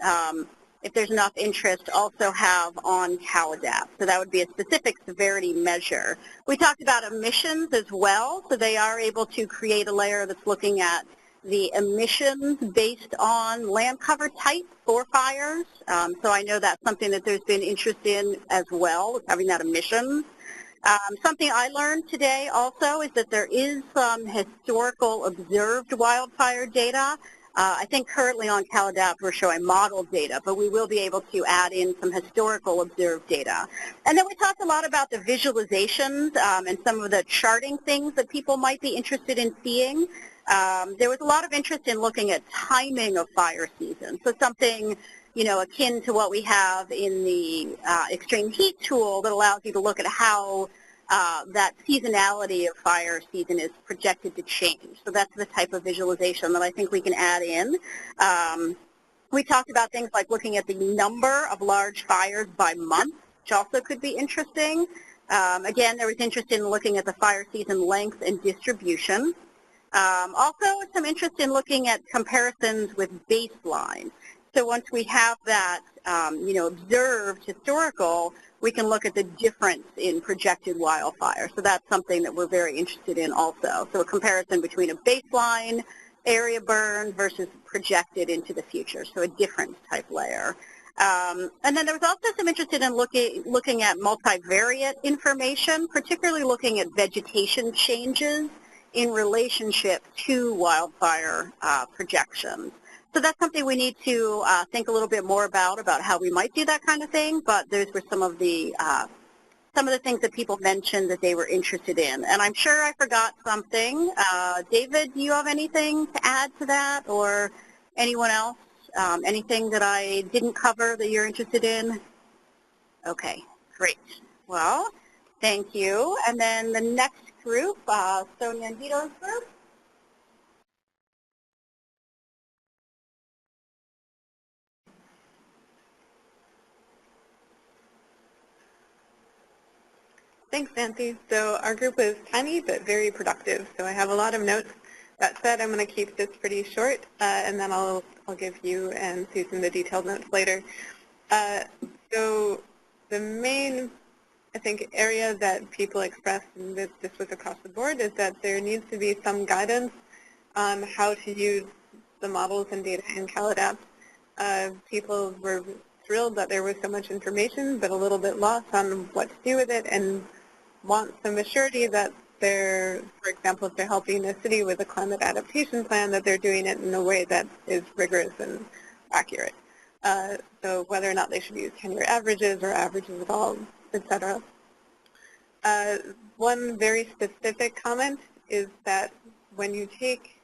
if there's enough interest, also have on CalAdapt. So that would be a specific severity measure. We talked about emissions as well. So they are able to create a layer that's looking at the emissions based on land cover type for fires. So I know that's something that there's been interest in as well, having that emissions. Something I learned today also is that there is some historical observed wildfire data. I think currently on CalAdapt we're showing model data, but we will be able to add in some historical observed data. And then we talked a lot about the visualizations and some of the charting things that people might be interested in seeing. There was a lot of interest in looking at timing of fire season. So something, akin to what we have in the extreme heat tool that allows you to look at how that seasonality of fire season is projected to change. So that's the type of visualization that I think we can add in. We talked about things like looking at the number of large fires by month, which also could be interesting. Again, there was interest in looking at the fire season length and distribution. Also, some interest in looking at comparisons with baseline. So once we have that, observed historical, we can look at the difference in projected wildfire. So that's something that we're very interested in also. So a comparison between a baseline area burn versus projected into the future, so a difference type layer. And then there was also some interest in looking at multivariate information, particularly looking at vegetation changes in relationship to wildfire projections. So that's something we need to think a little bit more about how we might do that kind of thing, but those were some of the things that people mentioned that they were interested in. And I'm sure I forgot something. David, do you have anything to add to that, or anyone else? Anything that I didn't cover that you're interested in? Okay, great. Well, thank you. And then the next group, Sonia and Vito's group. Thanks, Nancy. So our group was tiny but very productive. So I have a lot of notes. That said, I'm going to keep this pretty short, and then I'll give you and Susan the detailed notes later. So the main, I think, area that people expressed, and this was across the board, is that there needs to be some guidance on how to use the models and data in CalAdapt. People were thrilled that there was so much information, but a little bit lost on what to do with it, and want some assurity that they're, for example, if they're helping a city with a climate adaptation plan, that they're doing it in a way that is rigorous and accurate. So whether or not they should use 10-year averages or averages at all, et cetera. One very specific comment is that when you take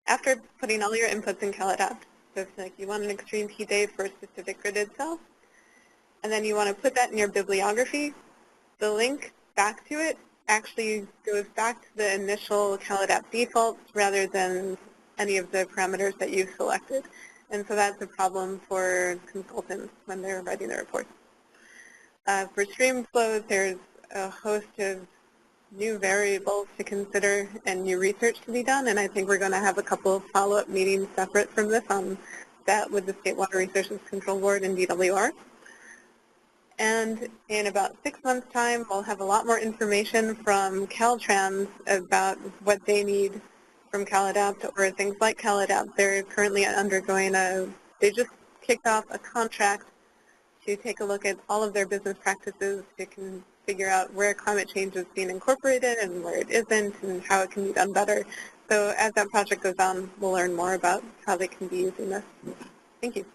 after putting all your inputs in CalAdapt, so it's like you want an extreme heat day for a specific gridded cell, and then you want to put that in your bibliography, the link back to it actually goes back to the initial CalAdapt defaults rather than any of the parameters that you've selected. And so that's a problem for consultants when they're writing their reports. For stream flows, there's a host of new variables to consider and new research to be done, and I think we're going to have a couple of follow-up meetings separate from this on that with the State Water Resources Control Board and DWR. And in about 6 months' time, we'll have a lot more information from Caltrans about what they need from CalAdapt or things like CalAdapt. They're currently undergoing they just kicked off a contract to take a look at all of their business practices to figure out where climate change is being incorporated and where it isn't and how it can be done better. So as that project goes on, we'll learn more about how they can be using this. Thank you.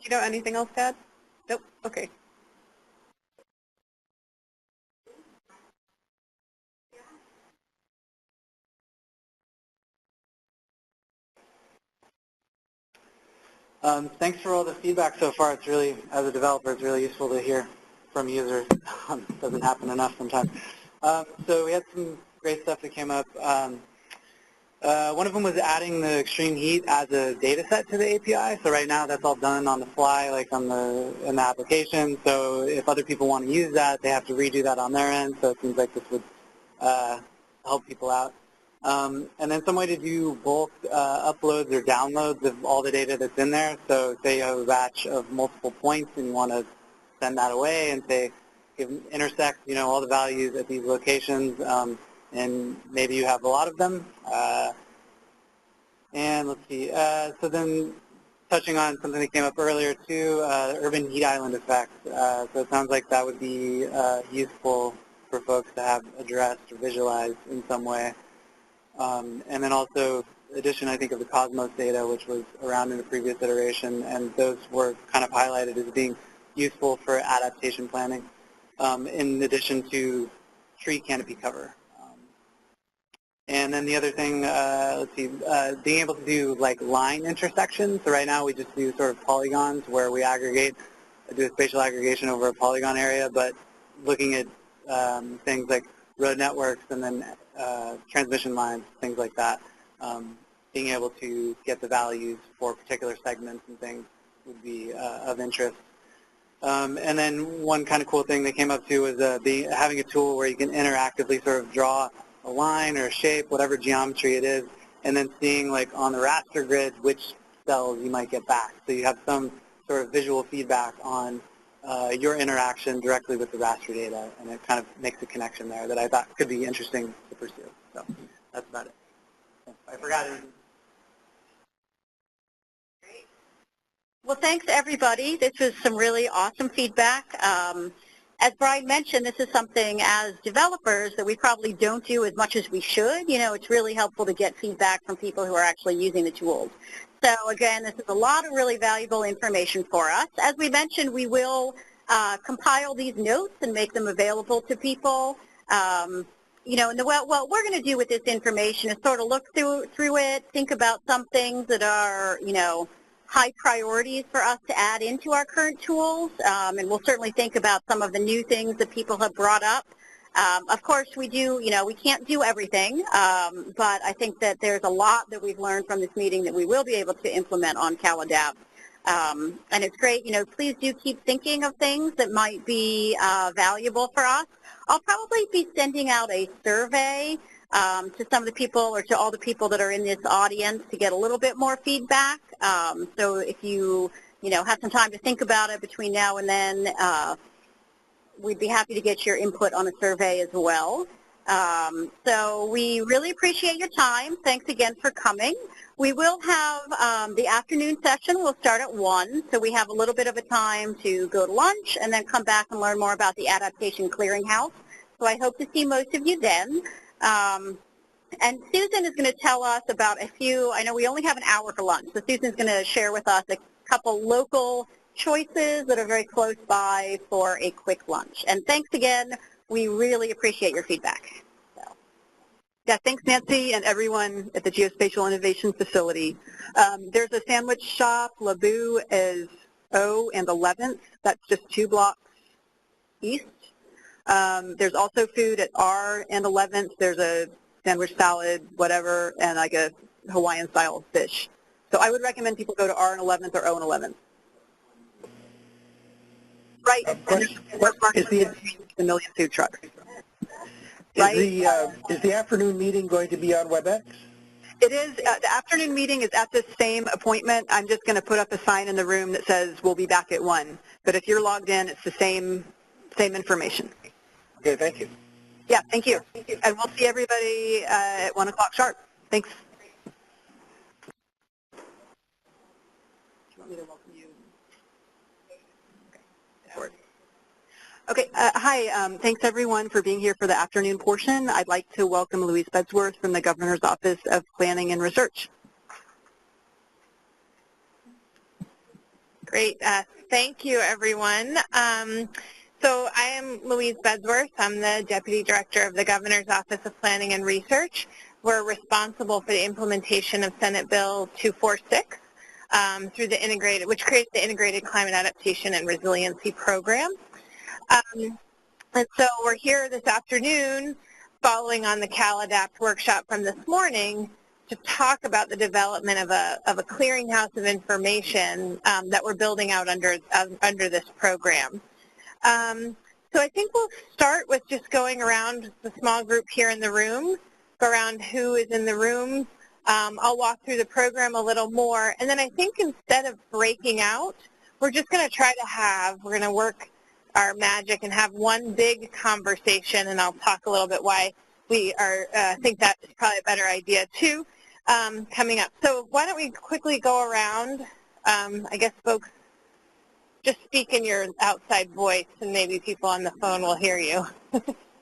You know anything else to add? Nope. Okay. Thanks for all the feedback so far. It's really, as a developer, it's really useful to hear from users. Doesn't happen enough sometimes. So we had some great stuff that came up. One of them was adding the extreme heat as a data set to the API. So right now that's all done on the fly, like in the application. So if other people want to use that, they have to redo that on their end. So it seems like this would help people out. And then some way to do bulk uploads or downloads of all the data that's in there. So say you have a batch of multiple points and you want to send that away and say, intersect, all the values at these locations, and maybe you have a lot of them. And let's see, so then touching on something that came up earlier too, the urban heat island effect. So it sounds like that would be useful for folks to have addressed or visualized in some way. And then also addition, I think, of the Cosmos data, which was around in the previous iteration, and those were kind of highlighted as being useful for adaptation planning, in addition to tree canopy cover. And then the other thing, let's see, being able to do like line intersections. So right now we just do sort of polygons where we aggregate, do a spatial aggregation over a polygon area, but looking at things like road networks and then transmission lines, things like that, being able to get the values for particular segments and things would be of interest. And then one kind of cool thing that came up too was having a tool where you can interactively sort of draw a line or a shape, whatever geometry it is, and then seeing like on the raster grid which cells you might get back. So you have some sort of visual feedback on your interaction directly with the raster data, and it kind of makes a connection there that I thought could be interesting to pursue. So that's about it. I forgot anything. Well, thanks everybody. This was some really awesome feedback. as Brian mentioned, this is something as developers that we probably don't do as much as we should. You know, it's really helpful to get feedback from people who are actually using the tools. So again, this is a lot of really valuable information for us. As we mentioned, we will compile these notes and make them available to people. You know, and what we're going to do with this information is sort of look through it, think about some things that are, you know, high priorities for us to add into our current tools, and we'll certainly think about some of the new things that people have brought up. Of course, we do, you know, we can't do everything, but I think that there's a lot that we've learned from this meeting that we will be able to implement on CalAdapt. And it's great, you know, please do keep thinking of things that might be valuable for us. I'll probably be sending out a survey to some of the people or to all the people that are in this audience to get a little bit more feedback. So if you know, have some time to think about it between now and then, we'd be happy to get your input on a survey as well. So we really appreciate your time. Thanks again for coming. We will have the afternoon session. We'll start at 1, so we have a little bit of a time to go to lunch and then come back and learn more about the Adaptation Clearinghouse. So I hope to see most of you then. And Susan is going to tell us about a few, I know we only have an hour for lunch, so Susan's going to share with us a couple local choices that are very close by for a quick lunch. And thanks again. We really appreciate your feedback. So. Yeah, thanks, Nancy, and everyone at the Geospatial Innovation Facility. There's a sandwich shop. Laboo is O and 11th. That's just 2 blocks east. There's also food at R and 11th. There's a sandwich salad, whatever, and like a Hawaiian-style fish. So I would recommend people go to R and 11th or O and 11th. Right. Is the million food trucks. Right? Is the afternoon meeting going to be on WebEx? It is. The afternoon meeting is at the same appointment. I'm just going to put up a sign in the room that says we'll be back at 1. But if you're logged in, it's the same information. Okay, thank you. Yeah, thank you. And we'll see everybody at 1 o'clock sharp. Thanks. Do you want me to welcome you? Okay. Hi. Thanks, everyone, for being here for the afternoon portion. I'd like to welcome Louise Bedsworth from the Governor's Office of Planning and Research. Great. Thank you, everyone. So I am Louise Bedsworth. I'm the Deputy Director of the Governor's Office of Planning and Research. We're responsible for the implementation of Senate Bill 246 through the integrated, which creates the Integrated Climate Adaptation and Resiliency Program. And so we're here this afternoon following on the CalAdapt workshop from this morning to talk about the development of a clearinghouse of information that we're building out under this program. So I think we'll start with just going around the small group here in the room, go around who is in the room. I'll walk through the program a little more, and then I think instead of breaking out, we're just going to try to we're going to work our magic and have one big conversation, and I'll talk a little bit why we think that is probably a better idea too, coming up. So why don't we quickly go around, I guess folks just speak in your outside voice and maybe people on the phone will hear you.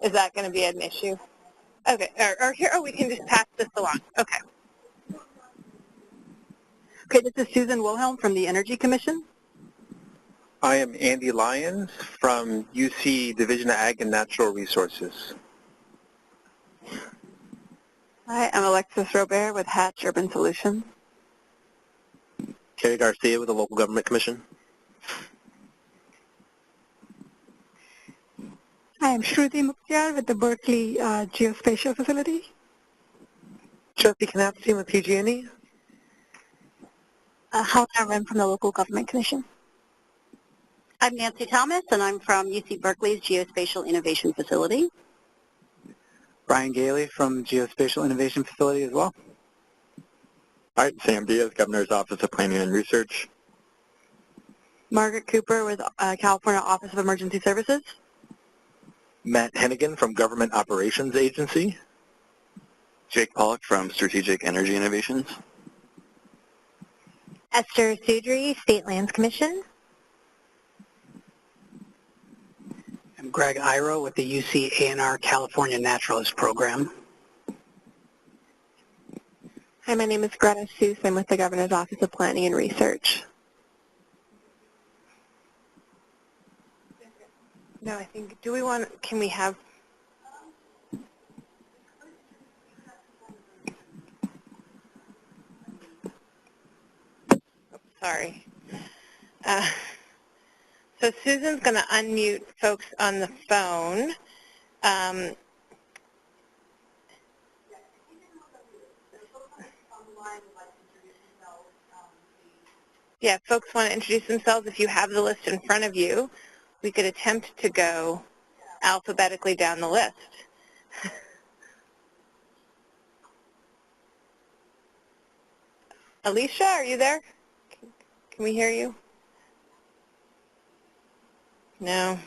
Is that going to be an issue? Okay, or here, we can just pass this along. Okay. Okay, this is Susan Wilhelm from the Energy Commission. I am Andy Lyons from UC Division of Ag and Natural Resources. Hi, I'm Alexis Robert with Hatch Urban Solutions. Kerry Garcia with the Local Government Commission. Hi, I'm Shruti Mukhtyar with the Berkeley Geospatial Facility. Jesse Knapstein with PG&E. Helen Arvin from the Local Government Commission. I'm Nancy Thomas, and I'm from UC Berkeley's Geospatial Innovation Facility. Brian Gailey from Geospatial Innovation Facility as well. All right, Sam Diaz, Governor's Office of Planning and Research. Margaret Cooper with California Office of Emergency Services. Matt Hennigan from Government Operations Agency. Jake Pollock from Strategic Energy Innovations. Esther Sudri, State Lands Commission. Greg Iro with the UC A&R California Naturalist Program. Hi, my name is Greta Seuss. I'm with the Governor's Office of Planning and Research. No, I think, do we want, can we have, sorry. So Susan's going to unmute folks on the phone. Yeah, if folks want to introduce themselves, if you have the list in front of you, we could attempt to go alphabetically down the list. Alicia, are you there? Can we hear you? No.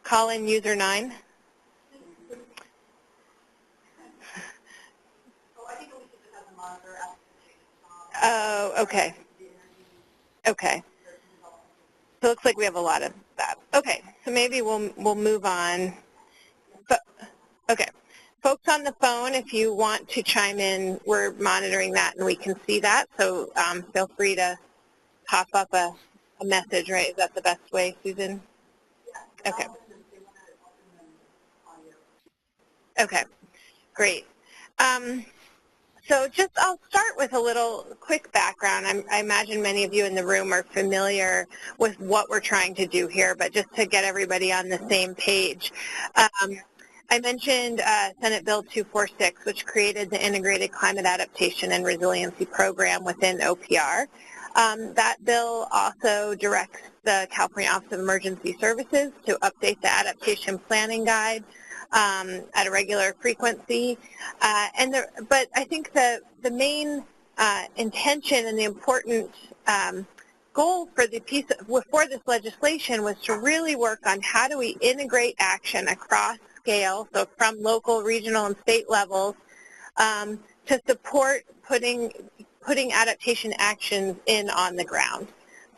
Call in user 9. Oh, okay. Okay. So it looks like we have a lot of that. Okay, so maybe we'll move on. But, okay. Folks on the phone, if you want to chime in, we're monitoring that and we can see that. So feel free to pop up a message, right? Is that the best way, Susan? Okay. Okay, great. So just I'll start with a little quick background. I imagine many of you in the room are familiar with what we're trying to do here, but just to get everybody on the same page. I mentioned Senate Bill 246, which created the Integrated Climate Adaptation and Resiliency Program within OPR. That bill also directs the California Office of Emergency Services to update the Adaptation Planning Guide at a regular frequency. But I think the main intention and the important goal for for this legislation was to really work on how do we integrate action across scale, so from local, regional, and state levels, to support putting adaptation actions in on the ground.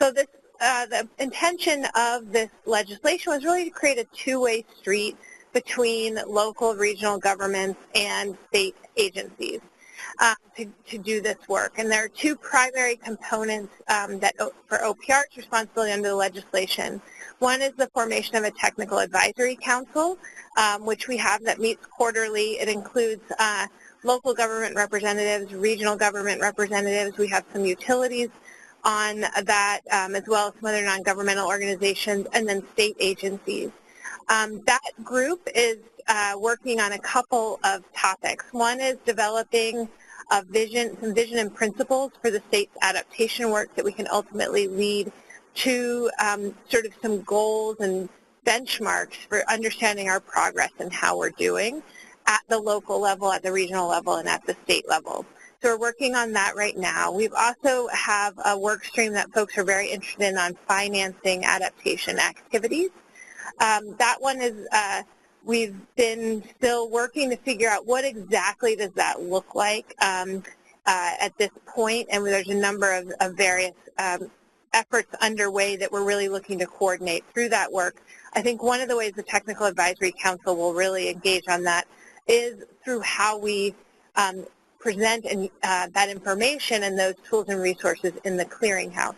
So this, the intention of this legislation was really to create a two-way street between local, regional governments and state agencies to do this work. And there are two primary components that for OPR's responsibility under the legislation. One is the formation of a technical advisory council, which we have that meets quarterly. It includes local government representatives, regional government representatives. We have some utilities on that, as well as some other non-governmental organizations, and then state agencies. That group is working on a couple of topics. One is developing some vision and principles for the state's adaptation work that we can ultimately lead to sort of some goals and benchmarks for understanding our progress and how we're doing at the local level, at the regional level, and at the state level. So we're working on that right now. We also have a work stream that folks are very interested in on financing adaptation activities. That one is, we've been still working to figure out what exactly does that look like at this point, and there's a number of various efforts underway that we're really looking to coordinate through that work. I think one of the ways the Technical Advisory Council will really engage on that is through how we present that information and those tools and resources in the clearinghouse.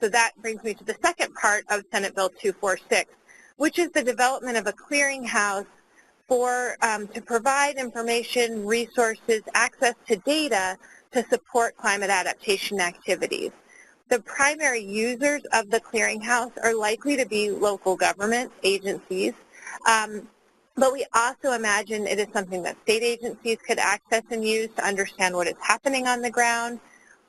So that brings me to the second part of Senate Bill 246, which is the development of a clearinghouse for to provide information, resources, access to data to support climate adaptation activities. The primary users of the clearinghouse are likely to be local government agencies, but we also imagine it is something that state agencies could access and use to understand what is happening on the ground.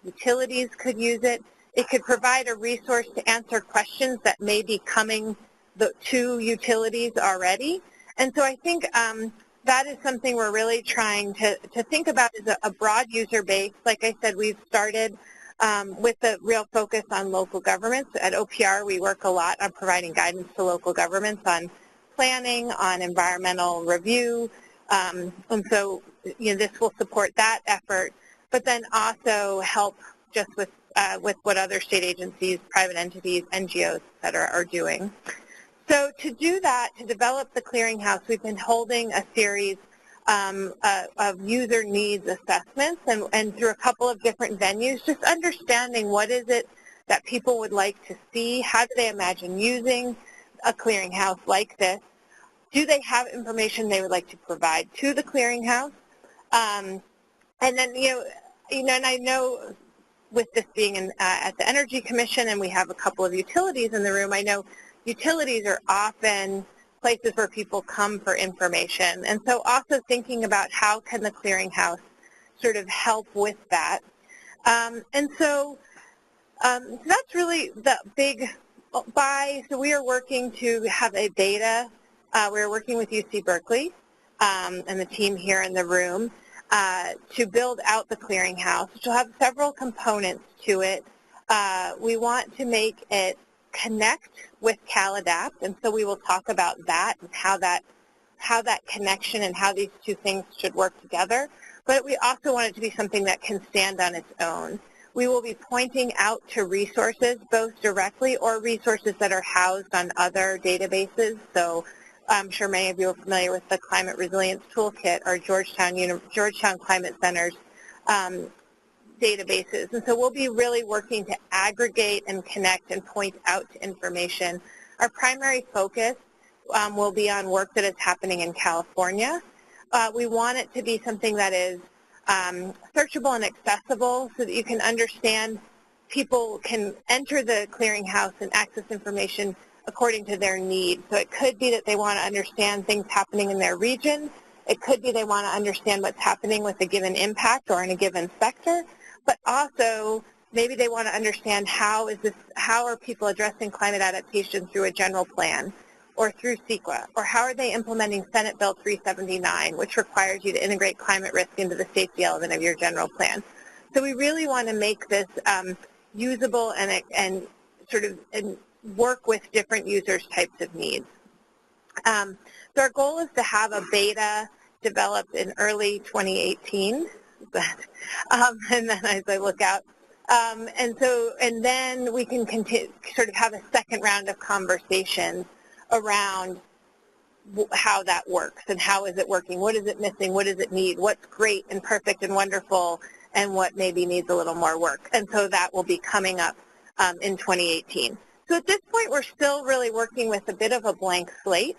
Utilities could use it. It could provide a resource to answer questions that may be coming to utilities already. And so I think that is something we're really trying to think about as a broad user base. Like I said, we've started with a real focus on local governments. At OPR, we work a lot on providing guidance to local governments on planning, on environmental review. And so, you know, this will support that effort, but then also help just with what other state agencies, private entities, NGOs, et cetera, are doing. So to do that, to develop the clearinghouse, we've been holding a series of user needs assessments and through a couple of different venues, just understanding what is it that people would like to see, how do they imagine using a clearinghouse like this, do they have information they would like to provide to the clearinghouse, and then, and I know with this being at the Energy Commission and we have a couple of utilities in the room, I know utilities are often places where people come for information. And so also thinking about how can the clearinghouse sort of help with that. So that's really the big buy. So we are working to have a beta. We're working with UC Berkeley and the team here in the room to build out the clearinghouse, which will have several components to it. We want to make it connect with CalAdapt, and so we will talk about that and how that connection and how these two things should work together. But we also want it to be something that can stand on its own. We will be pointing out to resources, both directly or resources that are housed on other databases. So I'm sure many of you are familiar with the Climate Resilience Toolkit or Georgetown Climate Center's databases. And so we'll be really working to aggregate and connect and point out to information. Our primary focus will be on work that is happening in California. We want it to be something that is searchable and accessible so that you can understand people can enter the clearinghouse and access information according to their needs. So it could be that they want to understand things happening in their region. It could be they want to understand what's happening with a given impact or in a given sector. But also, maybe they want to understand how are people addressing climate adaptation through a general plan or through CEQA, or how are they implementing Senate Bill 379, which requires you to integrate climate risk into the safety element of your general plan. So we really want to make this usable and work with different users' types of needs. So our goal is to have a beta developed in early 2018. And then as I look out, and then we can continue, sort of have a second round of conversations around how that works and how is it working, what is it missing, what does it need, what's great and perfect and wonderful, and what maybe needs a little more work. And so that will be coming up in 2018. So at this point, we're still really working with a bit of a blank slate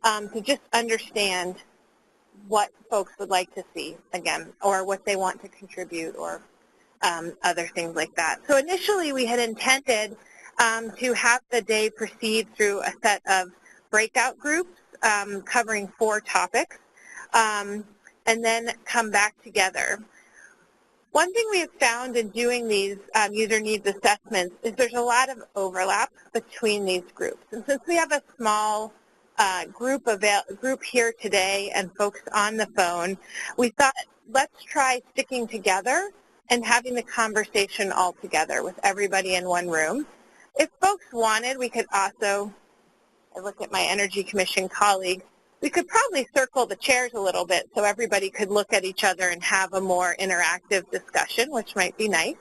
to just understand what folks would like to see, again, or what they want to contribute, or other things like that. So initially, we had intended to have the day proceed through a set of breakout groups covering 4 topics, and then come back together. One thing we have found in doing these user needs assessments is there's a lot of overlap between these groups. And since we have a small group here today and folks on the phone, we thought let's try sticking together and having the conversation all together with everybody in one room. If folks wanted, we could also, I look at my Energy Commission colleague, we could probably circle the chairs a little bit so everybody could look at each other and have a more interactive discussion, which might be nice.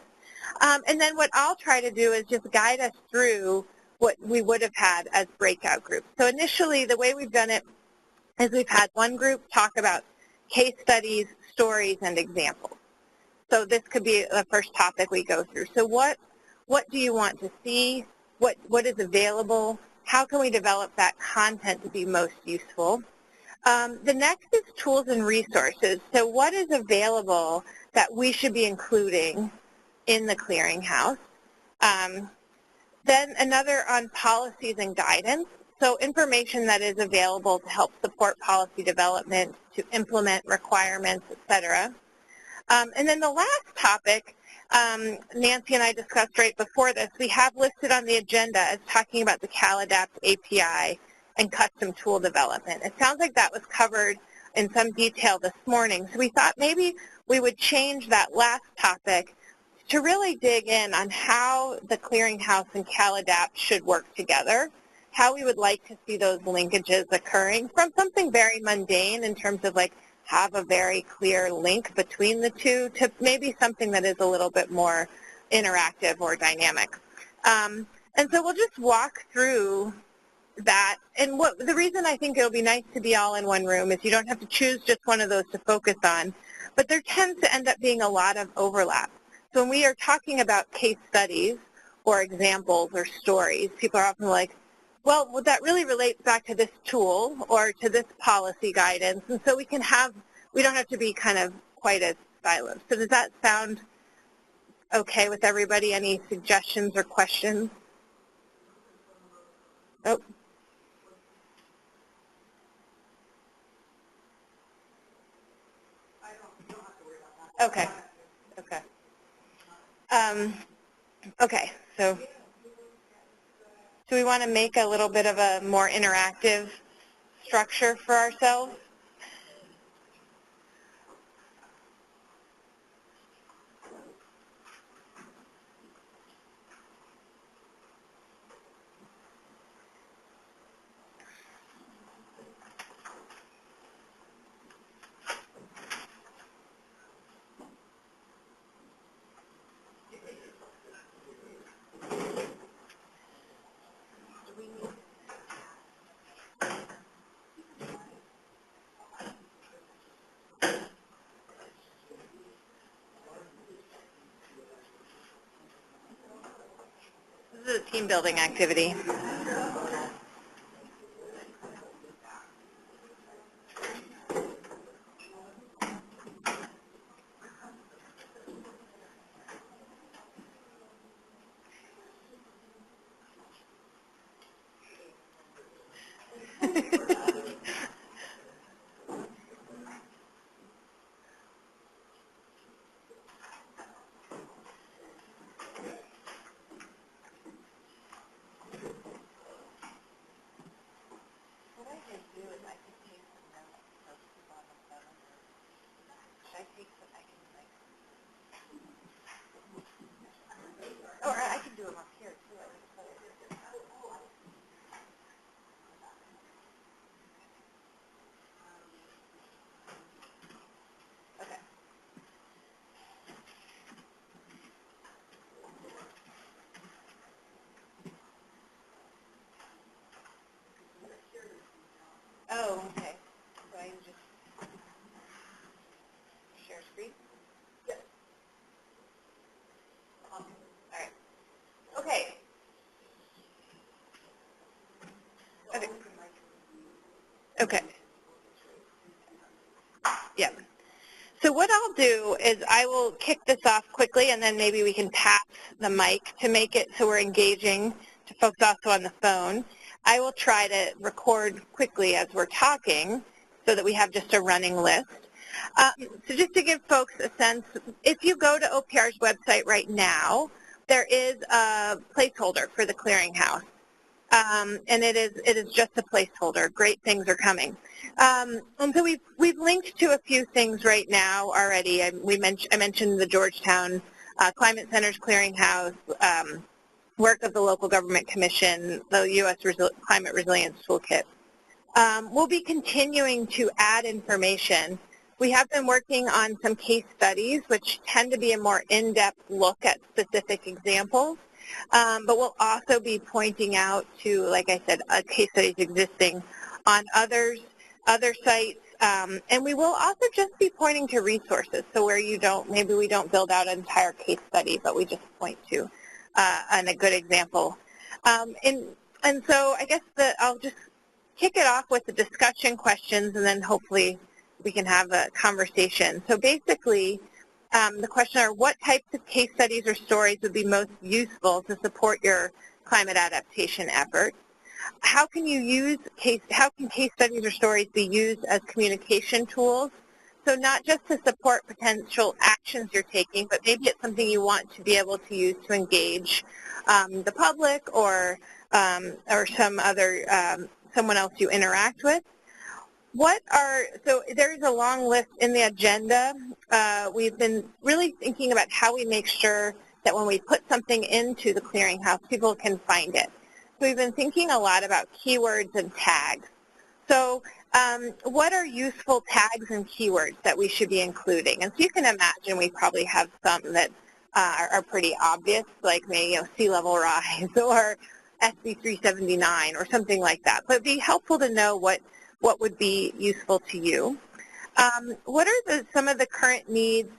And then what I'll try to do is just guide us through what we would have had as breakout groups. So initially, the way we've done it is we've had one group talk about case studies, stories, and examples. So this could be the first topic we go through. So what do you want to see? What is available? How can we develop that content to be most useful? The next is tools and resources. So what is available that we should be including in the clearinghouse? Then another on policies and guidance. So information that is available to help support policy development, to implement requirements, et cetera. And then the last topic, Nancy and I discussed right before this, we have listed on the agenda as talking about the CalAdapt API and custom tool development. It sounds like that was covered in some detail this morning. So we thought maybe we would change that last topic to really dig in on how the clearinghouse and CalAdapt should work together, how we would like to see those linkages occurring from something very mundane in terms of like have a very clear link between the two to maybe something that is a little bit more interactive or dynamic. And so we'll just walk through that. And the reason I think it'll be nice to be all in one room is you don't have to choose just one of those to focus on, but there tends to end up being a lot of overlap. So when we are talking about case studies or examples or stories, people are often like, well, that really relates back to this tool or to this policy guidance, and so we don't have to be kind of quite as siloed. So does that sound okay with everybody? Any suggestions or questions? Oh. Okay. Okay. Okay. So do we want to make a little bit of a more interactive structure for ourselves? This is a team building activity. Or I can do them up here too. Okay. Oh, okay. So I just share screen? Yes. All right. Okay. Okay. Okay. Yeah. So what I'll do is I will kick this off quickly, and then maybe we can pass the mic to make it so we're engaging to folks also on the phone. I will try to record quickly as we're talking so that we have just a running list. So just to give folks a sense, if you go to OPR's website right now, there is a placeholder for the clearinghouse. And it is just a placeholder. Great things are coming. And so we've linked to a few things right now already. I mentioned the Georgetown Climate Center's clearinghouse, work of the Local Government Commission, the U.S. Climate Resilience Toolkit. We'll be continuing to add information. We have been working on some case studies, which tend to be a more in-depth look at specific examples. But we'll also be pointing out to, like I said, case studies existing on other sites, and we will also just be pointing to resources. So where maybe we don't build out an entire case study, but we just point to a good example. And so I guess I'll just kick it off with the discussion questions, and then hopefully we can have a conversation. So basically, the question are, what types of case studies or stories would be most useful to support your climate adaptation efforts? How can case studies or stories be used as communication tools? So not just to support potential actions you're taking, but maybe it's something you want to be able to use to engage the public or someone else you interact with. So there's a long list in the agenda. We've been really thinking about how we make sure that when we put something into the clearinghouse, people can find it. So we've been thinking a lot about keywords and tags. So what are useful tags and keywords that we should be including? And so you can imagine we probably have some that are pretty obvious, like maybe sea level rise or SB 379 or something like that. But it'd be helpful to know what would be useful to you. What are some of the current needs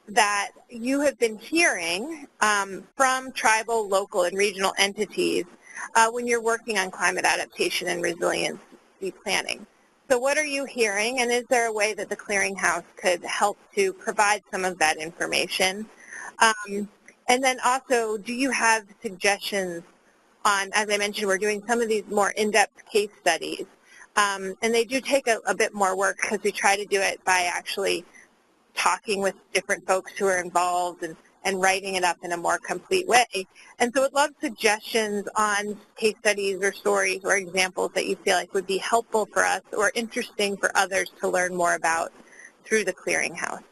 that you have been hearing from tribal, local, and regional entities when you're working on climate adaptation and resiliency planning? So what are you hearing, and is there a way that the clearinghouse could help to provide some of that information? And then also, do you have suggestions on, as I mentioned, we're doing some of these more in-depth case studies, and they do take a bit more work because we try to do it by actually talking with different folks who are involved and writing it up in a more complete way. And so I'd love suggestions on case studies or stories or examples that you feel like would be helpful for us or interesting for others to learn more about through the clearinghouse.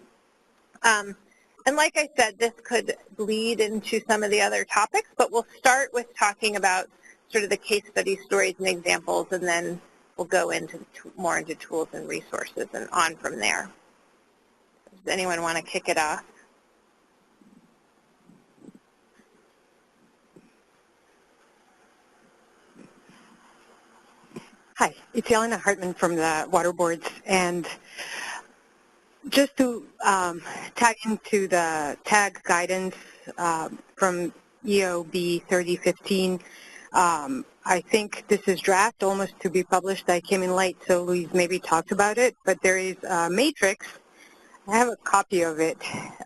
And like I said, this could bleed into some of the other topics, but we'll start with talking about sort of the case study stories and examples, and then we'll go into more into tools and resources and on from there. Does anyone want to kick it off? Hi, it's Elena Hartman from the Water Boards, and just to tag into the tag guidance from EOB 3015, I think this is draft, almost to be published. I came in late, so Louise maybe talked about it, but there is a matrix. I have a copy of it.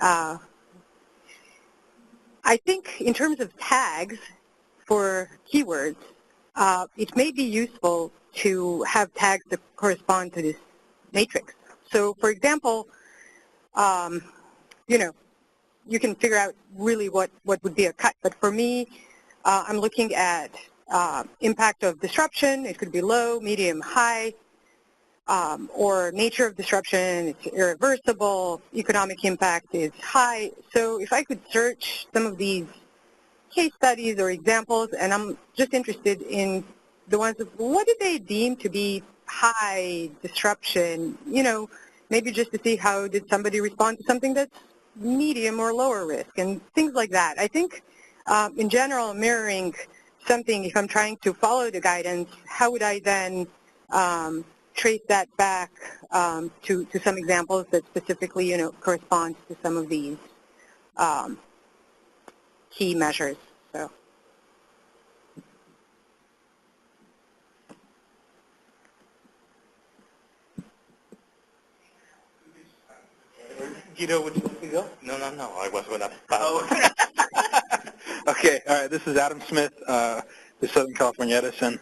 I think in terms of tags for keywords, it may be useful to have tags that correspond to this matrix. So, for example, you know, you can figure out really what would be a cut. But for me, I'm looking at impact of disruption. It could be low, medium, high, or nature of disruption. It's irreversible. Economic impact is high. So if I could search some of these case studies or examples, and I'm just interested in the ones of what do they deem to be high disruption, you know, maybe just to see how did somebody respond to something that's medium or lower risk and things like that. I think in general mirroring something, if I'm trying to follow the guidance, how would I then trace that back to some examples that specifically, you know, corresponds to some of these key measures. So. Guido, would you like to go? No, I was going to. Okay, all right, this is Adam Smith, with Southern California Edison.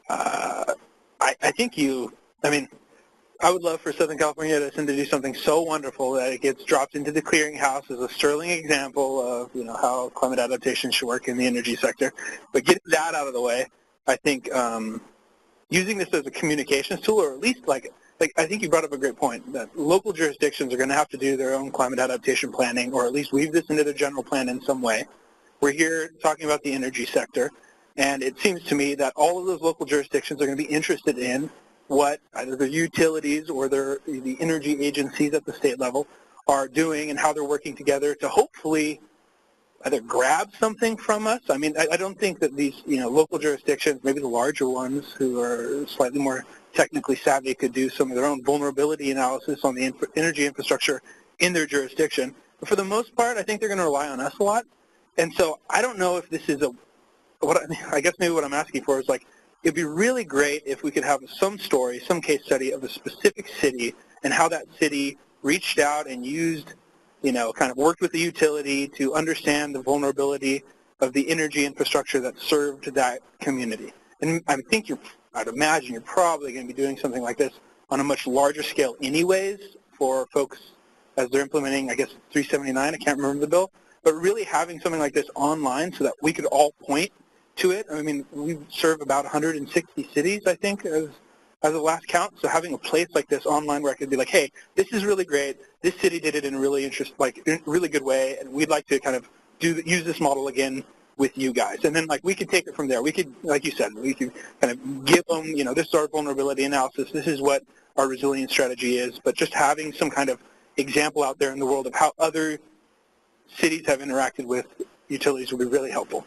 I think I would love for Southern California Edison to do something so wonderful that it gets dropped into the clearinghouse as a sterling example of, you know, how climate adaptation should work in the energy sector. But getting that out of the way, I think using this as a communications tool, or at least like I think you brought up a great point, that local jurisdictions are going to have to do their own climate adaptation planning, or at least weave this into their general plan in some way. We're here talking about the energy sector, and it seems to me that all of those local jurisdictions are going to be interested in what either the utilities or the energy agencies at the state level are doing and how they're working together to hopefully either grab something from us. I mean, I don't think that these, you know, local jurisdictions, maybe the larger ones who are slightly more technically savvy, could do some of their own vulnerability analysis on the energy infrastructure in their jurisdiction. But for the most part, I think they're going to rely on us a lot. And so I don't know if this is I guess maybe what I'm asking for is, like, it'd be really great if we could have some story, some case study of a specific city and how that city reached out and used, you know, kind of worked with the utility to understand the vulnerability of the energy infrastructure that served that community. And I think I'd imagine you're probably going to be doing something like this on a much larger scale anyways for folks as they're implementing, I guess, 379, I can't remember the bill, but really having something like this online so that we could all point to it. I mean, we serve about 160 cities, I think, as the last count. So having a place like this online where I could be like, hey, this is really great. This city did it in a really really good way, and we'd like to kind of use this model again with you guys. And then, like, we could take it from there. We could, like you said, we could kind of give them, you know, this is our vulnerability analysis. This is what our resilience strategy is. But just having some kind of example out there in the world of how other cities have interacted with utilities would be really helpful.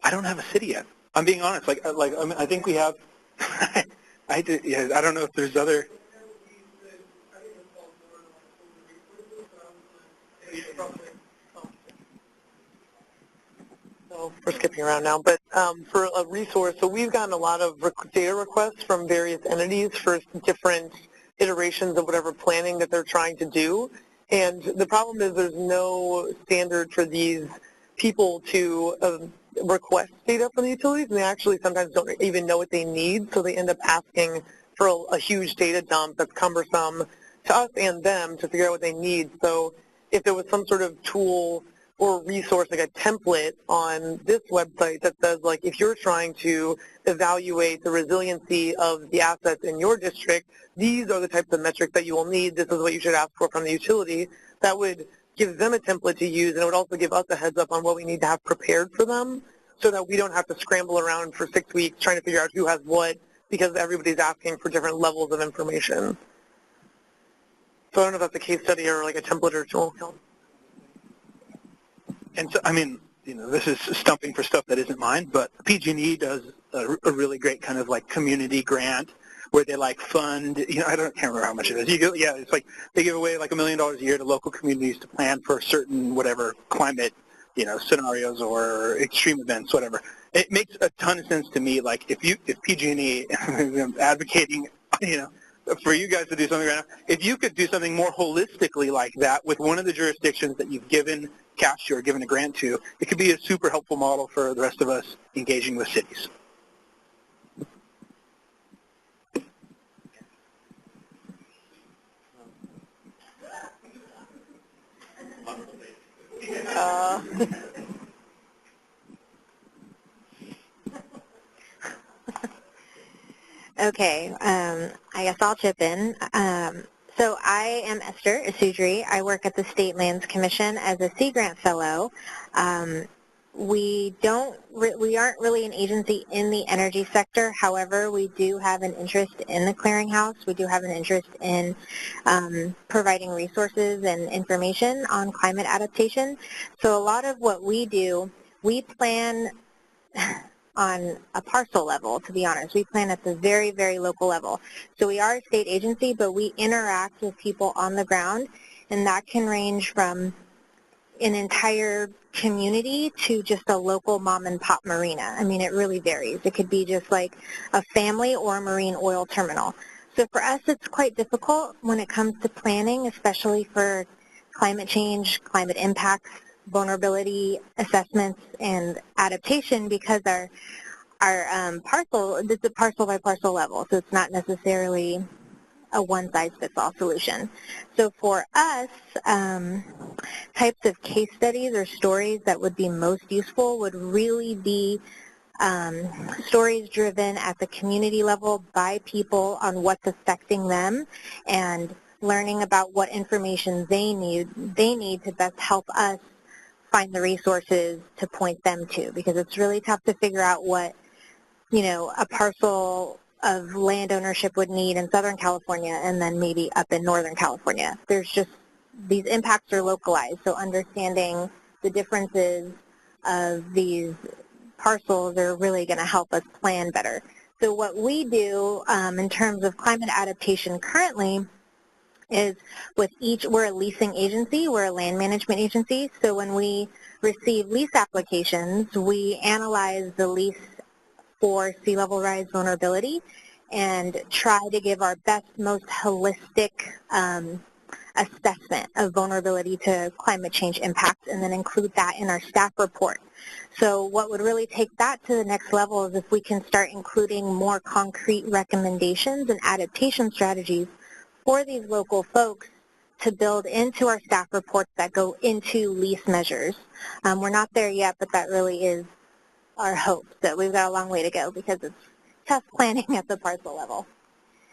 I don't have a city yet. I'm being honest. I mean, I think we have. I don't know if there's other. So we're skipping around now, but for a resource, so we've gotten a lot of data requests from various entities for different iterations of whatever planning that they're trying to do. And the problem is there's no standard for these people to request data from the utilities, and they actually sometimes don't even know what they need, so they end up asking for a huge data dump that's cumbersome to us and them to figure out what they need. So if there was some sort of tool or resource, like a template on this website that says, like, if you're trying to evaluate the resiliency of the assets in your district, these are the types of metrics that you will need, this is what you should ask for from the utility, that would give them a template to use, and it would also give us a heads up on what we need to have prepared for them so that we don't have to scramble around for 6 weeks trying to figure out who has what because everybody's asking for different levels of information. So I don't know if that's a case study or like a template or tool. And so, I mean, you know, this is stumping for stuff that isn't mine, but PG&E does a really great kind of like community grant where they like fund, you know, can't remember how much it is. Yeah, it's like they give away like $1 million a year to local communities to plan for certain whatever climate, you know, scenarios or extreme events, whatever. It makes a ton of sense to me. Like if PG&E advocating, you know, for you guys to do something right now, if you could do something more holistically like that with one of the jurisdictions that you've given cash to or given a grant to, it could be a super helpful model for the rest of us engaging with cities. Okay, I guess I'll chip in. So I am Esther Isudri. I work at the State Lands Commission as a Sea Grant Fellow. We aren't really an agency in the energy sector. However, we do have an interest in the clearinghouse. We do have an interest in providing resources and information on climate adaptation. So a lot of what we do, we plan on a parcel level, to be honest. We plan at the very, very local level. So we are a state agency, but we interact with people on the ground, and that can range from an entire community to just a local mom and pop marina. I mean, it really varies. It could be just like a family or a marine oil terminal. So for us, it's quite difficult when it comes to planning, especially for climate change, climate impacts, vulnerability assessments, and adaptation, because our parcel, it's a parcel by parcel level, so it's not necessarily a one-size-fits-all solution. So for us, types of case studies or stories that would be most useful would really be stories driven at the community level by people on what's affecting them and learning about what information they need to best help us find the resources to point them to, because it's really tough to figure out what, you know, a parcel of land ownership would need in Southern California and then maybe up in Northern California. There's just, these impacts are localized, so understanding the differences of these parcels are really going to help us plan better. So what we do in terms of climate adaptation currently is with we're a leasing agency, we're a land management agency, so when we receive lease applications, we analyze the lease for sea level rise vulnerability and try to give our best, most holistic assessment of vulnerability to climate change impacts and then include that in our staff report. So what would really take that to the next level is if we can start including more concrete recommendations and adaptation strategies for these local folks to build into our staff reports that go into lease measures. We're not there yet, but that really is our hope. So we've got a long way to go because it's tough planning at the parcel level.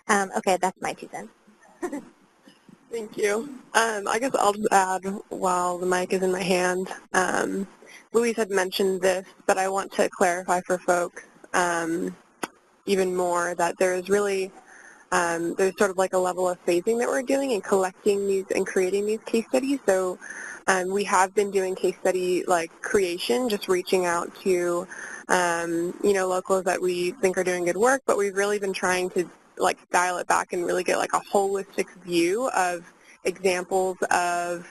Okay, that's my 2 cents. Thank you. I guess I'll just add while the mic is in my hand. Louise had mentioned this, but I want to clarify for folks even more that there is really there's sort of like a level of phasing that we're doing and collecting these and creating these case studies. So we have been doing case study like creation, just reaching out to locals that we think are doing good work, but we've really been trying to like dial it back and really get like a holistic view of examples of,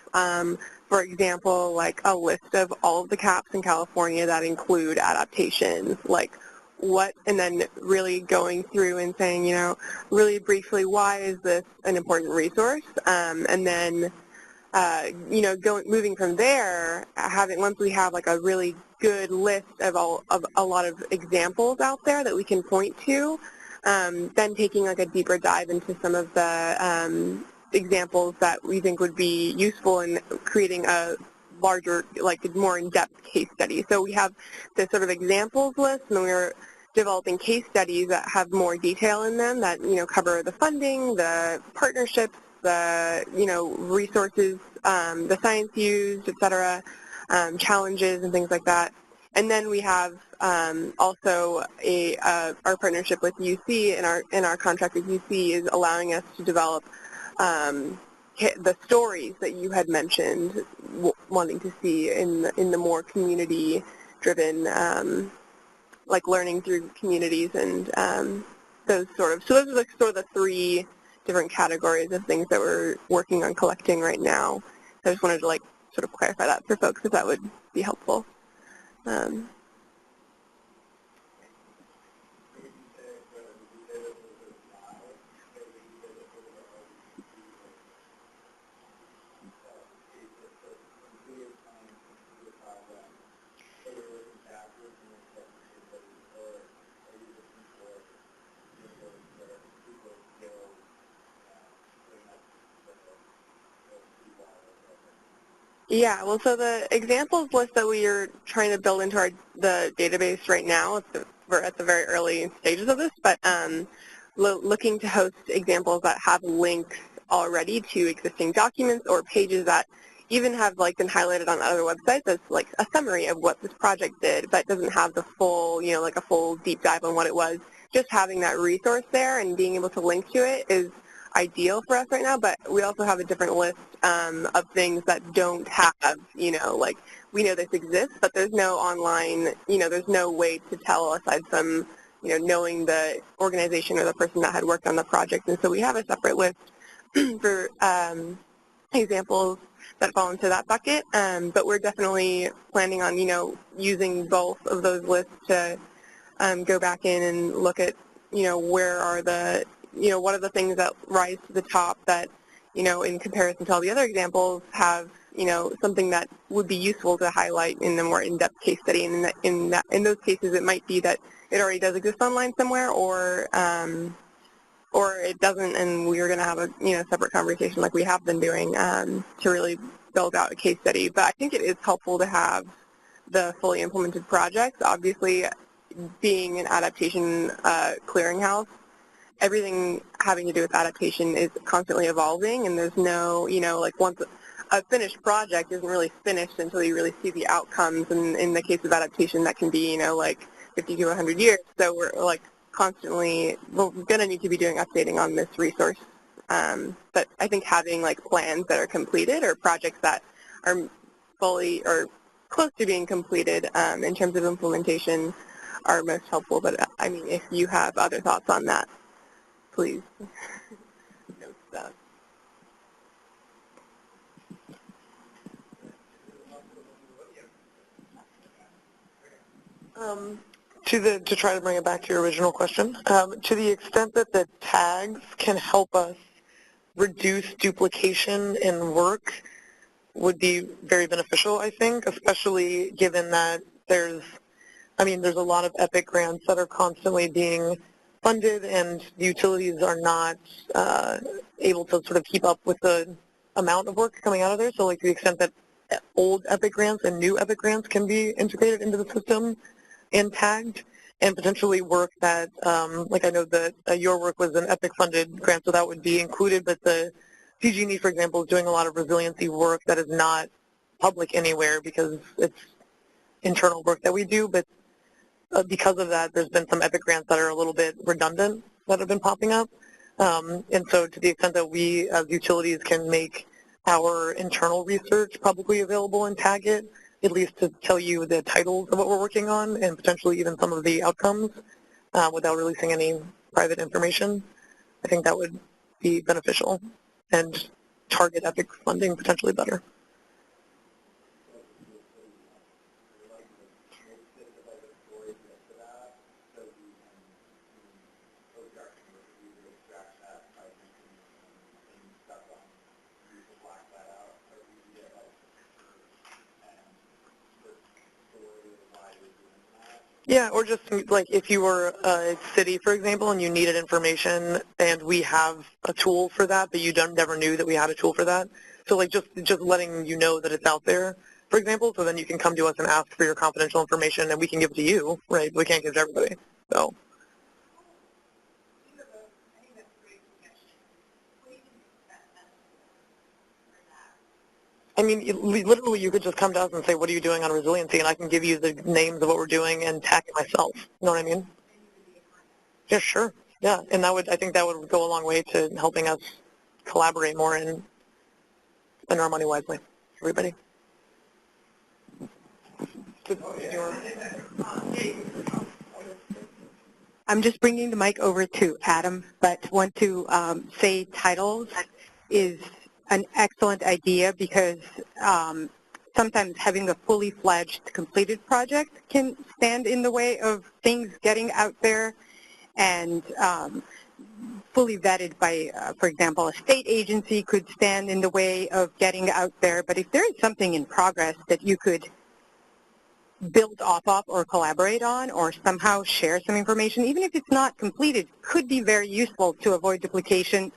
for example, like a list of all of the CAPs in California that include adaptations, like what, and then really going through and saying, really briefly, why is this an important resource? And then, moving from there, once we have like a really good list of a lot of examples out there that we can point to, then taking like a deeper dive into some of the examples that we think would be useful in creating a larger, like more in-depth case study. So we have this sort of examples list, and we're developing case studies that have more detail in them that, cover the funding, the partnerships, the, resources, the science used, et cetera, challenges and things like that. And then we have also our partnership with UC, and our contract with UC is allowing us to develop the stories that you had mentioned, wanting to see in the more community-driven, like learning through communities and those are sort of the three different categories of things that we're working on collecting right now. So I just wanted to like sort of clarify that for folks if that would be helpful. Yeah, well, so the examples list that we are trying to build into the database right now, we're at the very early stages of this, but looking to host examples that have links already to existing documents or pages that even have like been highlighted on other websites as like a summary of what this project did, but doesn't have the full, like a full deep dive on what it was. Just having that resource there and being able to link to it is ideal for us right now, but we also have a different list of things that don't have, like we know this exists, but there's no online, there's no way to tell aside from, knowing the organization or the person that had worked on the project. And so we have a separate list for examples that fall into that bucket, but we're definitely planning on, using both of those lists to go back in and look at, where are the what are the things that rise to the top that, in comparison to all the other examples have, something that would be useful to highlight in a more in-depth case study. And in those cases, it might be that it already does exist online somewhere, or it doesn't, and we're going to have a separate conversation like we have been doing to really build out a case study. But I think it is helpful to have the fully implemented projects. Obviously, being an adaptation clearinghouse, everything having to do with adaptation is constantly evolving, and there's no, like once a finished project isn't really finished until you really see the outcomes, and in the case of adaptation that can be, like 50 to 100 years, so we're like constantly, we're going to need to be doing updating on this resource, but I think having like plans that are completed or projects that are fully or close to being completed in terms of implementation are most helpful, but I mean, if you have other thoughts on that, please note that. To try to bring it back to your original question, to the extent that the tags can help us reduce duplication in work would be very beneficial, I think, especially given that there's a lot of EPIC grants that are constantly being funded, and the utilities are not able to sort of keep up with the amount of work coming out of there. So like to the extent that old EPIC grants and new EPIC grants can be integrated into the system and tagged, and potentially work that, like I know that your work was an EPIC funded grant, so that would be included, but the PG&E, for example, is doing a lot of resiliency work that is not public anywhere because it's internal work that we do, but because of that, there's been some EPIC grants that are a little bit redundant that have been popping up. And so to the extent that we as utilities can make our internal research publicly available and tag it, at least to tell you the titles of what we're working on and potentially even some of the outcomes without releasing any private information, I think that would be beneficial and target ethics funding potentially better. Yeah, or just like if you were a city, for example, and you needed information and we have a tool for that, but you never knew that we had a tool for that. So like just letting you know that it's out there, for example, so then you can come to us and ask for your confidential information and we can give it to you, right? We can't give it to everybody. So. I mean, literally, you could just come to us and say, what are you doing on resiliency? And I can give you the names of what we're doing and tag it myself. You know what I mean? Yeah, sure. Yeah, and I think that would go a long way to helping us collaborate more and spend our money wisely. Everybody. I'm just bringing the mic over to Adam, but want to say titles is an excellent idea because sometimes having a fully fledged completed project can stand in the way of things getting out there, and fully vetted by, for example, a state agency could stand in the way of getting out there. But if there is something in progress that you could build off of or collaborate on or somehow share some information, even if it's not completed, could be very useful to avoid duplication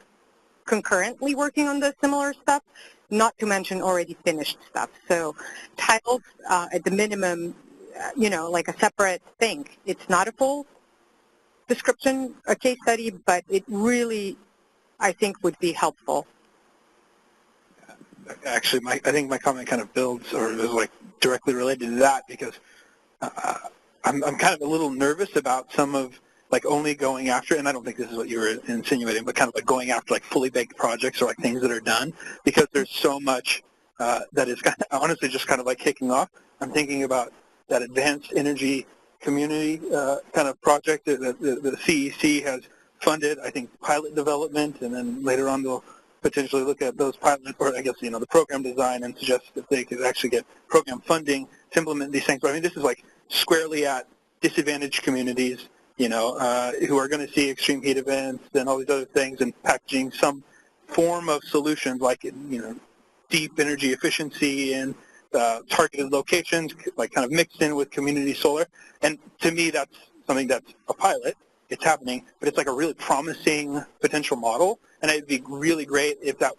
concurrently working on the similar stuff, not to mention already finished stuff. So titles, at the minimum, you know, like a separate thing. It's not a full description, a case study, but it really, I think, would be helpful. Actually, I think my comment kind of builds or is like directly related to that because I'm kind of a little nervous about some of like only going after, and I don't think this is what you were insinuating, but kind of like going after like fully baked projects or like things that are done because there's so much that is kind of, honestly just kind of like kicking off. I'm thinking about that advanced energy community kind of project that the CEC has funded, I think, pilot development, and then later on they'll potentially look at those pilot, or I guess, you know, the program design and suggest if they could actually get program funding to implement these things. But I mean, this is like squarely at disadvantaged communities, you know, who are going to see extreme heat events and all these other things, and packaging some form of solutions like, you know, deep energy efficiency and targeted locations, like kind of mixed in with community solar. And to me, that's something that's a pilot. It's happening, but it's like a really promising potential model. And it'd be really great if that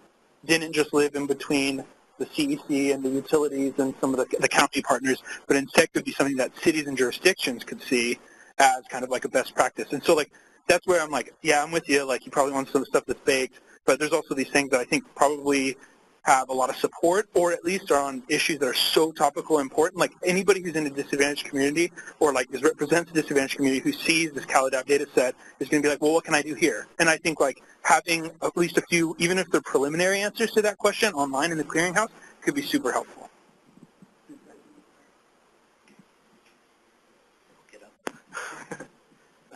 didn't just live in between the CEC and the utilities and some of the county partners, but instead could be something that cities and jurisdictions could see as kind of like a best practice. And so like that's where I'm like, yeah, I'm with you. Like you probably want some stuff that's baked, but there's also these things that I think probably have a lot of support, or at least are on issues that are so topical and important. Like anybody who's in a disadvantaged community or like represents a disadvantaged community who sees this CalAdapt data set is going to be like, well, what can I do here? And I think like having at least a few, even if they're preliminary answers to that question online in the clearinghouse could be super helpful.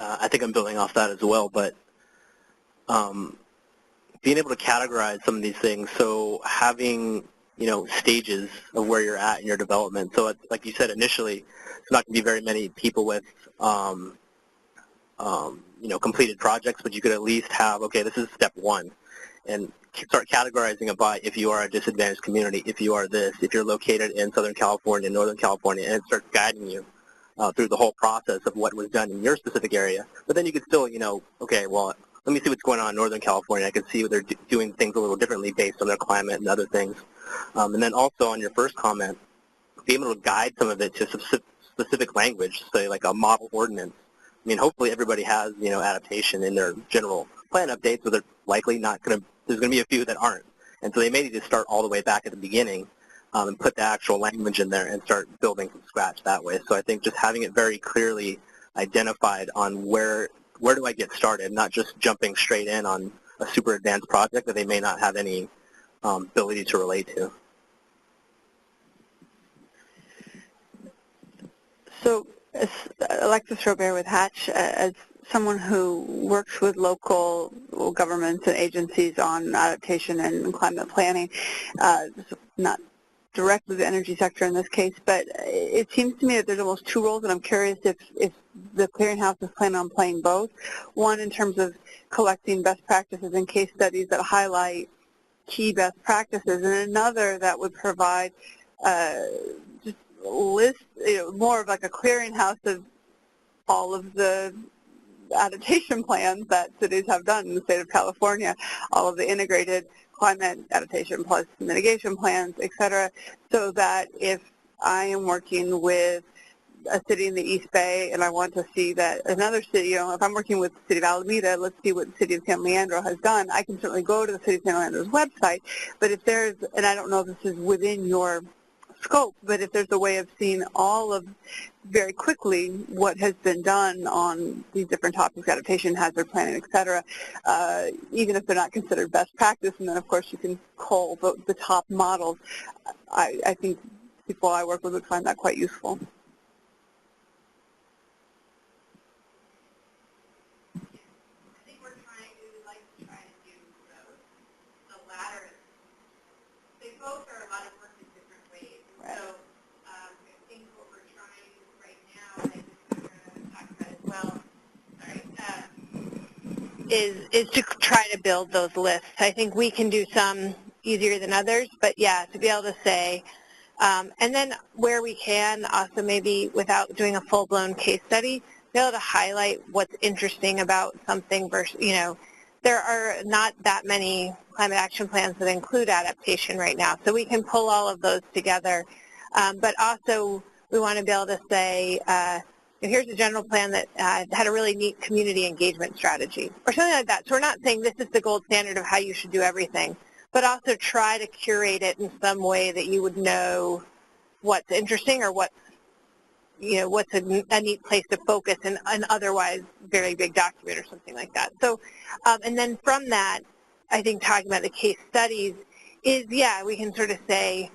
I think I'm building off that as well, but being able to categorize some of these things, so having, you know, stages of where you're at in your development. So it's, like you said initially, it's not going to be very many people with, you know, completed projects, but you could at least have, okay, this is step one, and start categorizing it by if you are a disadvantaged community, if you are this, if you're located in Southern California, Northern California, and it starts guiding you through the whole process of what was done in your specific area. But then you could still, you know, okay, well, let me see what's going on in Northern California. I can see they're doing things a little differently based on their climate and other things. And then also on your first comment, be able to guide some of it to specific language, say like a model ordinance. I mean, hopefully everybody has, you know, adaptation in their general plan updates, but they're likely not going to, there's going to be a few that aren't. And so they may need to start all the way back at the beginning and put the actual language in there and start building from scratch that way. So I think just having it very clearly identified on where where do I get started, not just jumping straight in on a super advanced project that they may not have any ability to relate to. So, Alexis Robert with Hatch, as someone who works with local governments and agencies on adaptation and climate planning, not directly the energy sector in this case, but it seems to me that there's almost two roles, and I'm curious if the clearinghouse is planning on playing both. One in terms of collecting best practices and case studies that highlight key best practices, and another that would provide just a list, more of like a clearinghouse of all of the adaptation plans that cities have done in the state of California, all of the integrated climate adaptation plus mitigation plans, et cetera, so that if I am working with a city in the East Bay and I want to see that another city, if I'm working with the city of Alameda, let's see what the city of San Leandro has done, I can certainly go to the city of San Leandro's website, but if there's, and I don't know if this is within your scope, but if there's a way of seeing all of, very quickly, what has been done on these different topics, adaptation, hazard planning, et cetera, even if they're not considered best practice, and then of course you can cull the top models, I think people I work with would find that quite useful. Both are a lot of work in different ways. Right. So I think what we're trying right now, and I think we're going to talk about as well, is to try to build those lists. I think we can do some easier than others, but yeah, to be able to say, and then where we can, also maybe without doing a full-blown case study, be able to highlight what's interesting about something versus, there are not that many climate action plans that include adaptation right now. So we can pull all of those together. But also we want to be able to say, here's a general plan that had a really neat community engagement strategy or something like that. So we're not saying this is the gold standard of how you should do everything, but also try to curate it in some way that you would know what's interesting or what's what's a neat place to focus in an otherwise very big document or something like that. So, and then from that, I think talking about the case studies is, yeah, we can sort of say,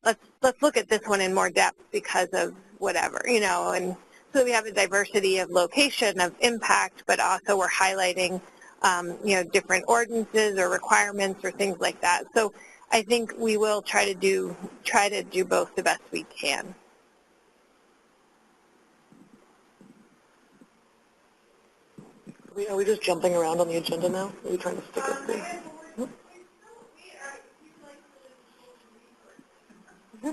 let's look at this one in more depth because of whatever, and so we have a diversity of location, of impact, but also we're highlighting, different ordinances or requirements or things like that. So I think we will try to do both the best we can. Are we just jumping around on the agenda now? Are we trying to stick with things? Okay.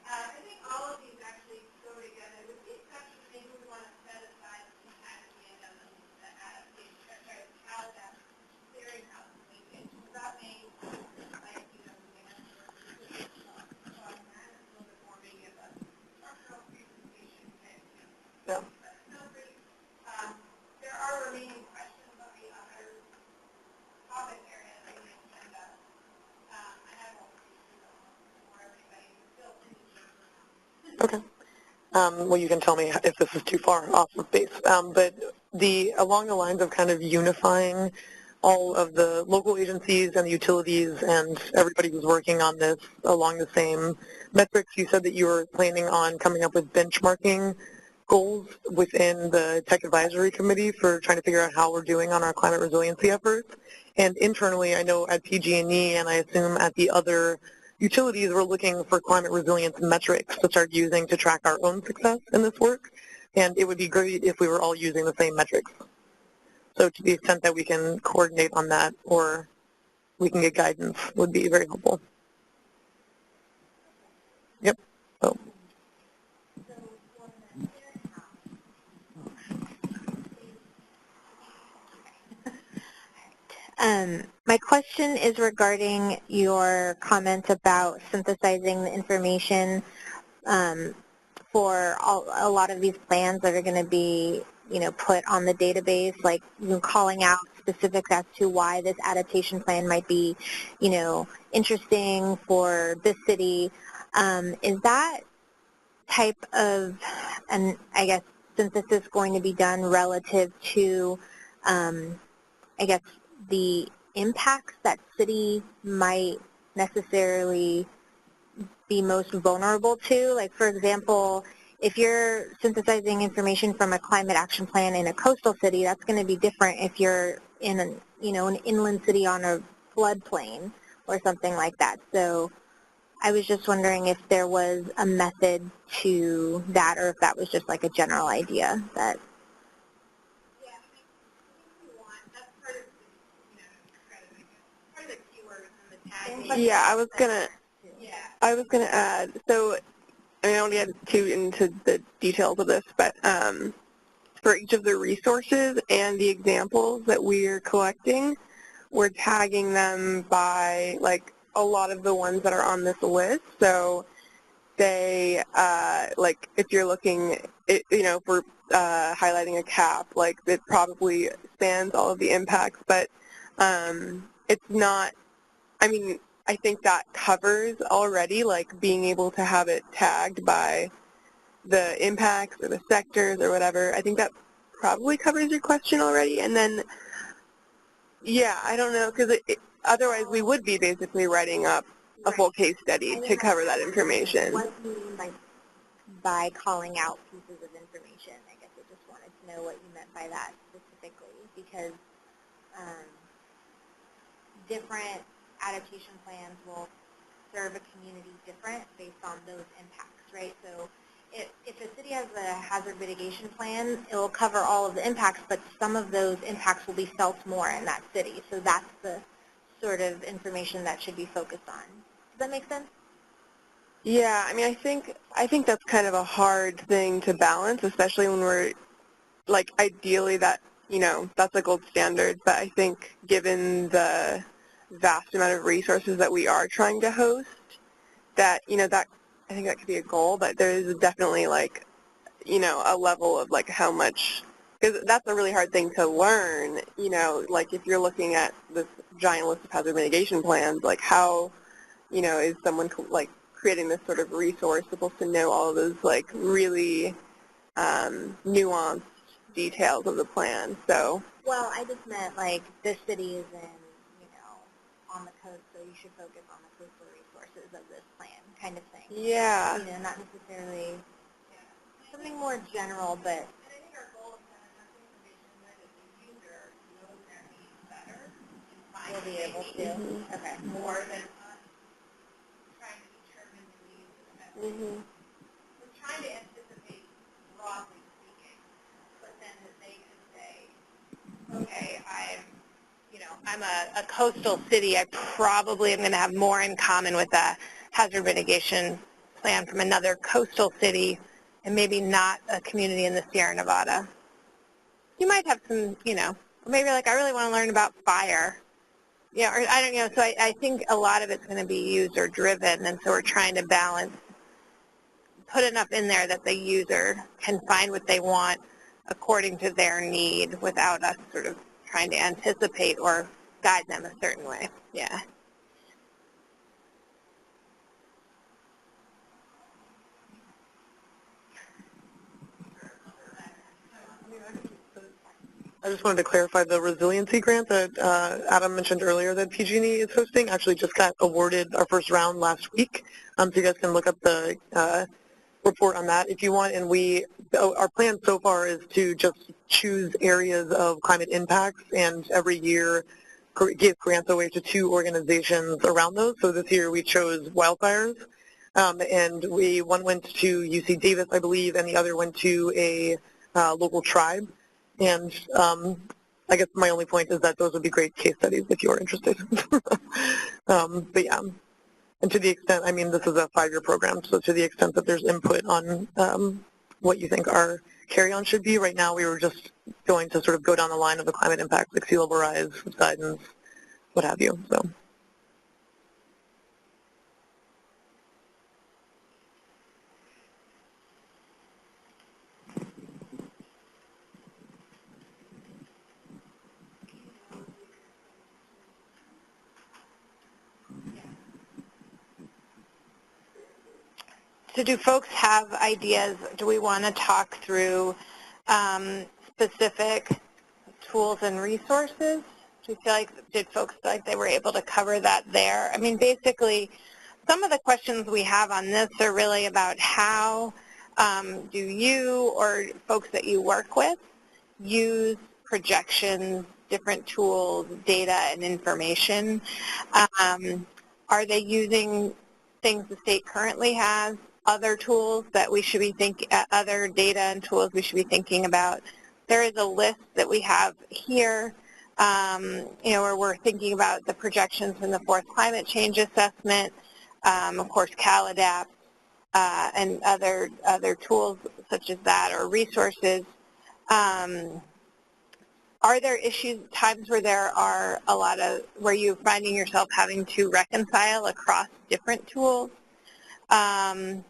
I think all of these actually go together. With the exception, maybe we want to set aside some time at the end of the adaptation, CalAdapt clearinghouse linkage. That may, like, so on that, it's a little bit more maybe of a structural presentation type. Yeah. But still pretty, there are remaining questions on the other topic areas on the agenda. And I won't read through them for everybody. Still Okay. Well, you can tell me if this is too far off of base. But along the lines of kind of unifying all of the local agencies and the utilities and everybody who's working on this along the same metrics, you said that you were planning on coming up with benchmarking goals within the Tech Advisory Committee for trying to figure out how we're doing on our climate resiliency efforts. And internally, I know at PG&E and I assume at the other utilities, we're looking for climate resilience metrics to start using to track our own success in this work. And it would be great if we were all using the same metrics. So to the extent that we can coordinate on that or we can get guidance would be very helpful. Yep. Oh. My question is regarding your comments about synthesizing the information for a lot of these plans that are going to be, put on the database, like calling out specifics as to why this adaptation plan might be, interesting for this city. Is that type of, and I guess synthesis going to be done relative to, I guess, the impacts that city might necessarily be most vulnerable to? Like, for example, if you're synthesizing information from a climate action plan in a coastal city, that's going to be different if you're in an, an inland city on a floodplain or something like that. So I was just wondering if there was a method to that, or if that was just like a general idea that. Yeah, I was gonna add. So I don't get too into the details of this, but for each of the resources and the examples that we're collecting, we're tagging them by like a lot of the ones that are on this list. So they, like if you're looking, for highlighting a cap, like it probably spans all of the impacts, but it's not, I think that covers already, like being able to have it tagged by the impacts or the sectors or whatever. I think that probably covers your question already. And then, yeah, I don't know, because otherwise we would be basically writing up a full case study to cover that information. What do you mean by calling out pieces of information? I guess I just wanted to know what you meant by that specifically, because different adaptation plans will serve a community different based on those impacts, right? So if a city has a hazard mitigation plan, it will cover all of the impacts, but some of those impacts will be felt more in that city. So that's the sort of information that should be focused on. Does that make sense? Yeah, I think that's kind of a hard thing to balance, especially when we're, like, ideally that, that's a gold standard, but I think given the vast amount of resources that we are trying to host, that, that I think that could be a goal, but there is definitely, like, a level of, like, how much, because that's a really hard thing to learn, like, if you're looking at this giant list of hazard mitigation plans, like, how, is someone, like, creating this sort of resource supposed to know all of those, like, really nuanced details of the plan, so. Well, I just meant, like, this city is in, on the coast, so you should focus on the coastal resources of this plan, kind of thing. Yeah. Not necessarily something more general, but. I think our goal is to have enough information that if the user knows their needs better, You'll be able to. Okay. More than us trying to determine the needs of the message. We're trying to anticipate, broadly speaking, but then that they could say, okay, I'm a coastal city. I probably am going to have more in common with a hazard mitigation plan from another coastal city and maybe not a community in the Sierra Nevada. You might have some, maybe like I really want to learn about fire. Yeah, or I don't know. So I think a lot of it's going to be user driven, and so we're trying to balance, put enough in there that the user can find what they want according to their need without us sort of trying to anticipate or guide them a certain way. Yeah. I just wanted to clarify the resiliency grant that Adam mentioned earlier that PG&E is hosting actually just got awarded our first round last week. So you guys can look up the report on that if you want. And our plan so far is to just choose areas of climate impacts and every year give grants away to 2 organizations around those. So this year we chose wildfires, and one went to UC Davis, I believe, and the other went to a local tribe. And I guess my only point is that those would be great case studies if you're interested. But yeah, and to the extent, this is a 5-year program, so to the extent that there's input on what you think our carry-on should be, right now we were just going to sort of go down the line of the climate impacts, like sea level rise, subsidence, what have you. So. So do folks have ideas? Do we want to talk through specific tools and resources? Do you feel like, did folks feel like they were able to cover that there? I mean, basically, some of the questions we have on this are really about how do you or folks that you work with use projections, different tools, data, and information. Are they using things the state currently has, other tools that we should be other data and tools we should be thinking about? There is a list that we have here, where we're thinking about the projections from the fourth climate change assessment, of course, CalAdapt, and other tools such as that or resources. Are there times where there are where you're finding yourself having to reconcile across different tools? And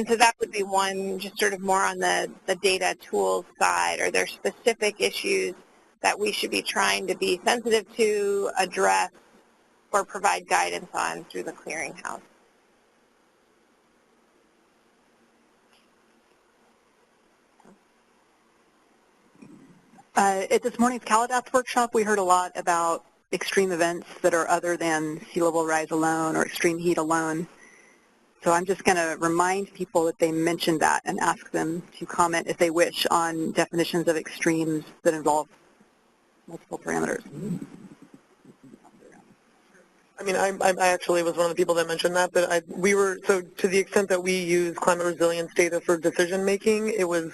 so that would be one, just sort of more on the data tools side. Are there specific issues that we should be trying to be sensitive to, address, or provide guidance on through the clearinghouse? At this morning's CalAdapt workshop, we heard a lot about extreme events that are other than sea level rise alone or extreme heat alone. So I'm just going to remind people that they mentioned that and ask them to comment, if they wish, on definitions of extremes that involve multiple parameters. I mean, I actually was one of the people that mentioned that, but so to the extent that we use climate resilience data for decision making, it was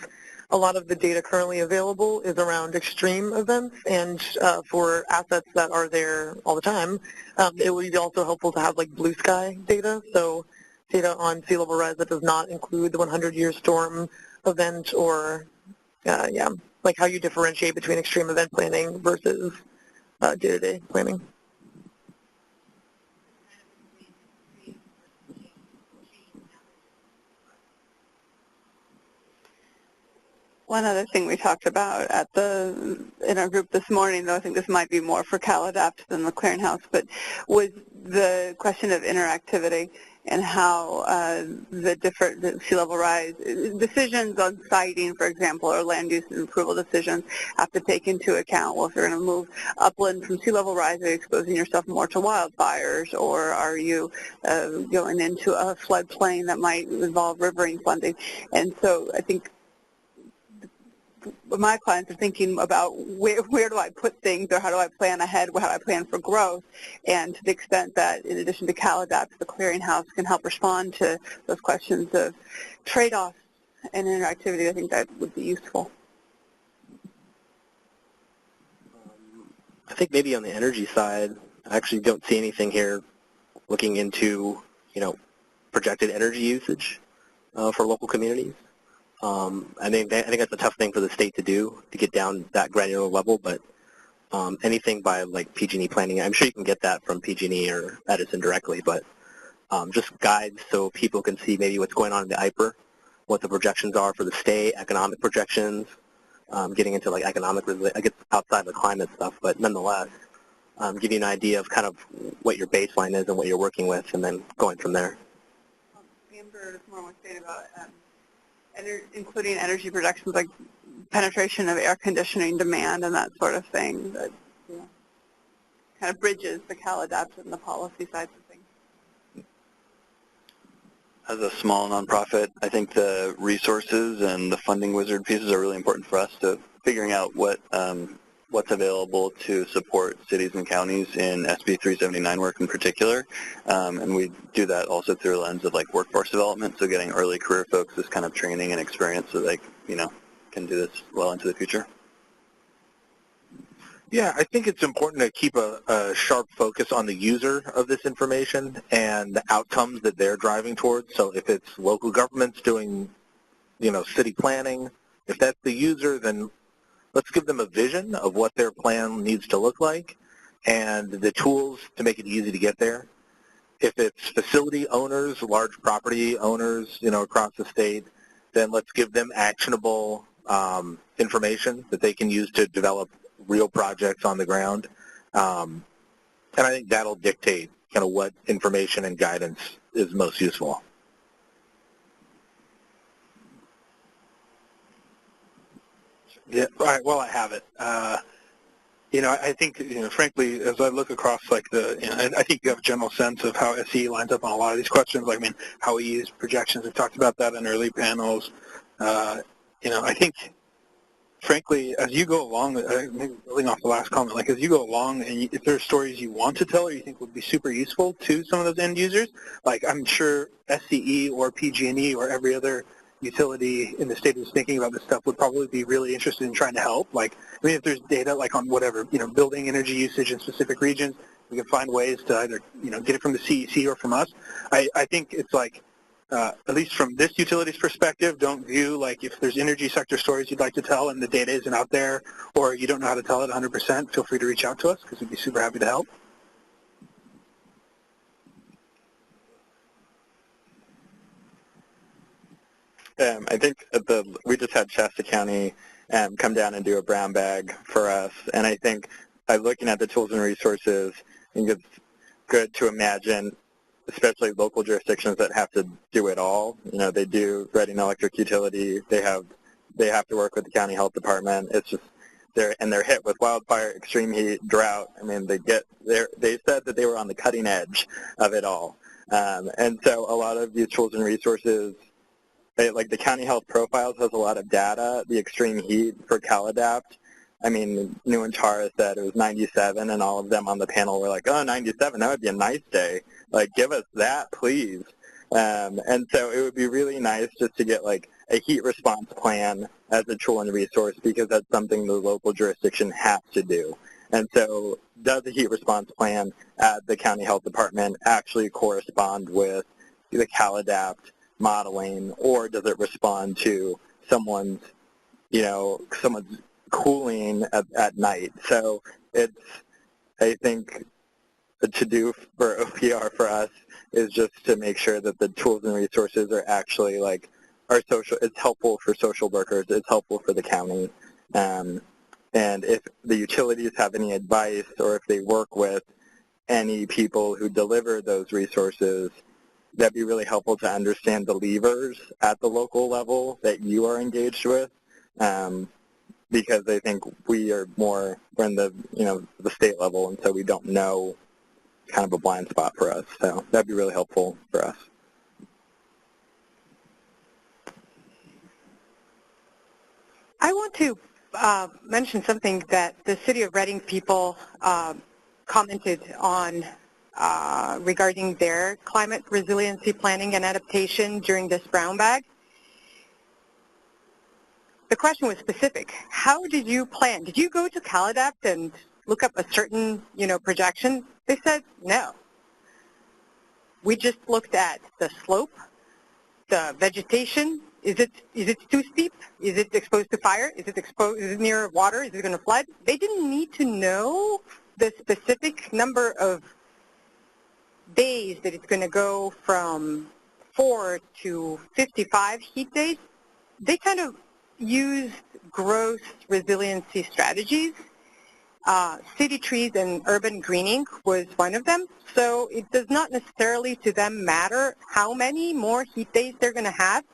a lot of the data currently available is around extreme events, and for assets that are there all the time, it would be also helpful to have like blue sky data, so data on sea level rise that does not include the 100-year storm event, or like how you differentiate between extreme event planning versus day-to-day planning. One other thing we talked about in our group this morning, though I think this might be more for CalAdapt than the clearinghouse, but was the question of interactivity and how the sea level rise decisions on siting, for example, or land use and approval decisions have to take into account, well, if you're going to move upland from sea level rise, are you exposing yourself more to wildfires, or are you going into a floodplain that might involve riverine flooding? And so I think my clients are thinking about where do I put things, or how do I plan ahead, how do I plan for growth, and to the extent that in addition to CalAdapt, the clearinghouse can help respond to those questions of trade-offs and interactivity, I think that would be useful. I think maybe on the energy side, I actually don't see anything here looking into, projected energy usage for local communities. I think that's a tough thing for the state to do, to get down that granular level, but anything by like PG&E planning, I'm sure you can get that from PG&E or Edison directly, but just guides so people can see maybe what's going on in the IPER, what the projections are for the state, economic projections, getting into like economic, I guess outside the climate stuff, but nonetheless, give you an idea of kind of what your baseline is and what you're working with, and then going from there. Amber is more saying about including energy projections like penetration of air conditioning demand and that sort of thing that kind of bridges the CalAdapt and the policy sides of things. As a small nonprofit, I think the resources and the funding wizard pieces are really important for us to figuring out what's available to support cities and counties in SB 379 work in particular. And we do that also through a lens of like workforce development, so getting early career folks this kind of training and experience so they, can do this well into the future. Yeah, I think it's important to keep a sharp focus on the user of this information and the outcomes that they're driving towards. So if it's local governments doing, city planning, if that's the user, then let's give them a vision of what their plan needs to look like and the tools to make it easy to get there. If it's facility owners, large property owners, across the state, then let's give them actionable information that they can use to develop real projects on the ground. And I think that'll dictate kind of what information and guidance is most useful. Yeah, all right, well, I have it. You know, I think, you know, frankly, as I look across, like, I think you have a general sense of how SE lines up on a lot of these questions. Like, I mean, how we use projections. We've talked about that in early panels. You know, I think, frankly, as you go along, maybe building off the last comment, like, as you go along, and if there are stories you want to tell or you think would be super useful to some of those end users, like, I'm sure SCE or PG&E or every other utility in the state is thinking about this stuff would probably be really interested in trying to help. Like, I mean, if there's data like on whatever, you know, building energy usage in specific regions, we can find ways to either, you know, get it from the CEC or from us. I think it's like, at least from this utility's perspective, don't view like if there's energy sector stories you'd like to tell and the data isn't out there or you don't know how to tell it 100%, feel free to reach out to us because we'd be super happy to help. I think we just had Shasta County come down and do a brown bag for us, and I think by looking at the tools and resources, I think it's good to imagine, especially local jurisdictions that have to do it all. You know, they do Reading Electric Utility. They have to work with the county health department. It's just they're hit with wildfire, extreme heat, drought. I mean, they said that they were on the cutting edge of it all, and so a lot of these tools and resources. Like the county health profiles has a lot of data. The extreme heat for CalAdapt, I mean, New and Tara said it was 97, and all of them on the panel were like, oh, 97, that would be a nice day. Like, give us that, please. And so it would be really nice just to get like a heat response plan as a tool and resource because that's something the local jurisdiction has to do. And so does the heat response plan at the county health department actually correspond with the CalAdapt modeling, or does it respond to someone's cooling at night? So it's, I think, the to-do for OPR for us is just to make sure that the tools and resources are actually it's helpful for social workers, it's helpful for the county, and if the utilities have any advice or if they work with any people who deliver those resources, that'd be really helpful to understand the levers at the local level that you are engaged with, because I think we're in the state level, and so we don't know, kind of a blind spot for us. So that'd be really helpful for us. I want to mention something that the City of Reading people commented on regarding their climate resiliency planning and adaptation during this brown bag. The question was specific. How did you plan? Did you go to CalAdapt and look up a certain, projection? They said no. We just looked at the slope, the vegetation. Is it too steep? Is it exposed to fire? Is it near water? Is it going to flood? They didn't need to know the specific number of days that it's going to go from 4 to 55 heat days. They kind of used gross resiliency strategies. City trees and urban greening was one of them. So it does not necessarily to them matter how many more heat days they're going to have.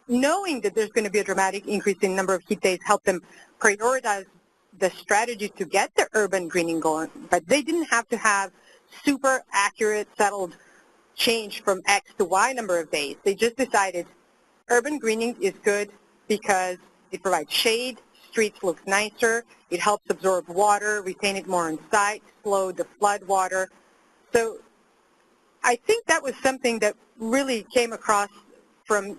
Knowing that there's going to be a dramatic increase in number of heat days helped them prioritize the strategy to get the urban greening going. But they didn't have to have super accurate, settled change from X to Y number of days. They just decided urban greening is good because it provides shade, streets look nicer, it helps absorb water, retain it more on site, slow the flood water. So I think that was something that really came across from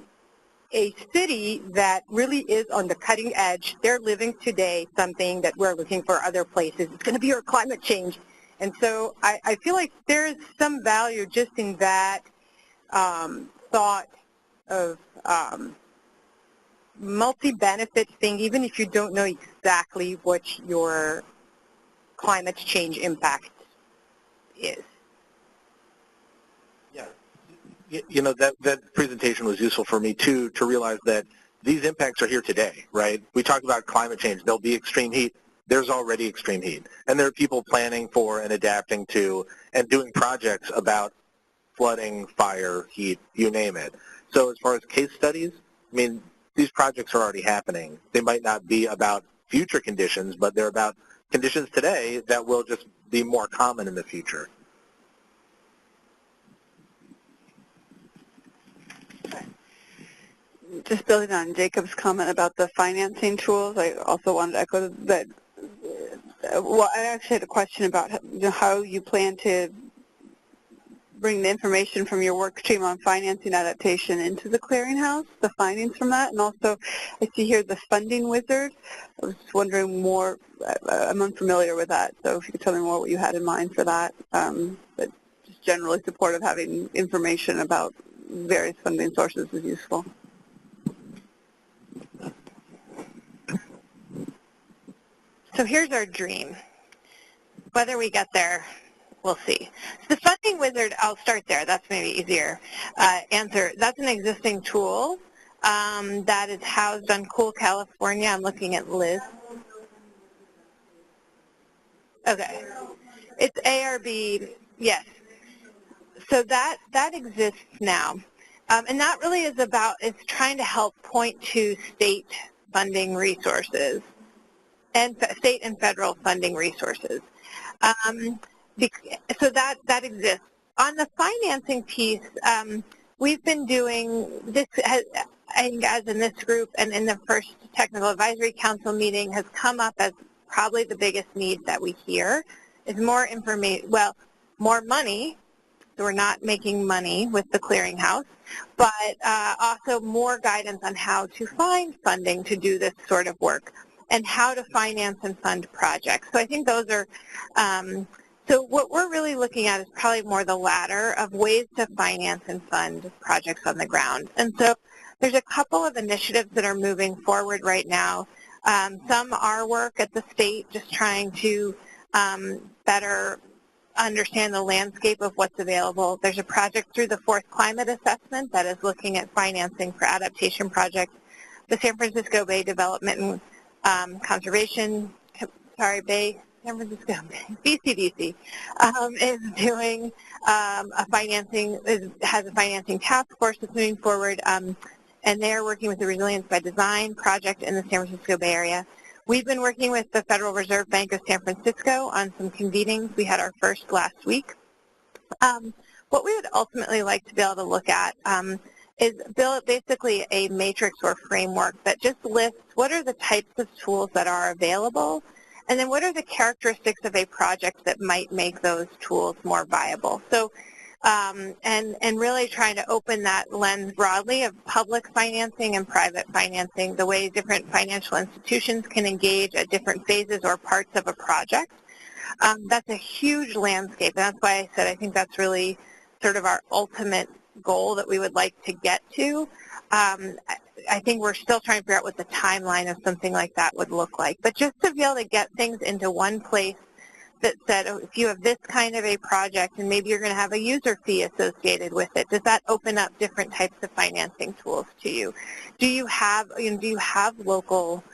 a city that really is on the cutting edge. They're living today something that we're looking for other places. It's going to be our climate change. And so I feel like there is some value just in that thought of multi-benefit thing, even if you don't know exactly what your climate change impact is. Yeah, that presentation was useful for me too, to realize that these impacts are here today, right? We talked about climate change. There'll be extreme heat. There's already extreme heat. And there are people planning for and adapting to and doing projects about flooding, fire, heat, you name it. So as far as case studies, I mean, these projects are already happening. They might not be about future conditions, but they're about conditions today that will just be more common in the future. Just building on Jacob's comment about the financing tools, I also wanted to echo that. Well, I actually had a question about how you plan to bring the information from your work stream on financing adaptation into the clearinghouse, the findings from that, and also I see here the funding wizard. I was wondering more, I'm unfamiliar with that, so if you could tell me more what you had in mind for that, but just generally supportive having information about various funding sources is useful. So here's our dream. Whether we get there, we'll see. The funding wizard, I'll start there. That's maybe easier answer. That's an existing tool that is housed on Cool California. I'm looking at Liz. Okay. It's ARB, yes. So that exists now. And that really is about, it's trying to help point to state funding resources and state and federal funding resources. So that exists. On the financing piece, we've been doing this, I think as in this group and in the first Technical Advisory Council meeting has come up as probably the biggest need that we hear is more information, well, more money. So we're not making money with the clearinghouse, but also more guidance on how to find funding to do this sort of work and how to finance and fund projects. So I think those are, so what we're really looking at is probably more the latter of ways to finance and fund projects on the ground. And so there's a couple of initiatives that are moving forward right now. Some are work at the state, just trying to better understand the landscape of what's available. There's a project through the Fourth Climate Assessment that is looking at financing for adaptation projects. The San Francisco Bay Development and Conservation, Bay, San Francisco, BCDC, is doing a financing, has a financing task force that's moving forward, and they're working with the Resilience by Design project in the San Francisco Bay Area. We've been working with the Federal Reserve Bank of San Francisco on some convenings. We had our first last week. What we would ultimately like to be able to look at is build basically a matrix or framework that just lists what are the types of tools that are available, and then what are the characteristics of a project that might make those tools more viable. So, and really trying to open that lens broadly of public financing and private financing, the way different financial institutions can engage at different phases or parts of a project. That's a huge landscape, and that's why I said I think that's really sort of our ultimate goal that we would like to get to. I think we're still trying to figure out what the timeline of something like that would look like. But just to be able to get things into one place that said, oh, if you have this kind of a project and maybe you're going to have a user fee associated with it, does that open up different types of financing tools to you? Do you have, local,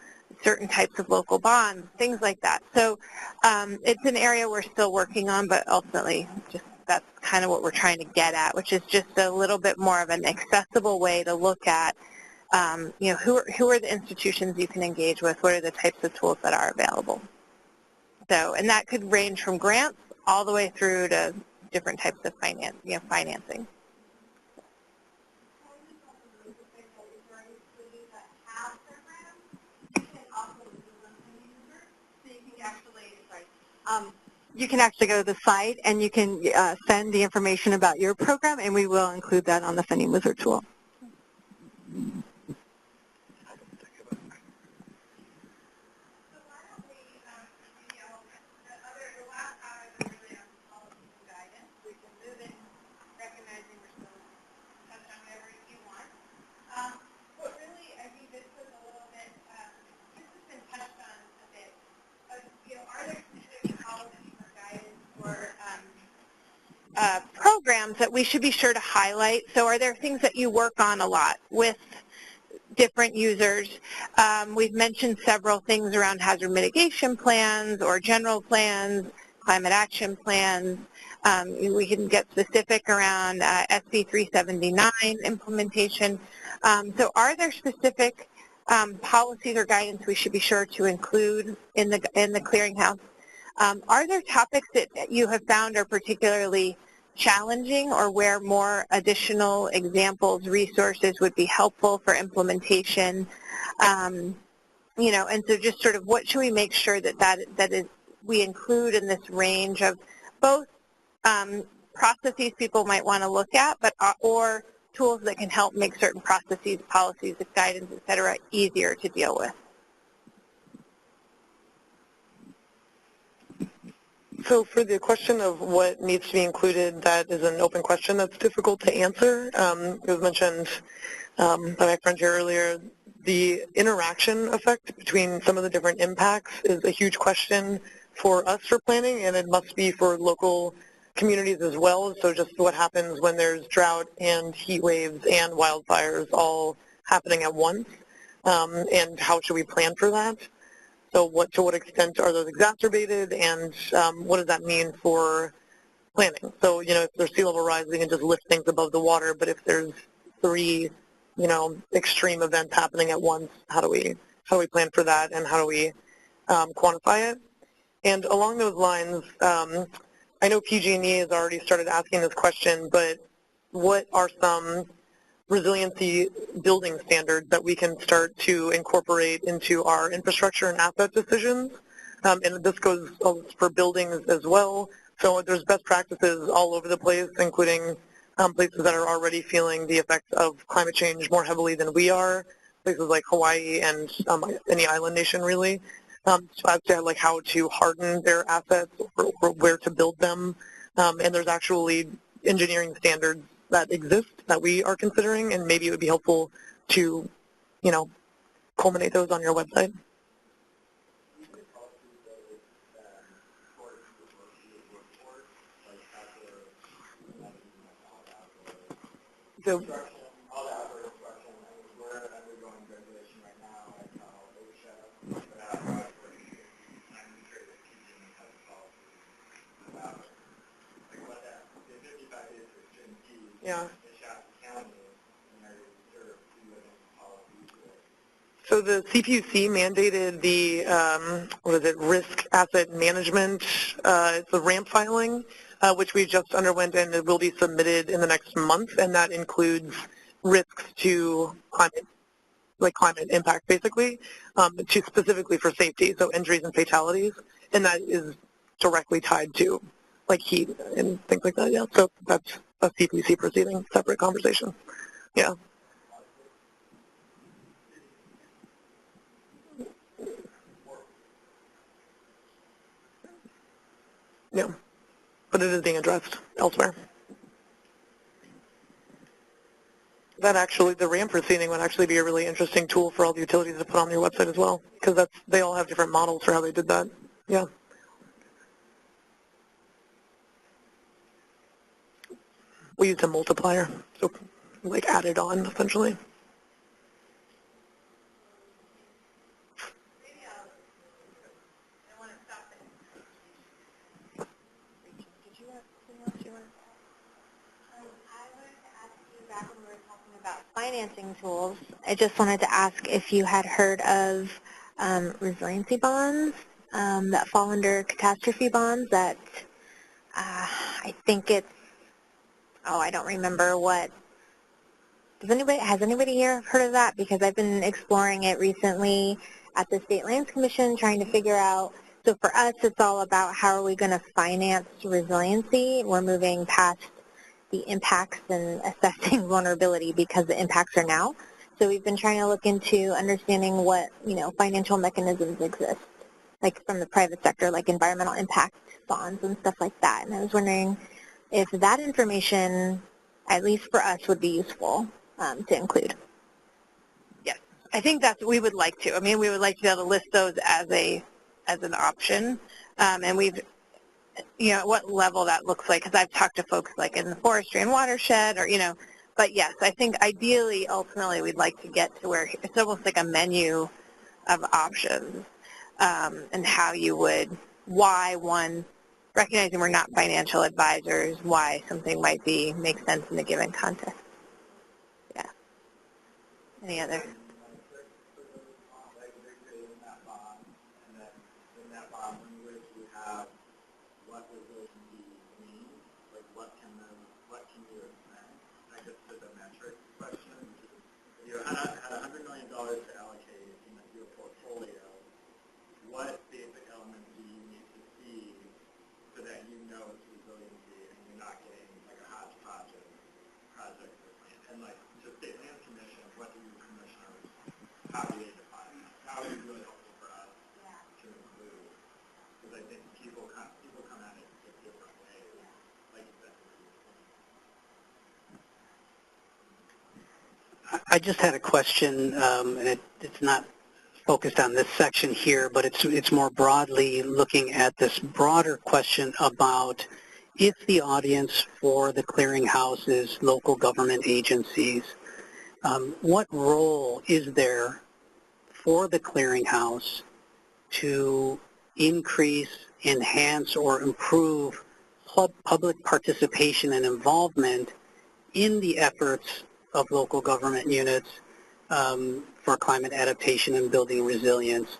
certain types of local bonds, things like that? So it's an area we're still working on, but ultimately just that's kind of what we're trying to get at, which is just a little bit more of an accessible way to look at, who are the institutions you can engage with, what are the types of tools that are available. So, and that could range from grants all the way through to different types of financing. You can actually go to the site and you can send the information about your program, and we will include that on the Funding Wizard tool. Programs that we should be sure to highlight. So are there things that you work on a lot with different users? We've mentioned several things around hazard mitigation plans or general plans, climate action plans. We can get specific around SB 379 implementation. So are there specific policies or guidance we should be sure to include in the clearinghouse. Are there topics that you have found are particularly challenging, or where more additional examples, resources would be helpful for implementation? You know, and so just sort of what should we make sure that we include in this range of both processes people might want to look at, but or tools that can help make certain processes, policies, guidance, et cetera, easier to deal with? So for the question of what needs to be included, that is an open question that's difficult to answer. It was mentioned by my friend here earlier, the interaction effect between some of the different impacts is a huge question for us for planning, and it must be for local communities as well. So just what happens when there's drought and heat waves and wildfires all happening at once, and how should we plan for that? So to what extent are those exacerbated, and what does that mean for planning? So, you know, if there's sea level rise, we can just lift things above the water, but if there's 3, you know, extreme events happening at once, how do we plan for that, and how do we quantify it? And along those lines, I know PG&E has already started asking this question, but what are some resiliency building standards that we can start to incorporate into our infrastructure and asset decisions? And this goes for buildings as well. So there's best practices all over the place, including places that are already feeling the effects of climate change more heavily than we are, places like Hawaii and any island nation really, so as to like how to harden their assets or where to build them. And there's actually engineering standards that exist that we are considering, and maybe it would be helpful to, you know, culminate those on your website. So, yeah. So the CPUC mandated the, risk asset management, it's the RAMP filing, which we just underwent, and it will be submitted in the next month, and that includes risks to climate impact, basically, specifically for safety, so injuries and fatalities, and that is directly tied to, like, heat and things like that, yeah. So that's a CPUC proceeding, separate conversation, yeah. Yeah, but it is being addressed elsewhere. That actually, the RAMP proceeding would actually be a really interesting tool for all the utilities to put on their website as well, because they all have different models for how they did that. Yeah. We used a multiplier, so like added on essentially. Financing tools, I just wanted to ask if you had heard of resiliency bonds that fall under catastrophe bonds that I think it's, I don't remember what. Has anybody here heard of that? Because I've been exploring it recently at the State Lands Commission, trying to figure out, so for us it's all about how are we going to finance resiliency. We're moving past the impacts and assessing vulnerability because the impacts are now. So we've been trying to look into understanding what, financial mechanisms exist, like from the private sector, like environmental impact bonds and stuff like that. And I was wondering if that information, at least for us, would be useful to include. Yes, I think we would like to. I mean, we would like to be able to list those as an option, and we've, what level that looks like, because I've talked to folks like in the forestry and watershed, or, but yes, I think ideally, ultimately, we'd like to get to where it's almost like a menu of options, and how you would, why one, recognizing we're not financial advisors, why something might make sense in a given context. Yeah. Any other? what can you expect? I guess to the metric question. You had $100 million to allocate in your portfolio. What basic elements do you need to see so that you know it's resiliency and you're not getting like a hodgepodge of projects or plans? And like to State Lands Commission, what do you commissioners, how do they define that? How is it really helpful for us to include? Because I think people come at it in different ways. Like you said. I just had a question, and it's not focused on this section here, but it's more broadly looking at this broader question about if the audience for the clearinghouse is local government agencies, what role is there for the clearinghouse to increase, enhance, or improve public participation and involvement in the efforts of local government units for climate adaptation and building resilience?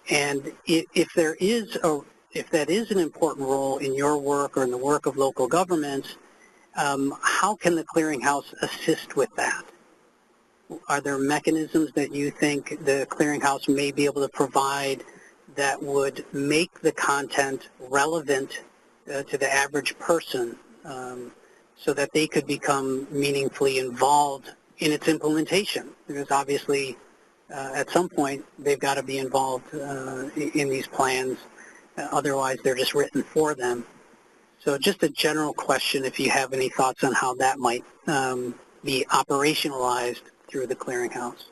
And if that is an important role in your work or in the work of local governments, how can the clearinghouse assist with that? Are there mechanisms that you think the clearinghouse may be able to provide that would make the content relevant to the average person so that they could become meaningfully involved in its implementation? Because obviously at some point they've got to be involved in these plans, otherwise they're just written for them. So just a general question, if you have any thoughts on how that might be operationalized through the clearinghouse.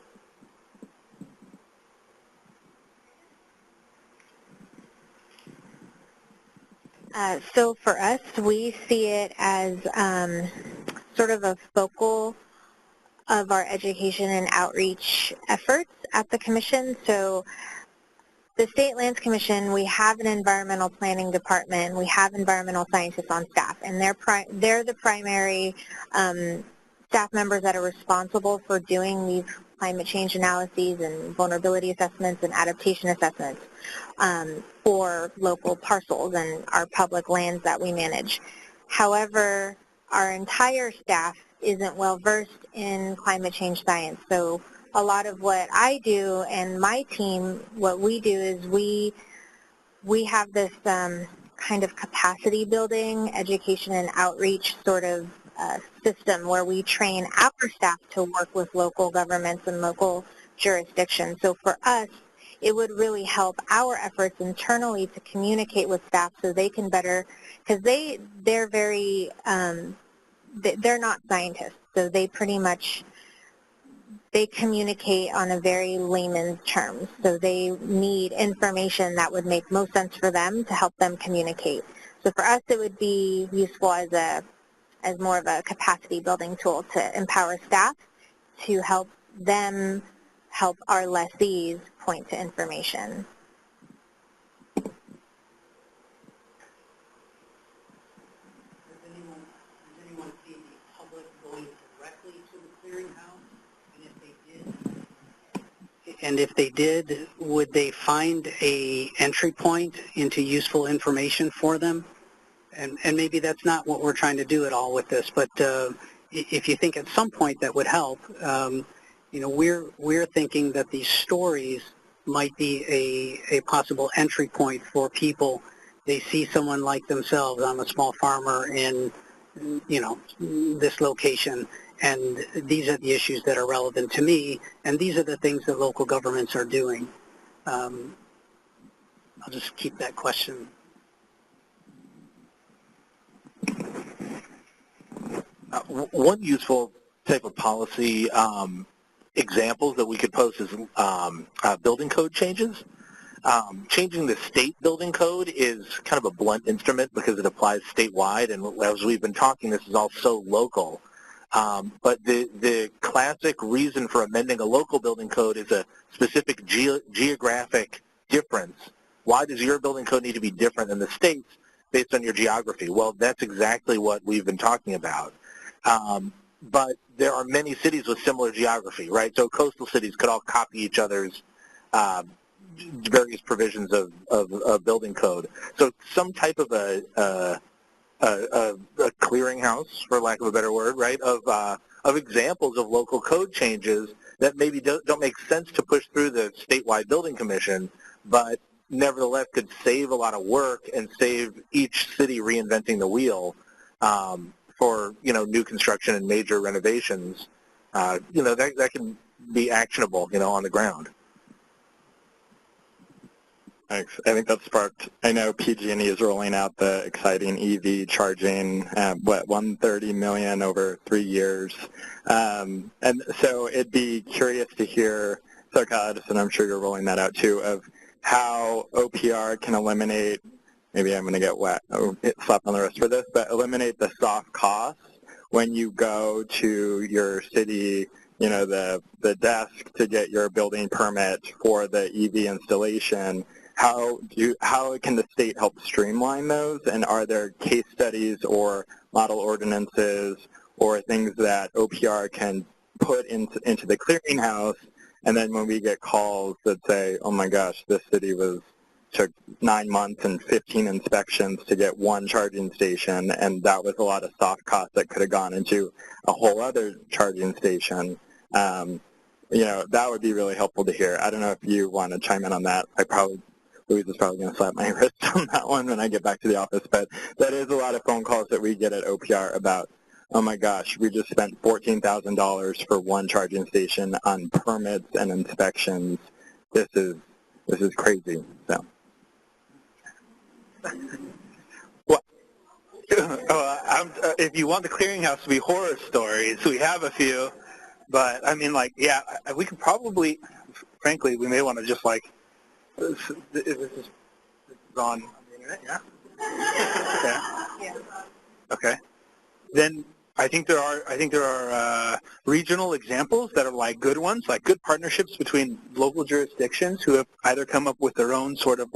So for us, we see it as sort of a focal of our education and outreach efforts at the Commission. So the State Lands Commission, we have an environmental planning department, we have environmental scientists on staff, and they're the primary staff members that are responsible for doing these climate change analyses and vulnerability assessments and adaptation assessments for local parcels and our public lands that we manage. However, our entire staff isn't well versed in climate change science. So a lot of what I do and my team, what we do is we have this kind of capacity building, education and outreach sort of system where we train our staff to work with local governments and local jurisdictions. So for us, it would really help our efforts internally to communicate with staff so they can better, because they're very, they're not scientists, so they pretty much, they communicate on a very layman's terms. So they need information that would make most sense for them to help them communicate. So for us, it would be useful as more of a capacity building tool to empower staff to help them help our lessees point to information. Does anyone see the public going directly to the clearinghouse? And if they did, would they find a entry point into useful information for them? And maybe that's not what we're trying to do at all with this, but if you think at some point that would help, you know, we're thinking that these stories might be a possible entry point for people. They see someone like themselves. I'm a small farmer in, you know, this location, and these are the issues that are relevant to me, and these are the things that local governments are doing. I'll just keep that question. One useful type of policy examples that we could post is building code changes. Changing the state building code is kind of a blunt instrument because it applies statewide, and as we've been talking, this is all so local. But the classic reason for amending a local building code is a specific geographic difference. Why does your building code need to be different than the state's based on your geography? Well, that's exactly what we've been talking about. But there are many cities with similar geography, right? So coastal cities could all copy each other's various provisions of building code. So some type of a clearinghouse, for lack of a better word, right, of examples of local code changes that maybe don't make sense to push through the statewide building commission, but nevertheless could save a lot of work and save each city reinventing the wheel for, new construction and major renovations. That can be actionable, on the ground. Thanks. I think that sparked, I know PG&E is rolling out the exciting EV charging, $130 million over 3 years. And so it'd be curious to hear, Edison, I'm sure you're rolling that out too, of how OPR can eliminate, maybe I'm going to get slapped on the wrist for this, but eliminate the soft costs when you go to your city, the desk to get your building permit for the EV installation. How can the state help streamline those, and are there case studies or model ordinances or things that OPR can put into the clearinghouse, and then when we get calls that say, oh my gosh, this city took 9 months and 15 inspections to get one charging station, and that was a lot of soft costs that could have gone into a whole other charging station. That would be really helpful to hear. I don't know if you want to chime in on that. Louise is probably going to slap my wrist on that one when I get back to the office, but that is a lot of phone calls that we get at OPR about, oh my gosh, we just spent $14,000 for one charging station on permits and inspections. This is crazy. So. Well, if you want the clearinghouse to be horror stories, we have a few, but we could probably, frankly, we may want to just this is on the internet, yeah? Yeah. Okay. Then I think there are regional examples that are good ones, like good partnerships between local jurisdictions who have either come up with their own sort of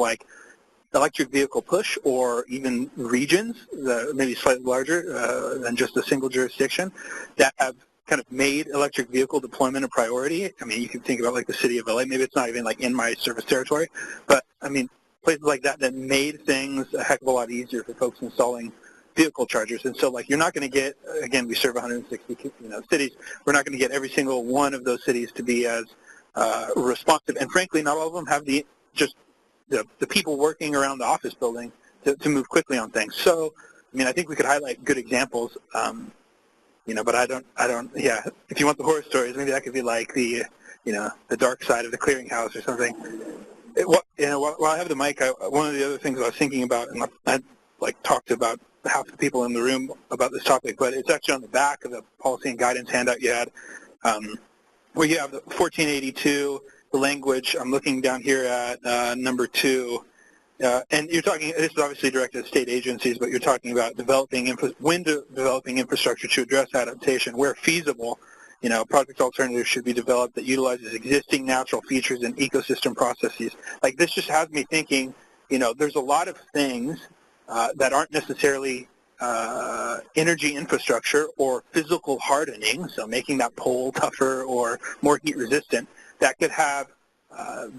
electric vehicle push, or even regions, maybe slightly larger than just a single jurisdiction, that have kind of made electric vehicle deployment a priority. I mean, you can think about the city of LA. Maybe it's not even in my service territory, but I mean, places like that made things a heck of a lot easier for folks installing vehicle chargers. And so, you're not going to get, again, we serve 160 cities. We're not going to get every single one of those cities to be as responsive. And frankly, not all of them have the people working around the office building to move quickly on things. So, I mean, I think we could highlight good examples. But I don't, yeah, if you want the horror stories, maybe that could be the dark side of the clearinghouse or something. While I have the mic, one of the other things I was thinking about, and I talked to about half the people in the room about this topic, but it's actually on the back of the policy and guidance handout you had, where you have the 1482, the language. I'm looking down here at number 2. And you're talking, this is obviously directed at state agencies, but you're talking about developing infrastructure to address adaptation. Where feasible, project alternatives should be developed that utilizes existing natural features and ecosystem processes. This just has me thinking, there's a lot of things that aren't necessarily energy infrastructure or physical hardening, so making that pole tougher or more heat resistant, that could have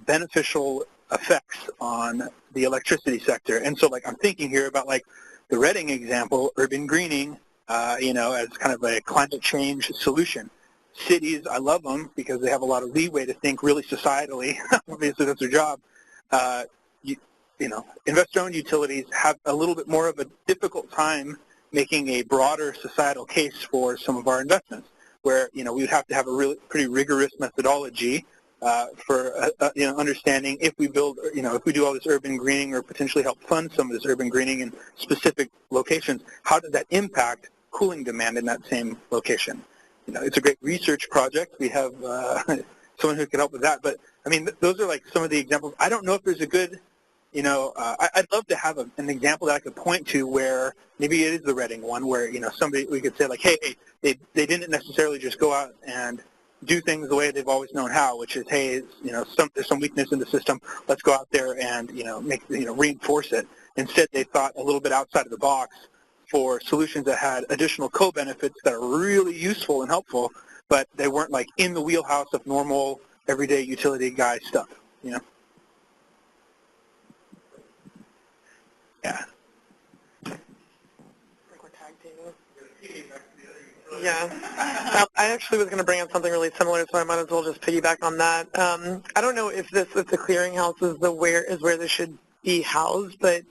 beneficial effects on the electricity sector. And so I'm thinking here about the Reading example, urban greening, as kind of a climate change solution. Cities, I love them because they have a lot of leeway to think really societally. Obviously that's their job. Investor-owned utilities have a little bit more of a difficult time making a broader societal case for some of our investments, where we would have to have a really pretty rigorous methodology for understanding if we build, if we do all this urban greening or potentially help fund some of this urban greening in specific locations, how does that impact cooling demand in that same location? It's a great research project. We have someone who can help with that. But I mean, those are some of the examples. I don't know if there's a good, I'd love to have an example that I could point to where maybe it is the Reading one, where somebody, we could say hey, they didn't necessarily just go out and do things the way they've always known how, which is, hey, there's some weakness in the system. Let's go out there and reinforce it. Instead, they thought a little bit outside of the box for solutions that had additional co-benefits that are really useful and helpful, but they weren't in the wheelhouse of normal everyday utility guy stuff. Yeah. Yeah, I actually was going to bring up something really similar, so I might as well just piggyback on that. I don't know if the clearinghouse is where this should be housed, but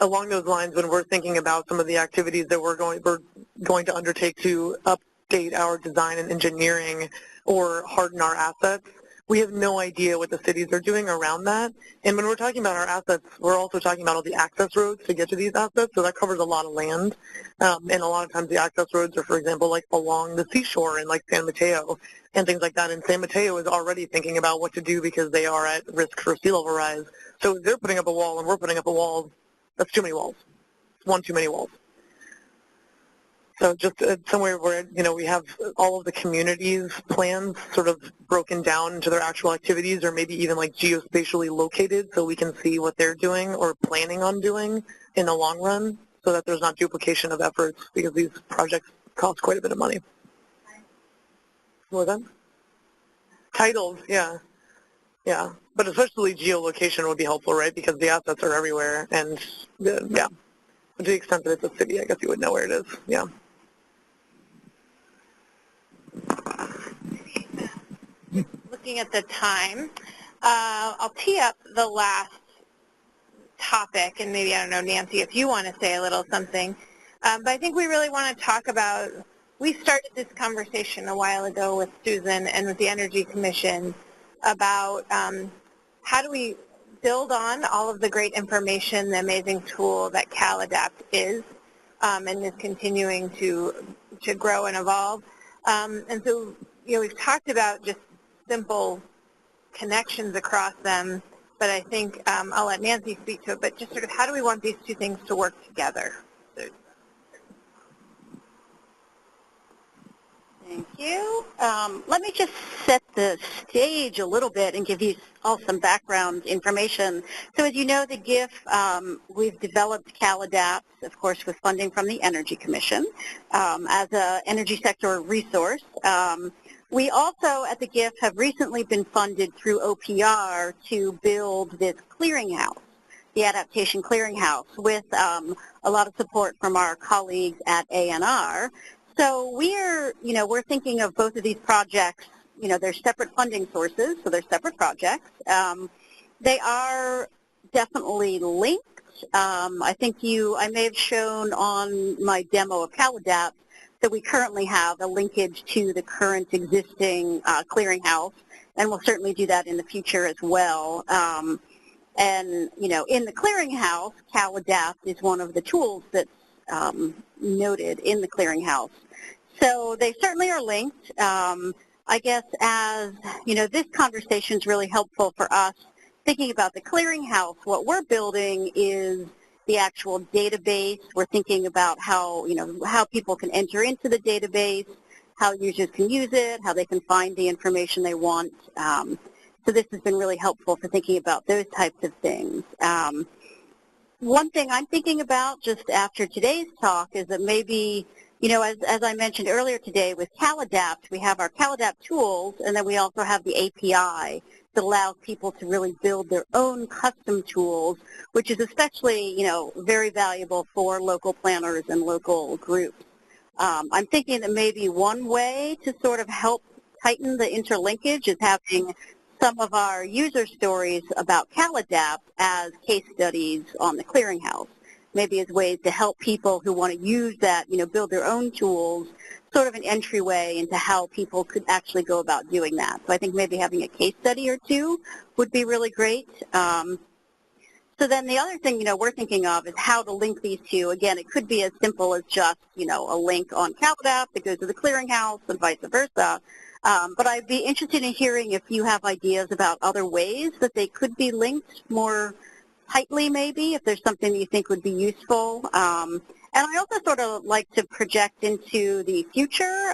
along those lines, when we're thinking about some of the activities that we're going to undertake to update our design and engineering or harden our assets, we have no idea what the cities are doing around that. And when we're talking about our assets, we're also talking about all the access roads to get to these assets, so that covers a lot of land. And a lot of times the access roads are, for example, like along the seashore in like San Mateo and things like that. And San Mateo is already thinking about what to do because they are at risk for sea level rise. So if they're putting up a wall and we're putting up a wall, that's too many walls. It's one too many walls. So just somewhere where, we have all of the communities' plans sort of broken down into their actual activities, or maybe even like geospatially located so we can see what they're doing or planning on doing in the long run, so that there's not duplication of efforts, because these projects cost quite a bit of money. What was that? Titles, yeah. Yeah, but especially geolocation would be helpful, right? Because the assets are everywhere, and yeah, to the extent that it's a city, I guess you would know where it is. Yeah. Looking at the time, I'll tee up the last topic, and maybe, I don't know, Nancy, if you want to say a little something. But I think we really want to talk about, we started this conversation a while ago with Susan and with the Energy Commission about how do we build on all of the great information, the amazing tool that CalAdapt is, and is continuing to grow and evolve. And so, we've talked about just simple connections across them, but I think I'll let Nancy speak to it, but just sort of how do we want these two things to work together? Thank you. Let me just set the stage a little bit and give you all some background information. So as you know, the GIF, we've developed CalAdapt, of course, with funding from the Energy Commission as an energy sector resource. We also, at the GIF, have recently been funded through OPR to build this clearinghouse, the Adaptation Clearinghouse, with a lot of support from our colleagues at ANR. So we're thinking of both of these projects, they're separate funding sources, so they're separate projects. They are definitely linked. I think I may have shown on my demo of CalAdapt that we currently have a linkage to the current existing clearinghouse, and we'll certainly do that in the future as well. And, in the clearinghouse, CalAdapt is one of the tools that's noted in the clearinghouse. So they certainly are linked. I guess as, this conversation is really helpful for us thinking about the clearinghouse. What we're building is the actual database. We're thinking about how people can enter into the database, how users can use it, how they can find the information they want. So this has been really helpful for thinking about those types of things. One thing I'm thinking about just after today's talk is that maybe, as I mentioned earlier today with CalAdapt, we have our CalAdapt tools, and then we also have the API that allows people to really build their own custom tools, which is especially, very valuable for local planners and local groups. I'm thinking that maybe one way to sort of help tighten the interlinkage is having some of our user stories about CalAdapt as case studies on the clearinghouse, maybe as ways to help people who want to use that, build their own tools, sort of an entryway into how people could actually go about doing that. So I think maybe having a case study or two would be really great. So then the other thing, we're thinking of is how to link these two. Again, it could be as simple as just, a link on CalAdapt that goes to the clearinghouse and vice versa. But I'd be interested in hearing if you have ideas about other ways that they could be linked more tightly, maybe, if there's something you think would be useful. And I also sort of like to project into the future.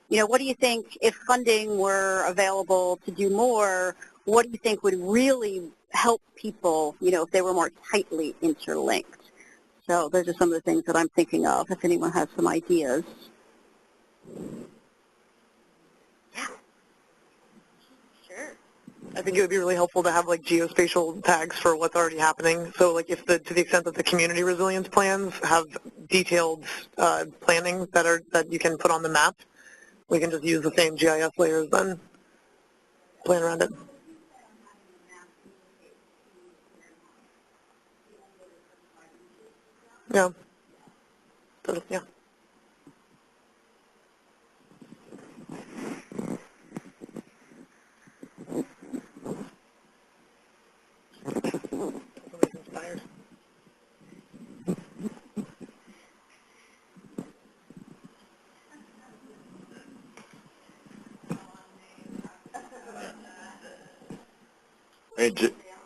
What do you think, if funding were available to do more, what do you think would really help people, if they were more tightly interlinked? So those are some of the things that I'm thinking of, if anyone has some ideas. Yeah. Sure. I think it would be really helpful to have like geospatial tags for what's already happening. So like if to the extent that the community resilience plans have detailed planning that you can put on the map, we can just use the same GIS layers then, plan around it. Yeah. Yeah.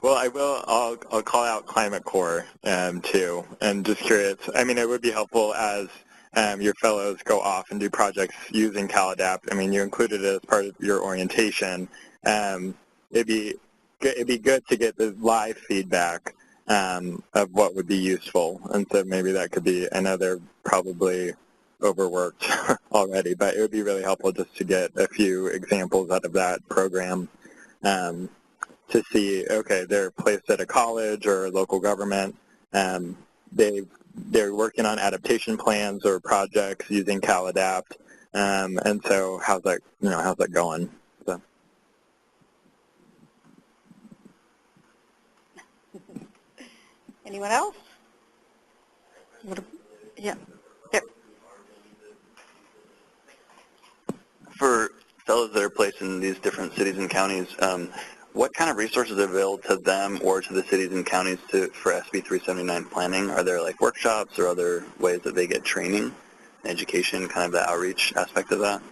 Well, I'll call out Climate Corps too, and just curious. I mean, it would be helpful as your fellows go off and do projects using CalAdapt. I mean, you included it as part of your orientation. It'd be good to get the live feedback of what would be useful, and so maybe that could be. I know they're probably overworked already, but it would be really helpful just to get a few examples out of that program. To see, okay, they're placed at a college or a local government, they're working on adaptation plans or projects using CalAdapt, and so how's that going? So. Anyone else? Yeah. Yep. For fellows that are placed in these different cities and counties, what kind of resources are available to them or to the cities and counties for SB 379 planning? Are there like workshops or other ways that they get training, education, kind of the outreach aspect of that?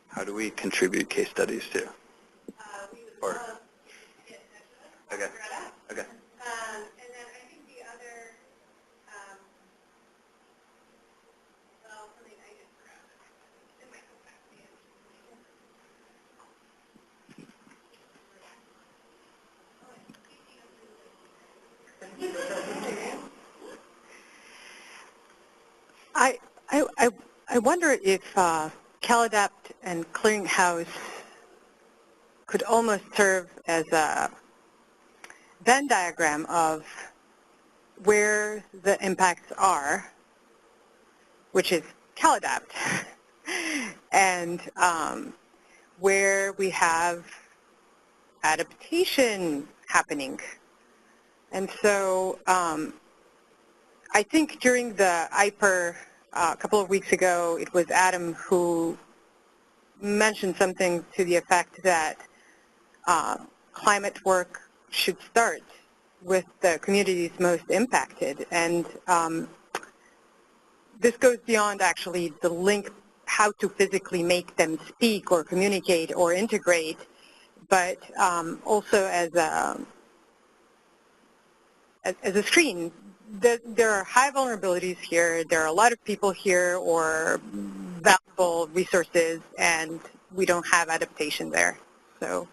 How do we contribute case studies to? Or, okay. Okay. And then I think the other, well, something I just forgot. It might come back to me. I wonder if CalAdapt and Clearinghouse could almost serve as a Venn diagram of where the impacts are, which is CalAdapt, and where we have adaptation happening. And so I think during the IPER a couple of weeks ago, it was Adam who mentioned something to the effect that climate work should start with the communities most impacted. And this goes beyond actually the link, how to physically make them speak or communicate or integrate, but also as a screen. There are high vulnerabilities here. There are a lot of people here or valuable resources, and we don't have adaptation there. So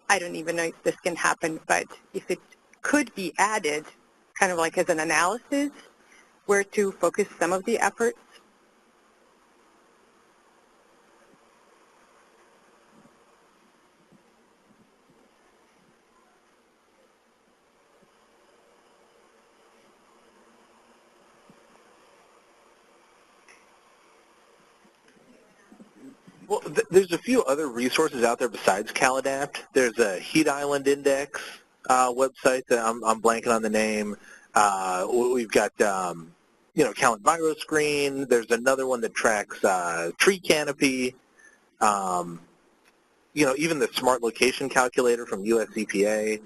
I don't even know if this can happen, but if it could be added, kind of like as an analysis, where to focus some of the efforts. Well, there's a few other resources out there besides CalAdapt. There's a Heat Island Index website that I'm blanking on the name. We've got, CalEnviroscreen. There's another one that tracks tree canopy. Even the Smart Location Calculator from US EPA.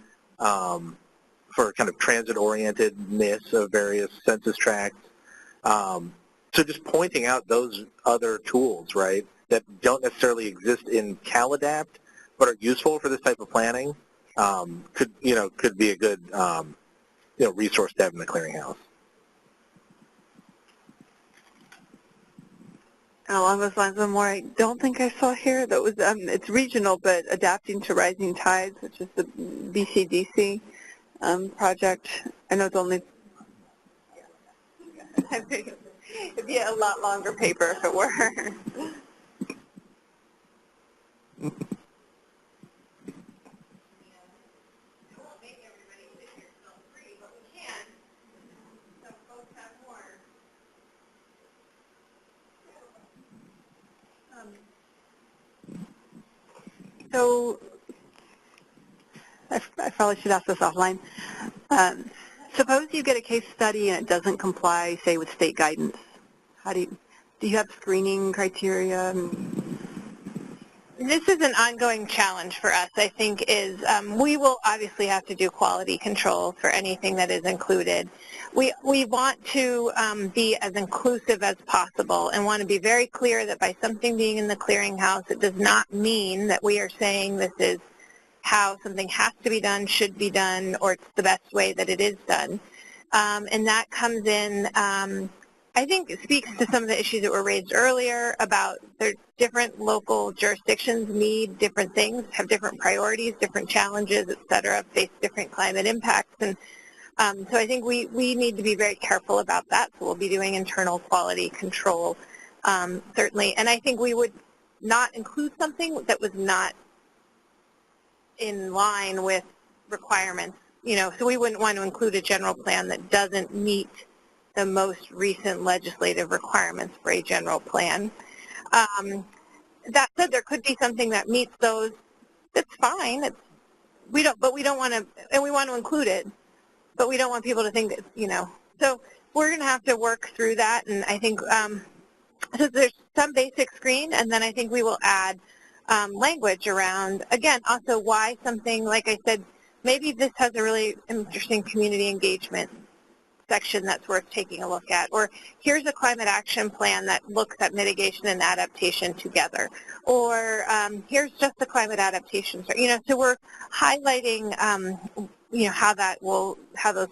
for kind of transit-orientedness of various census tracts. So just pointing out those other tools, right, that don't necessarily exist in CalAdapt, but are useful for this type of planning, could be a good resource to have in the clearinghouse. And along those lines, one more I don't think I saw here that was it's regional, but adapting to rising tides, which is the BCDC project. I know it's only it'd be a lot longer paper if it were. So I probably should ask this offline. Suppose you get a case study and it doesn't comply, say, with state guidance. How do you have screening criteria? This is an ongoing challenge for us, I think, is we will obviously have to do quality control for anything that is included. We want to be as inclusive as possible and want to be very clear that by something being in the clearinghouse, it does not mean that we are saying this is how something has to be done, should be done, or it's the best way that it is done. And that comes in, I think it speaks to some of the issues that were raised earlier about there's different local jurisdictions need different things, have different priorities, different challenges, et cetera, face different climate impacts. And so I think we need to be very careful about that. So we'll be doing internal quality control, certainly. And I think we would not include something that was not in line with requirements. So we wouldn't want to include a general plan that doesn't meet the most recent legislative requirements for a general plan. That said, there could be something that meets those. That's fine. We don't want to, and we want to include it, but we don't want people to think that, So we're going to have to work through that, and I think so there's some basic screen, and then I think we will add language around, again, also why something, like I said, maybe this has a really interesting community engagement section that's worth taking a look at, or here's a climate action plan that looks at mitigation and adaptation together, or here's just the climate adaptation. So we're highlighting, how those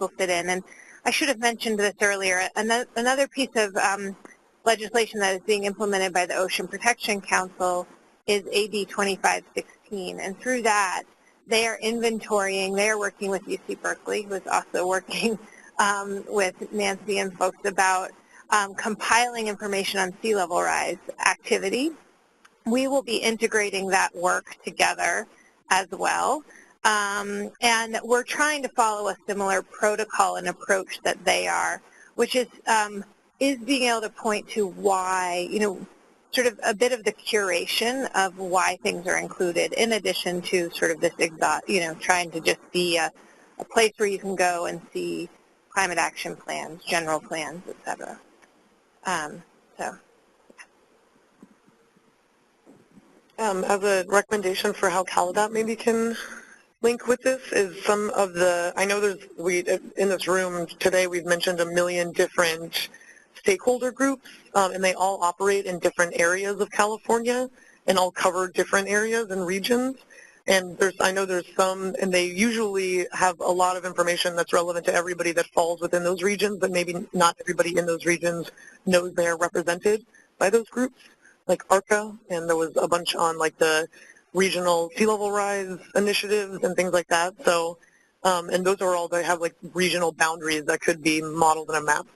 will fit in. And I should have mentioned this earlier. Another piece of legislation that is being implemented by the Ocean Protection Council is AB 2516, and through that, they are inventorying. They are working with UC Berkeley, who is also working with Nancy and folks about compiling information on sea level rise activity. We will be integrating that work together as well. And we're trying to follow a similar protocol and approach that they are, which is being able to point to why, sort of a bit of the curation of why things are included, in addition to sort of this, trying to just be a place where you can go and see climate action plans, general plans, et cetera. As a recommendation for how CalAdapt maybe can link with this is some of the, I know in this room today we've mentioned 1 million different stakeholder groups, and they all operate in different areas of California and all cover different areas and regions. And I know there's some, and they usually have a lot of information that's relevant to everybody that falls within those regions, but maybe not everybody in those regions knows they're represented by those groups, like ARCA, and there was a bunch on like the regional sea level rise initiatives and things like that. So, and those are all, they have like regional boundaries that could be modeled in a map.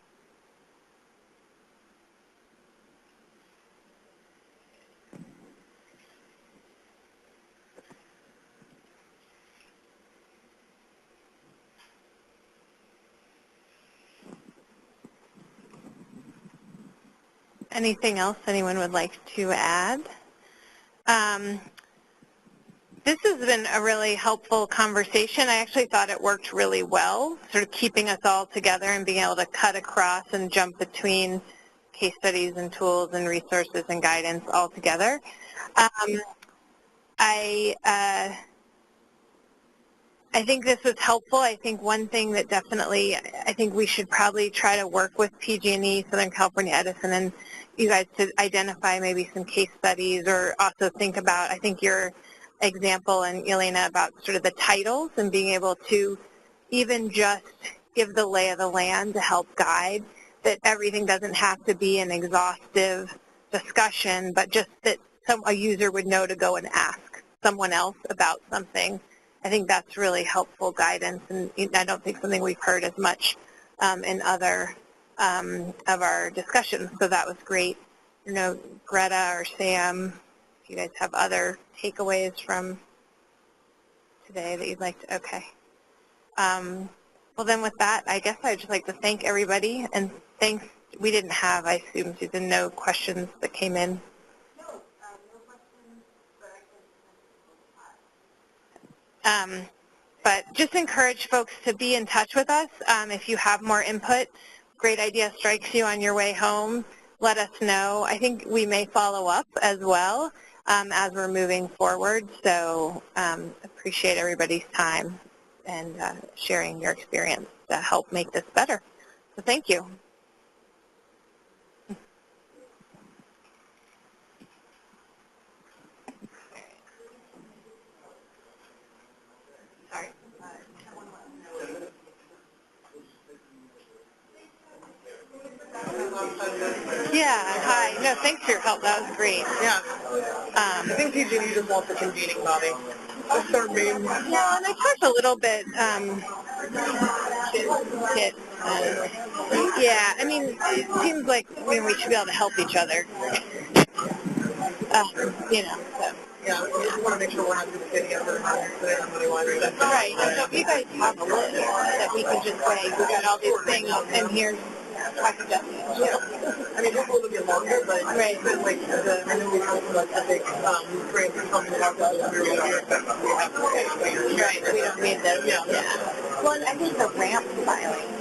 Anything else anyone would like to add? This has been a really helpful conversation. I actually thought it worked really well, sort of keeping us all together and being able to cut across and jump between case studies and tools and resources and guidance all together. I I think this was helpful. I think one thing that definitely, I think we should probably try to work with PG&E, Southern California Edison, and you guys to identify maybe some case studies, or also think about, I think your example, and Elena, about sort of the titles and being able to even just give the lay of the land to help guide, that everything doesn't have to be an exhaustive discussion, but just that a user would know to go and ask someone else about something. I think that's really helpful guidance, and I don't think something we've heard as much in other of our discussions, so that was great. You know, Greta or Sam, if you guys have other takeaways from today that you'd like to, okay. Well then with that, I guess I'd just like to thank everybody, and thanks, we didn't have, I assume, Susan, no questions that came in. But just encourage folks to be in touch with us. If you have more input, great idea strikes you on your way home, let us know. I think we may follow up as well as we're moving forward. So appreciate everybody's time and sharing your experience to help make this better. So thank you. Yeah, hi. No, thanks for your help. That was great. Yeah. I think PG&E just wants a convening body. That's their main. Yeah, and I talked a little bit, yeah, I mean, it seems like we should be able to help each other. You know, so. Yeah, we just want to make sure we're not just getting together and money-wise. Right, and so if you guys have a list that we can just say, we got all these things, and here's, I can definitely, I mean, hopefully it'll get longer, but right. Like, I know we have like epic grants or something about that. Right, we don't need this. Yeah. Well, I think the ramp filing,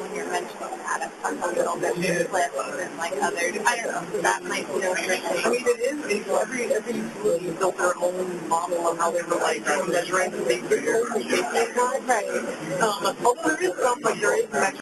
when you're mentioning that, it's a little bit split than like other, I don't know, so that might be interesting. I mean, it is, every utility built their own model of how they were like measuring the safety. Right. Although there is some, like there is